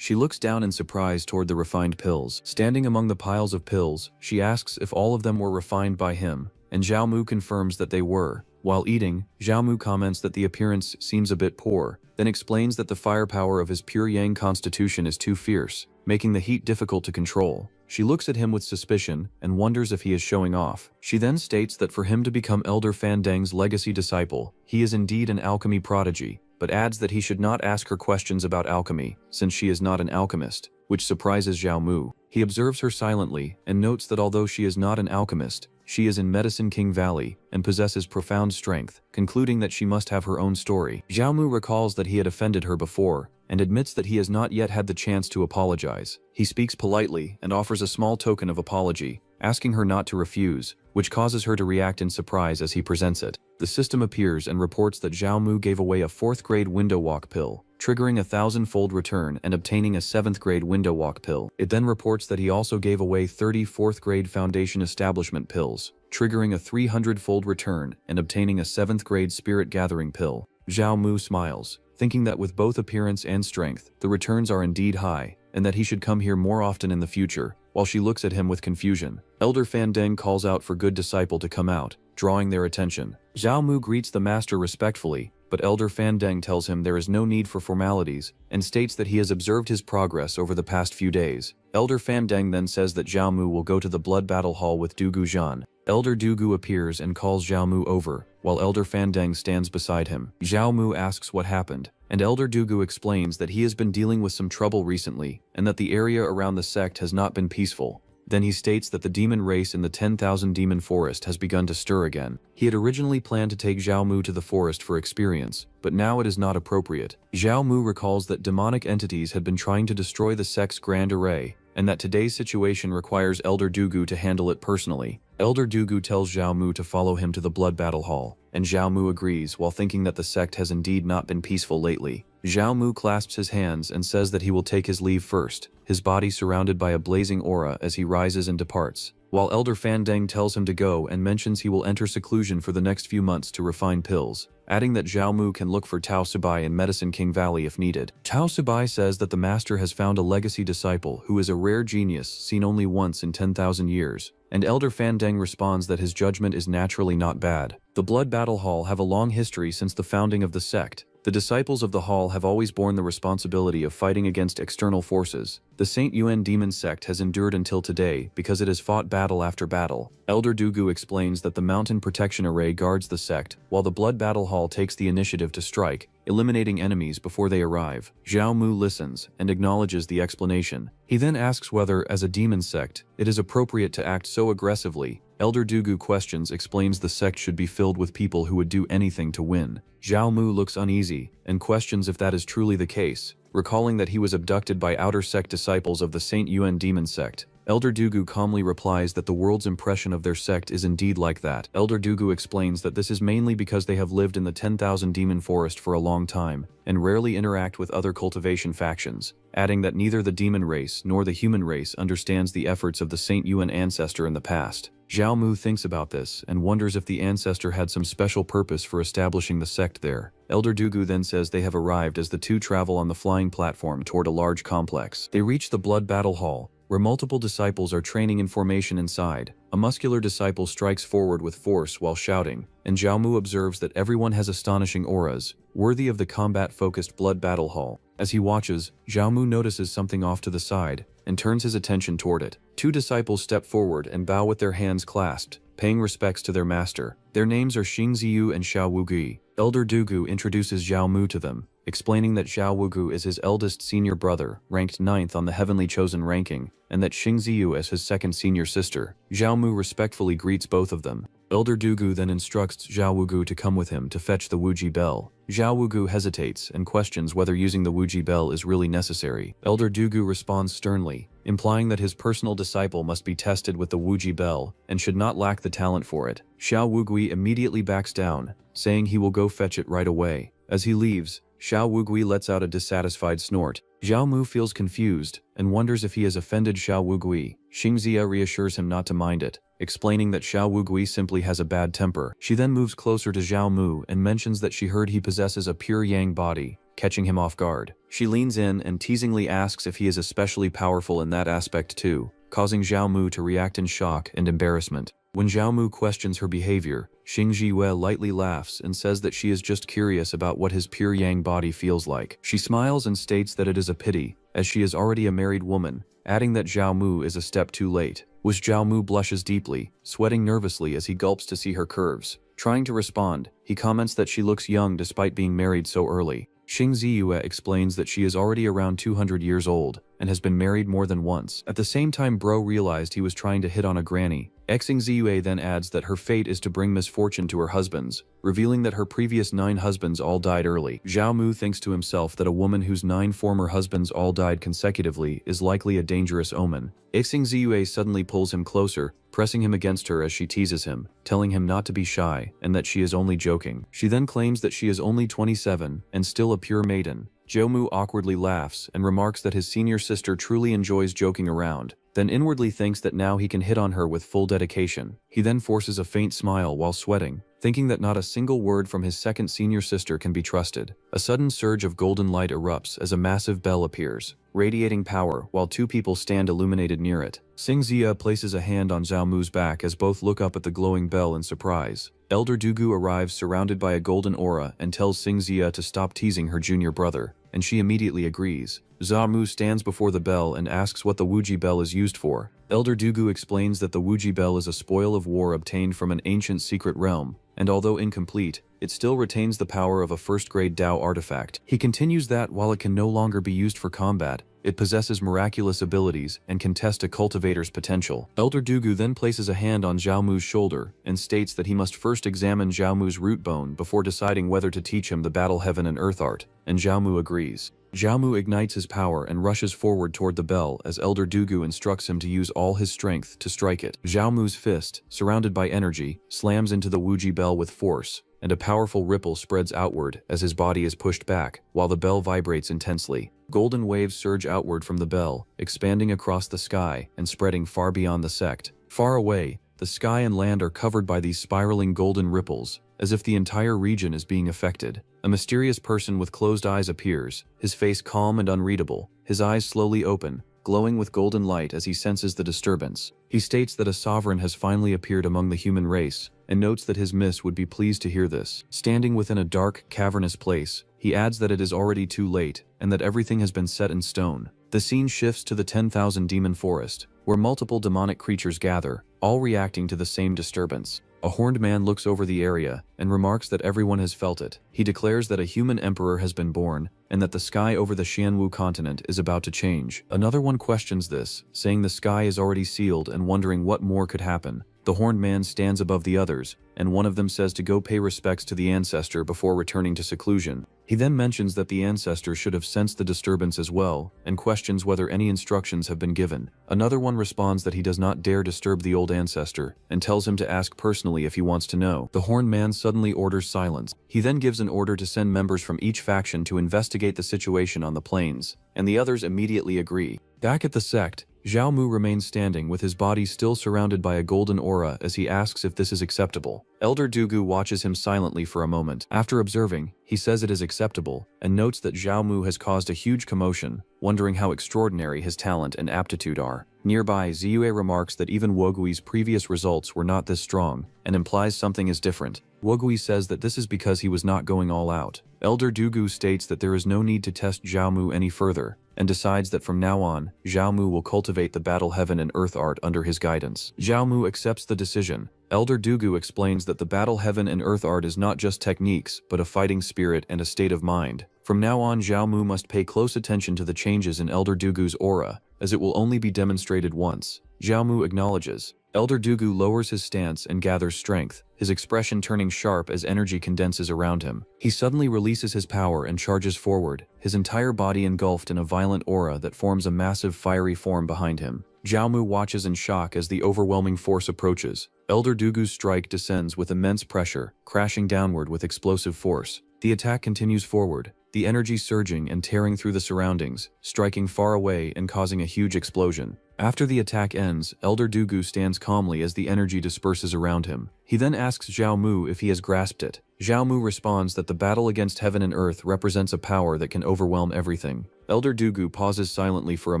She looks down in surprise toward the refined pills. Standing among the piles of pills, she asks if all of them were refined by him, and Zhao Mu confirms that they were. While eating, Zhao Mu comments that the appearance seems a bit poor, then explains that the firepower of his pure yang constitution is too fierce, making the heat difficult to control. She looks at him with suspicion and wonders if he is showing off. She then states that for him to become Elder Fandang's legacy disciple, he is indeed an alchemy prodigy, but adds that he should not ask her questions about alchemy, since she is not an alchemist, which surprises Zhao Mu. He observes her silently and notes that although she is not an alchemist, she is in Medicine King Valley and possesses profound strength, concluding that she must have her own story. Zhao Mu recalls that he had offended her before and admits that he has not yet had the chance to apologize. He speaks politely and offers a small token of apology, asking her not to refuse, which causes her to react in surprise as he presents it. The system appears and reports that Zhao Mu gave away a 4th grade window walk pill, triggering a 1,000-fold return and obtaining a 7th grade window walk pill. It then reports that he also gave away 30 4th grade foundation establishment pills, triggering a 300-fold return and obtaining a 7th grade spirit gathering pill. Zhao Mu smiles, thinking that with both appearance and strength, the returns are indeed high, and that he should come here more often in the future, while she looks at him with confusion. Elder Fandang calls out for good disciple to come out, drawing their attention. Zhao Mu greets the master respectfully, but Elder Fandang tells him there is no need for formalities, and states that he has observed his progress over the past few days. Elder Fandang then says that Zhao Mu will go to the blood battle hall with Dugu Zhan. Elder Dugu appears and calls Zhao Mu over, while Elder Fandang stands beside him. Zhao Mu asks what happened, and Elder Dugu explains that he has been dealing with some trouble recently, and that the area around the sect has not been peaceful. Then he states that the demon race in the 10,000 demon forest has begun to stir again. He had originally planned to take Zhao Mu to the forest for experience, but now it is not appropriate. Zhao Mu recalls that demonic entities had been trying to destroy the sect's grand array, and that today's situation requires Elder Dugu to handle it personally. Elder Dugu tells Zhao Mu to follow him to the blood battle hall, and Zhao Mu agrees while thinking that the sect has indeed not been peaceful lately. Zhao Mu clasps his hands and says that he will take his leave first, his body surrounded by a blazing aura as he rises and departs, while Elder Fandang tells him to go and mentions he will enter seclusion for the next few months to refine pills, adding that Zhao Mu can look for Tao Subai in Medicine King Valley if needed. Tao Subai says that the master has found a legacy disciple who is a rare genius seen only once in 10,000 years, and Elder Fandang responds that his judgment is naturally not bad. The Blood Battle Hall have a long history since the founding of the sect. The disciples of the hall have always borne the responsibility of fighting against external forces. The Saint Yuan demon sect has endured until today because it has fought battle after battle. Elder Dugu explains that the mountain protection array guards the sect, while the Blood Battle Hall takes the initiative to strike, eliminating enemies before they arrive. Zhao Mu listens and acknowledges the explanation. He then asks whether, as a demon sect, it is appropriate to act so aggressively. Elder Dugu questions explains the sect should be filled with people who would do anything to win. Zhao Mu looks uneasy and questions if that is truly the case, recalling that he was abducted by outer sect disciples of the Saint Yuan demon sect. Elder Dugu calmly replies that the world's impression of their sect is indeed like that. Elder Dugu explains that this is mainly because they have lived in the 10,000 demon forest for a long time and rarely interact with other cultivation factions, adding that neither the demon race nor the human race understands the efforts of the Saint Yuan ancestor in the past. Zhao Mu thinks about this and wonders if the ancestor had some special purpose for establishing the sect there. Elder Dugu then says they have arrived as the two travel on the flying platform toward a large complex. They reach the Blood Battle Hall, where multiple disciples are training in formation inside. A muscular disciple strikes forward with force while shouting, and Zhao Mu observes that everyone has astonishing auras, worthy of the combat-focused Blood Battle Hall. As he watches, Zhao Mu notices something off to the side, and turns his attention toward it. Two disciples step forward and bow with their hands clasped, paying respects to their master. Their names are Xing Ziyu and Xiao Wugui. Elder Dugu introduces Zhao Mu to them, explaining that Xiao Wugu is his eldest senior brother, ranked 9th on the Heavenly Chosen ranking, and that Xing Ziyu is his second senior sister. Zhao Mu respectfully greets both of them. Elder Dugu then instructs Xiao Wugu to come with him to fetch the Wuji bell. Xiao Wugu hesitates and questions whether using the Wuji bell is really necessary. Elder Dugu responds sternly, implying that his personal disciple must be tested with the Wuji bell and should not lack the talent for it. Xiao Wugui immediately backs down, saying he will go fetch it right away. As he leaves, Xiao Wugui lets out a dissatisfied snort. Zhao Mu feels confused and wonders if he has offended Xiao Wugui. Xing Zia reassures him not to mind it, explaining that Xiao Wugui simply has a bad temper. She then moves closer to Zhao Mu and mentions that she heard he possesses a pure yang body, catching him off guard. She leans in and teasingly asks if he is especially powerful in that aspect too, causing Zhao Mu to react in shock and embarrassment. When Zhao Mu questions her behavior, Xing Ziyue lightly laughs and says that she is just curious about what his pure yang body feels like. She smiles and states that it is a pity, as she is already a married woman, adding that Zhao Mu is a step too late. Zhao Mu blushes deeply, sweating nervously as he gulps to see her curves. Trying to respond, he comments that she looks young despite being married so early. Xing Ziyue explains that she is already around 200 years old and has been married more than once. At the same time, Bro realized he was trying to hit on a granny. Xing Ziyue then adds that her fate is to bring misfortune to her husbands, revealing that her previous 9 husbands all died early. Zhao Mu thinks to himself that a woman whose 9 former husbands all died consecutively is likely a dangerous omen. Xing Ziyue suddenly pulls him closer, pressing him against her as she teases him, telling him not to be shy and that she is only joking. She then claims that she is only 27 and still a pure maiden. Zhao Mu awkwardly laughs and remarks that his senior sister truly enjoys joking around, then inwardly thinks that now he can hit on her with full dedication. He then forces a faint smile while sweating, thinking that not a single word from his second senior sister can be trusted. A sudden surge of golden light erupts as a massive bell appears, radiating power while 2 people stand illuminated near it. Xing Zia places a hand on Zhao Mu's back as both look up at the glowing bell in surprise. Elder Dugu arrives surrounded by a golden aura and tells Xing Zia to stop teasing her junior brother, and she immediately agrees. Zhao Mu stands before the bell and asks what the Wuji bell is used for. Elder Dugu explains that the Wuji bell is a spoil of war obtained from an ancient secret realm, and although incomplete, it still retains the power of a first-grade Dao artifact. He continues that while it can no longer be used for combat, it possesses miraculous abilities and can test a cultivator's potential. Elder Dugu then places a hand on Zhao Mu's shoulder and states that he must first examine Zhao Mu's root bone before deciding whether to teach him the battle heaven and earth art, and Zhao Mu agrees. Zhao Mu ignites his power and rushes forward toward the bell as Elder Dugu instructs him to use all his strength to strike it. Zhao Mu's fist, surrounded by energy, slams into the Wuji bell with force, and a powerful ripple spreads outward as his body is pushed back, while the bell vibrates intensely. Golden waves surge outward from the bell, expanding across the sky and spreading far beyond the sect. Far away, the sky and land are covered by these spiraling golden ripples, as if the entire region is being affected. A mysterious person with closed eyes appears, his face calm and unreadable, his eyes slowly open, glowing with golden light as he senses the disturbance. He states that a sovereign has finally appeared among the human race, and notes that his miss would be pleased to hear this. Standing within a dark, cavernous place, he adds that it is already too late, and that everything has been set in stone. The scene shifts to the 10,000 demon forest, where multiple demonic creatures gather, all reacting to the same disturbance. A horned man looks over the area and remarks that everyone has felt it. He declares that a human emperor has been born and that the sky over the Xianwu continent is about to change. Another one questions this, saying the sky is already sealed and wondering what more could happen. The horned man stands above the others, and one of them says to go pay respects to the ancestor before returning to seclusion. He then mentions that the ancestor should have sensed the disturbance as well, and questions whether any instructions have been given. Another one responds that he does not dare disturb the old ancestor, and tells him to ask personally if he wants to know. The horned man suddenly orders silence. He then gives an order to send members from each faction to investigate the situation on the plains, and the others immediately agree. Back at the sect, Zhao Mu remains standing with his body still surrounded by a golden aura as he asks if this is acceptable. Elder Dugu watches him silently for a moment. After observing, he says it is acceptable, and notes that Zhao Mu has caused a huge commotion, wondering how extraordinary his talent and aptitude are. Nearby, Ziyue remarks that even Wogui's previous results were not this strong, and implies something is different. Wogui says that this is because he was not going all out. Elder Dugu states that there is no need to test Zhao Mu any further, and decides that from now on, Zhao Mu will cultivate the battle heaven and earth art under his guidance. Zhao Mu accepts the decision. Elder Dugu explains that the battle heaven and earth art is not just techniques, but a fighting spirit and a state of mind. From now on, Zhao Mu must pay close attention to the changes in Elder Dugu's aura, as it will only be demonstrated once. Zhao Mu acknowledges. Elder Dugu lowers his stance and gathers strength, his expression turning sharp as energy condenses around him. He suddenly releases his power and charges forward, his entire body engulfed in a violent aura that forms a massive fiery form behind him. Zhao Mu watches in shock as the overwhelming force approaches. Elder Dugu's strike descends with immense pressure, crashing downward with explosive force. The attack continues forward, the energy surging and tearing through the surroundings, striking far away and causing a huge explosion. After the attack ends, Elder Dugu stands calmly as the energy disperses around him. He then asks Zhao Mu if he has grasped it. Zhao Mu responds that the battle against heaven and earth represents a power that can overwhelm everything. Elder Dugu pauses silently for a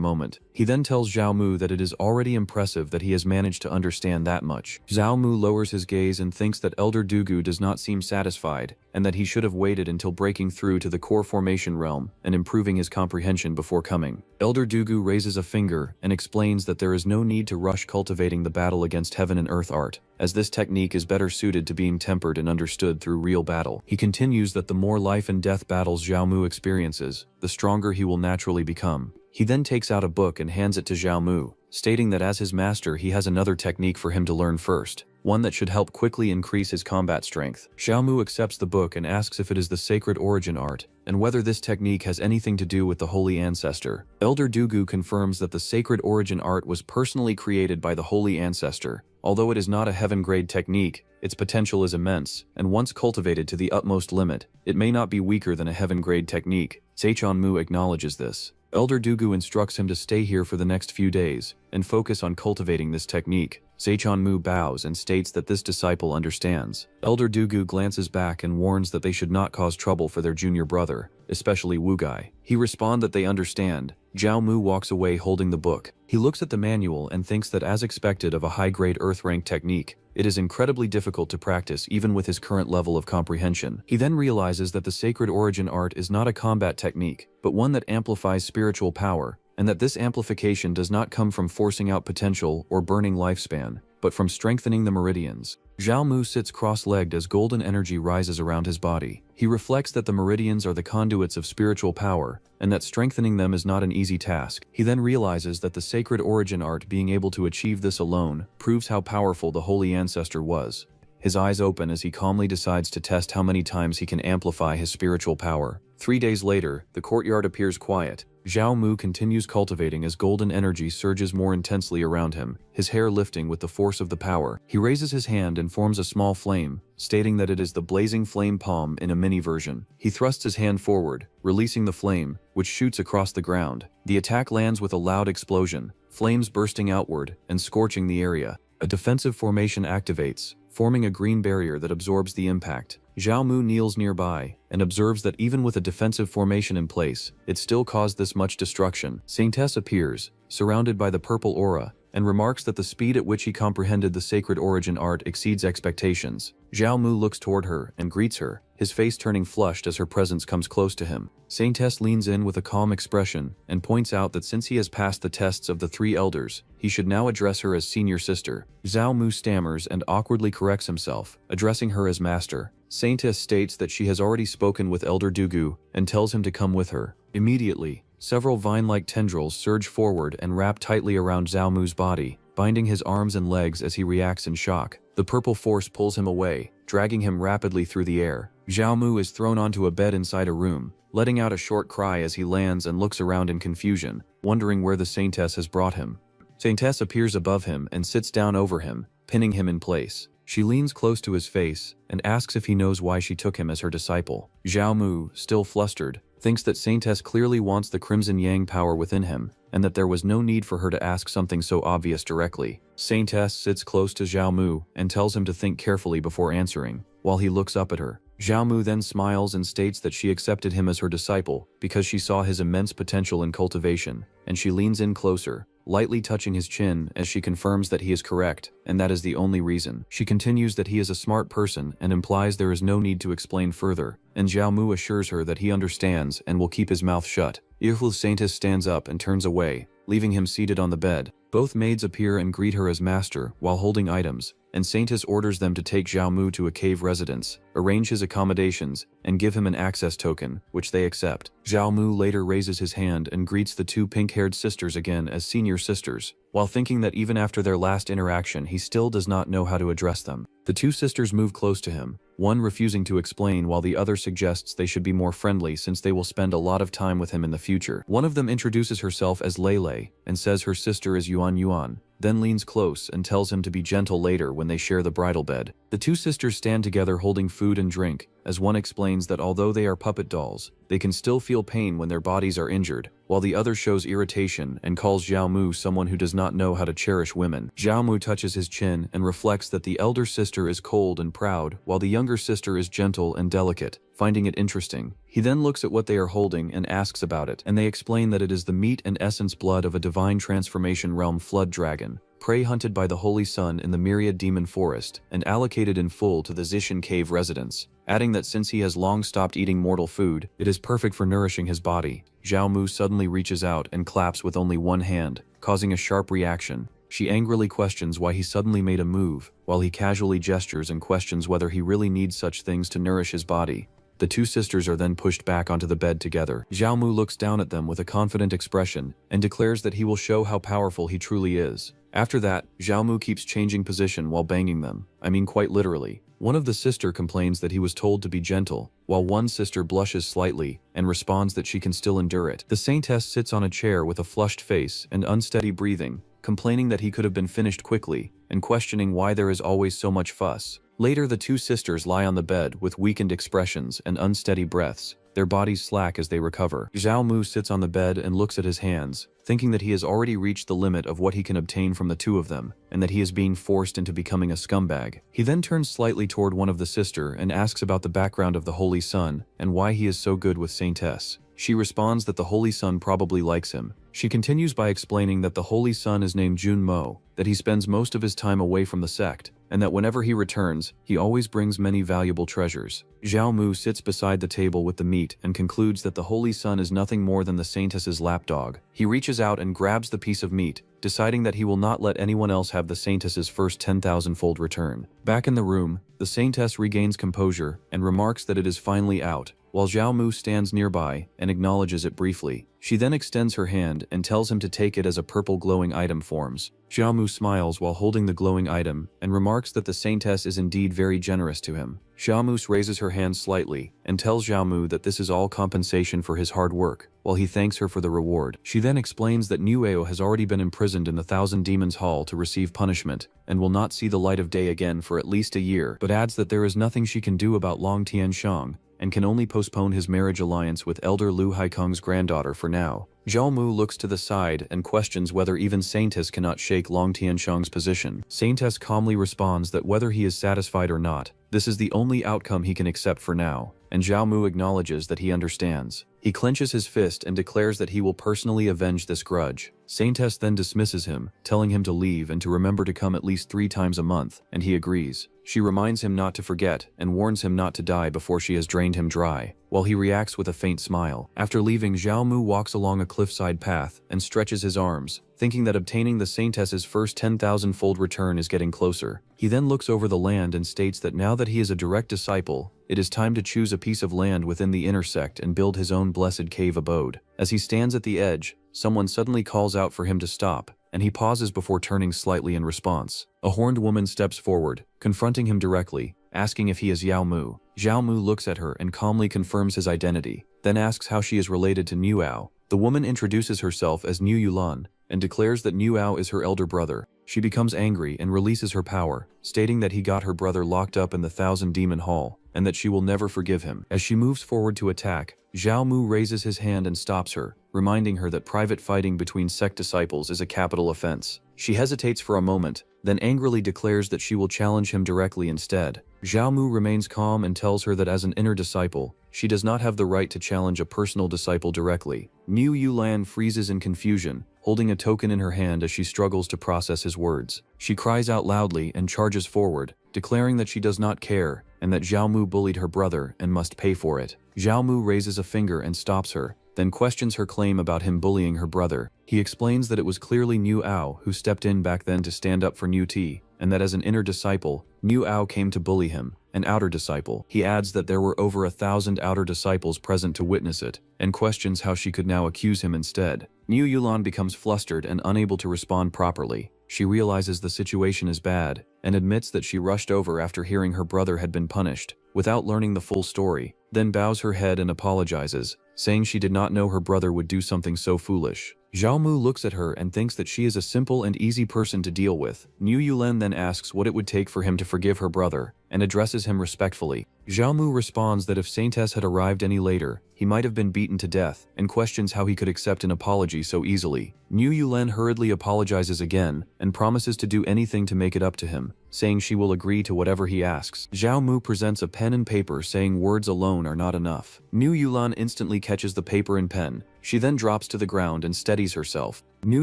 moment. He then tells Zhao Mu that it is already impressive that he has managed to understand that much. Zhao Mu lowers his gaze and thinks that Elder Dugu does not seem satisfied, and that he should have waited until breaking through to the core formation realm and improving his comprehension before coming. Elder Dugu raises a finger and explains that there is no need to rush cultivating the battle against heaven and earth art, as this technique is better suited to being tempered and understood through real battle. He continues that the more life and death battles Zhao Mu experiences, the stronger he will naturally become. He then takes out a book and hands it to Zhao Mu, stating that as his master he has another technique for him to learn first, one that should help quickly increase his combat strength. Zhao Mu accepts the book and asks if it is the Sacred Origin Art, and whether this technique has anything to do with the Holy Ancestor. Elder Dugu confirms that the Sacred Origin Art was personally created by the Holy Ancestor. Although it is not a heaven-grade technique, its potential is immense, and once cultivated to the utmost limit, it may not be weaker than a heaven-grade technique. Seichon Mu acknowledges this. Elder Dugu instructs him to stay here for the next few days and focus on cultivating this technique. Seichon Mu bows and states that this disciple understands. Elder Dugu glances back and warns that they should not cause trouble for their junior brother, especially Wu Gai. He responds that they understand. Zhao Mu walks away holding the book. He looks at the manual and thinks that as expected of a high-grade Earth-rank technique, it is incredibly difficult to practice even with his current level of comprehension. He then realizes that the Sacred Origin Art is not a combat technique, but one that amplifies spiritual power, and that this amplification does not come from forcing out potential or burning lifespan, but from strengthening the meridians. Zhao Mu sits cross-legged as golden energy rises around his body. He reflects that the meridians are the conduits of spiritual power, and that strengthening them is not an easy task. He then realizes that the Sacred Origin Art being able to achieve this alone proves how powerful the Holy Ancestor was. His eyes open as he calmly decides to test how many times he can amplify his spiritual power. 3 days later, the courtyard appears quiet. Zhao Mu continues cultivating as golden energy surges more intensely around him, his hair lifting with the force of the power. He raises his hand and forms a small flame, stating that it is the blazing flame palm in a mini version. He thrusts his hand forward, releasing the flame, which shoots across the ground. The attack lands with a loud explosion, flames bursting outward and scorching the area. A defensive formation activates, forming a green barrier that absorbs the impact. Zhao Mu kneels nearby and observes that even with a defensive formation in place, it still caused this much destruction. Saintess appears, surrounded by the purple aura, and remarks that the speed at which he comprehended the Sacred Origin Art exceeds expectations. Zhao Mu looks toward her and greets her, his face turning flushed as her presence comes close to him. Saintess leans in with a calm expression and points out that since he has passed the tests of the 3 elders, he should now address her as senior sister. Zhao Mu stammers and awkwardly corrects himself, addressing her as master. Saintess states that she has already spoken with Elder Dugu and tells him to come with her. Immediately, several vine-like tendrils surge forward and wrap tightly around Zhao Mu's body, binding his arms and legs as he reacts in shock. The purple force pulls him away, dragging him rapidly through the air. Zhao Mu is thrown onto a bed inside a room, letting out a short cry as he lands and looks around in confusion, wondering where the Saintess has brought him. Saintess appears above him and sits down over him, pinning him in place. She leans close to his face and asks if he knows why she took him as her disciple. Zhao Mu, still flustered, thinks that Saintess clearly wants the Crimson Yang power within him, and that there was no need for her to ask something so obvious directly. Saintess sits close to Zhao Mu and tells him to think carefully before answering, while he looks up at her. Zhao Mu then smiles and states that she accepted him as her disciple because she saw his immense potential in cultivation, and she leans in closer, lightly touching his chin as she confirms that he is correct, and that is the only reason. She continues that he is a smart person and implies there is no need to explain further, and Zhao Mu assures her that he understands and will keep his mouth shut. Yahello Saintess stands up and turns away, leaving him seated on the bed. Both maids appear and greet her as master while holding items, and Saintess orders them to take Zhao Mu to a cave residence, arrange his accommodations, and give him an access token, which they accept. Zhao Mu later raises his hand and greets the 2 pink-haired sisters again as senior sisters, while thinking that even after their last interaction he still does not know how to address them. The 2 sisters move close to him, one refusing to explain while the other suggests they should be more friendly since they will spend a lot of time with him in the future. One of them introduces herself as Lei and says her sister is Yuan, then leans close and tells him to be gentle later when they share the bridal bed. The 2 sisters stand together holding food and drink, as one explains that although they are puppet dolls, they can still feel pain when their bodies are injured, while the other shows irritation and calls Zhao Mu someone who does not know how to cherish women. Zhao Mu touches his chin and reflects that the elder sister is cold and proud, while the younger sister is gentle and delicate, finding it interesting. He then looks at what they are holding and asks about it, and they explain that it is the meat and essence blood of a divine transformation realm flood dragon, prey hunted by the Holy Sun in the Myriad Demon Forest, and allocated in full to the Zishan Cave residence. adding that since he has long stopped eating mortal food, it is perfect for nourishing his body. Xiao Mu suddenly reaches out and claps with only one hand, causing a sharp reaction. She angrily questions why he suddenly made a move, while he casually gestures and questions whether he really needs such things to nourish his body. The two sisters are then pushed back onto the bed together. Xiao Mu looks down at them with a confident expression and declares that he will show how powerful he truly is. After that, Xiao Mu keeps changing position while banging them. I mean quite literally. One of the sister complains that he was told to be gentle, while one sister blushes slightly and responds that she can still endure it. The saintess sits on a chair with a flushed face and unsteady breathing, complaining that he could have been finished quickly and questioning why there is always so much fuss. Later, the two sisters lie on the bed with weakened expressions and unsteady breaths, their bodies slack as they recover. Xiao Mu sits on the bed and looks at his hands, thinking that he has already reached the limit of what he can obtain from the two of them, and that he is being forced into becoming a scumbag. He then turns slightly toward one of the sister and asks about the background of the Holy Sun and why he is so good with Saintess. She responds that the Holy Sun probably likes him. She continues by explaining that the Holy Sun is named Jun Mo, that he spends most of his time away from the sect, and that whenever he returns, he always brings many valuable treasures. Xiao Mu sits beside the table with the meat and concludes that the Holy Sun is nothing more than the Saintess's lapdog. He reaches out and grabs the piece of meat, deciding that he will not let anyone else have the Saintess's first 10,000-fold return. Back in the room, the Saintess regains composure and remarks that it is finally out, while Xiao Mu stands nearby and acknowledges it briefly. She then extends her hand and tells him to take it as a purple glowing item forms. Xiao Mu smiles while holding the glowing item and remarks that the Saintess is indeed very generous to him. Xiao Mu raises her hand slightly and tells Xiao Mu that this is all compensation for his hard work, while he thanks her for the reward. She then explains that Nueo has already been imprisoned in the Thousand Demons Hall to receive punishment and will not see the light of day again for at least a year, but adds that there is nothing she can do about Long Tianshang and can only postpone his marriage alliance with Elder Lu Haikong's granddaughter for now. Xiao Mu looks to the side and questions whether even Saintess cannot shake Long Tianshang's position. Saintess calmly responds that whether he is satisfied or not, this is the only outcome he can accept for now, and Xiao Mu acknowledges that he understands. He clenches his fist and declares that he will personally avenge this grudge. Saintess then dismisses him, telling him to leave and to remember to come at least 3 times a month, and he agrees. She reminds him not to forget and warns him not to die before she has drained him dry, while he reacts with a faint smile. After leaving, Xiao Mu walks along a cliffside path and stretches his arms, thinking that obtaining the Saintess's first 10,000-fold return is getting closer. He then looks over the land and states that now that he is a direct disciple, it is time to choose a piece of land within the inner sect and build his own blessed cave abode. As he stands at the edge, someone suddenly calls out for him to stop, and he pauses before turning slightly in response. A horned woman steps forward, confronting him directly, asking if he is Yao Mu. Xiao Mu looks at her and calmly confirms his identity, then asks how she is related to Nuao. The woman introduces herself as Niu Yulan and declares that Nuao is her elder brother. She becomes angry and releases her power, stating that he got her brother locked up in the Thousand Demon Hall and that she will never forgive him. As she moves forward to attack, Xiao Mu raises his hand and stops her, reminding her that private fighting between sect disciples is a capital offense. She hesitates for a moment, then angrily declares that she will challenge him directly instead. Xiao Mu remains calm and tells her that as an inner disciple, she does not have the right to challenge a personal disciple directly. Niu Yulan freezes in confusion, holding a token in her hand as she struggles to process his words. She cries out loudly and charges forward, declaring that she does not care and that Xiao Mu bullied her brother and must pay for it. Xiao Mu raises a finger and stops her, then questions her claim about him bullying her brother. He explains that it was clearly Niu Ao who stepped in back then to stand up for Niu Ti, and that as an inner disciple, Niu Ao came to bully him, an outer disciple. He adds that there were over 1,000 outer disciples present to witness it, and questions how she could now accuse him instead. Niu Yulan becomes flustered and unable to respond properly. She realizes the situation is bad, and admits that she rushed over after hearing her brother had been punished, without learning the full story, then bows her head and apologizes, saying she did not know her brother would do something so foolish. Xiao Mu looks at her and thinks that she is a simple and easy person to deal with. Niu Yulan then asks what it would take for him to forgive her brother, and addresses him respectfully. Xiao Mu responds that if Saintess had arrived any later, he might have been beaten to death, and questions how he could accept an apology so easily. Niu Yulan hurriedly apologizes again, and promises to do anything to make it up to him, saying she will agree to whatever he asks. Xiao Mu presents a pen and paper saying words alone are not enough. Niu Yulan instantly catches the paper and pen. She then drops to the ground and steadies herself. Niu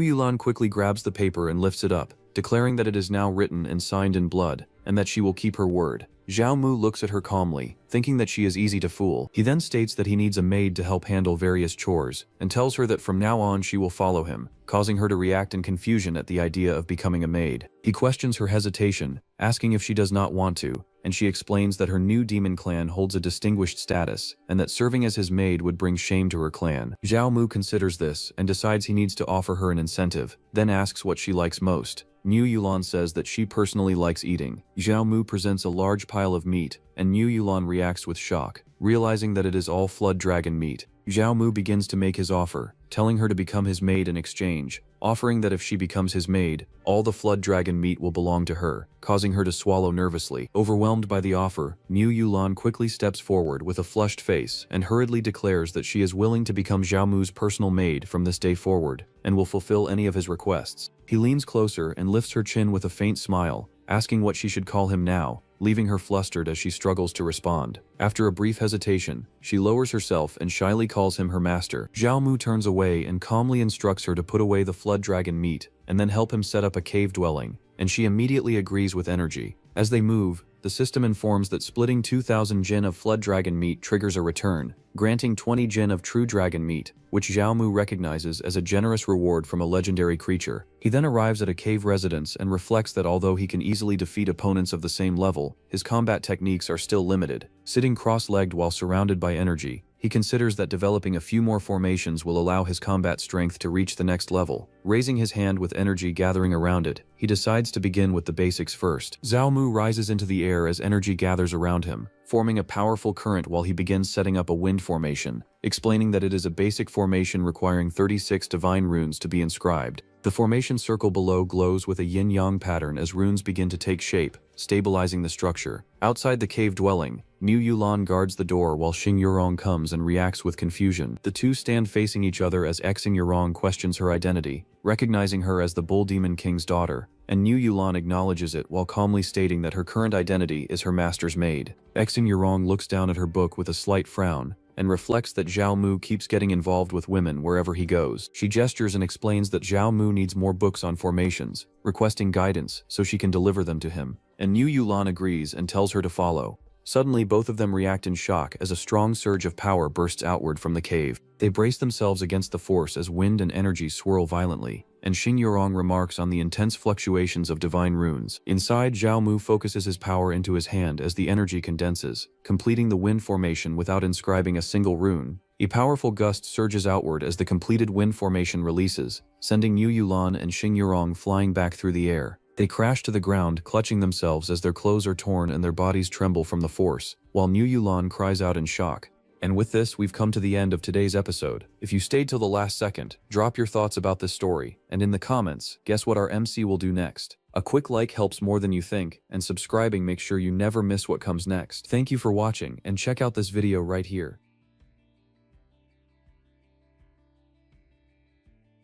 Yulan quickly grabs the paper and lifts it up, declaring that it is now written and signed in blood, and that she will keep her word. Xiao Mu looks at her calmly, thinking that she is easy to fool. He then states that he needs a maid to help handle various chores, and tells her that from now on she will follow him, causing her to react in confusion at the idea of becoming a maid. He questions her hesitation, asking if she does not want to, and she explains that her new demon clan holds a distinguished status, and that serving as his maid would bring shame to her clan. Zhao Mu considers this, and decides he needs to offer her an incentive, then asks what she likes most. Niu Yulan says that she personally likes eating. Zhao Mu presents a large pile of meat, and Niu Yulan reacts with shock, realizing that it is all flood dragon meat. Zhao Mu begins to make his offer, telling her to become his maid in exchange, offering that if she becomes his maid, all the flood dragon meat will belong to her, causing her to swallow nervously. Overwhelmed by the offer, Niu Yulan quickly steps forward with a flushed face and hurriedly declares that she is willing to become Zhao Mu's personal maid from this day forward, and will fulfill any of his requests. He leans closer and lifts her chin with a faint smile, asking what she should call him now, leaving her flustered as she struggles to respond. After a brief hesitation, she lowers herself and shyly calls him her master. Zhao Mu turns away and calmly instructs her to put away the flood dragon meat, and then help him set up a cave dwelling, and she immediately agrees with energy. As they move, the system informs that splitting 2,000 jin of flood dragon meat triggers a return, granting 20 jin of true dragon meat, which Zhao Mu recognizes as a generous reward from a legendary creature. He then arrives at a cave residence and reflects that although he can easily defeat opponents of the same level, his combat techniques are still limited. Sitting cross-legged while surrounded by energy, he considers that developing a few more formations will allow his combat strength to reach the next level. Raising his hand with energy gathering around it, he decides to begin with the basics first. Zhao Mu rises into the air as energy gathers around him, forming a powerful current while he begins setting up a wind formation, explaining that it is a basic formation requiring 36 divine runes to be inscribed. The formation circle below glows with a yin-yang pattern as runes begin to take shape, stabilizing the structure. Outside the cave dwelling, Niu Yulan guards the door while Xing Yurong comes and reacts with confusion. The two stand facing each other as Xing Yurong questions her identity, recognizing her as the Bull Demon King's daughter, and Niu Yulan acknowledges it while calmly stating that her current identity is her master's maid. Xing Yurong looks down at her book with a slight frown, and reflects that Zhao Mu keeps getting involved with women wherever he goes. She gestures and explains that Zhao Mu needs more books on formations, requesting guidance so she can deliver them to him, and Niu Yulan agrees and tells her to follow. Suddenly, both of them react in shock as a strong surge of power bursts outward from the cave. They brace themselves against the force as wind and energy swirl violently, and Xing Yurong remarks on the intense fluctuations of divine runes. Inside, Zhao Mu focuses his power into his hand as the energy condenses, completing the wind formation without inscribing a single rune. A powerful gust surges outward as the completed wind formation releases, sending Niu Yulan and Xing Yurong flying back through the air. They crash to the ground, clutching themselves as their clothes are torn and their bodies tremble from the force, while Niu Yulan cries out in shock. And with this, we've come to the end of today's episode. If you stayed till the last second, drop your thoughts about this story, and in the comments, guess what our MC will do next. A quick like helps more than you think, and subscribing makes sure you never miss what comes next. Thank you for watching, and check out this video right here.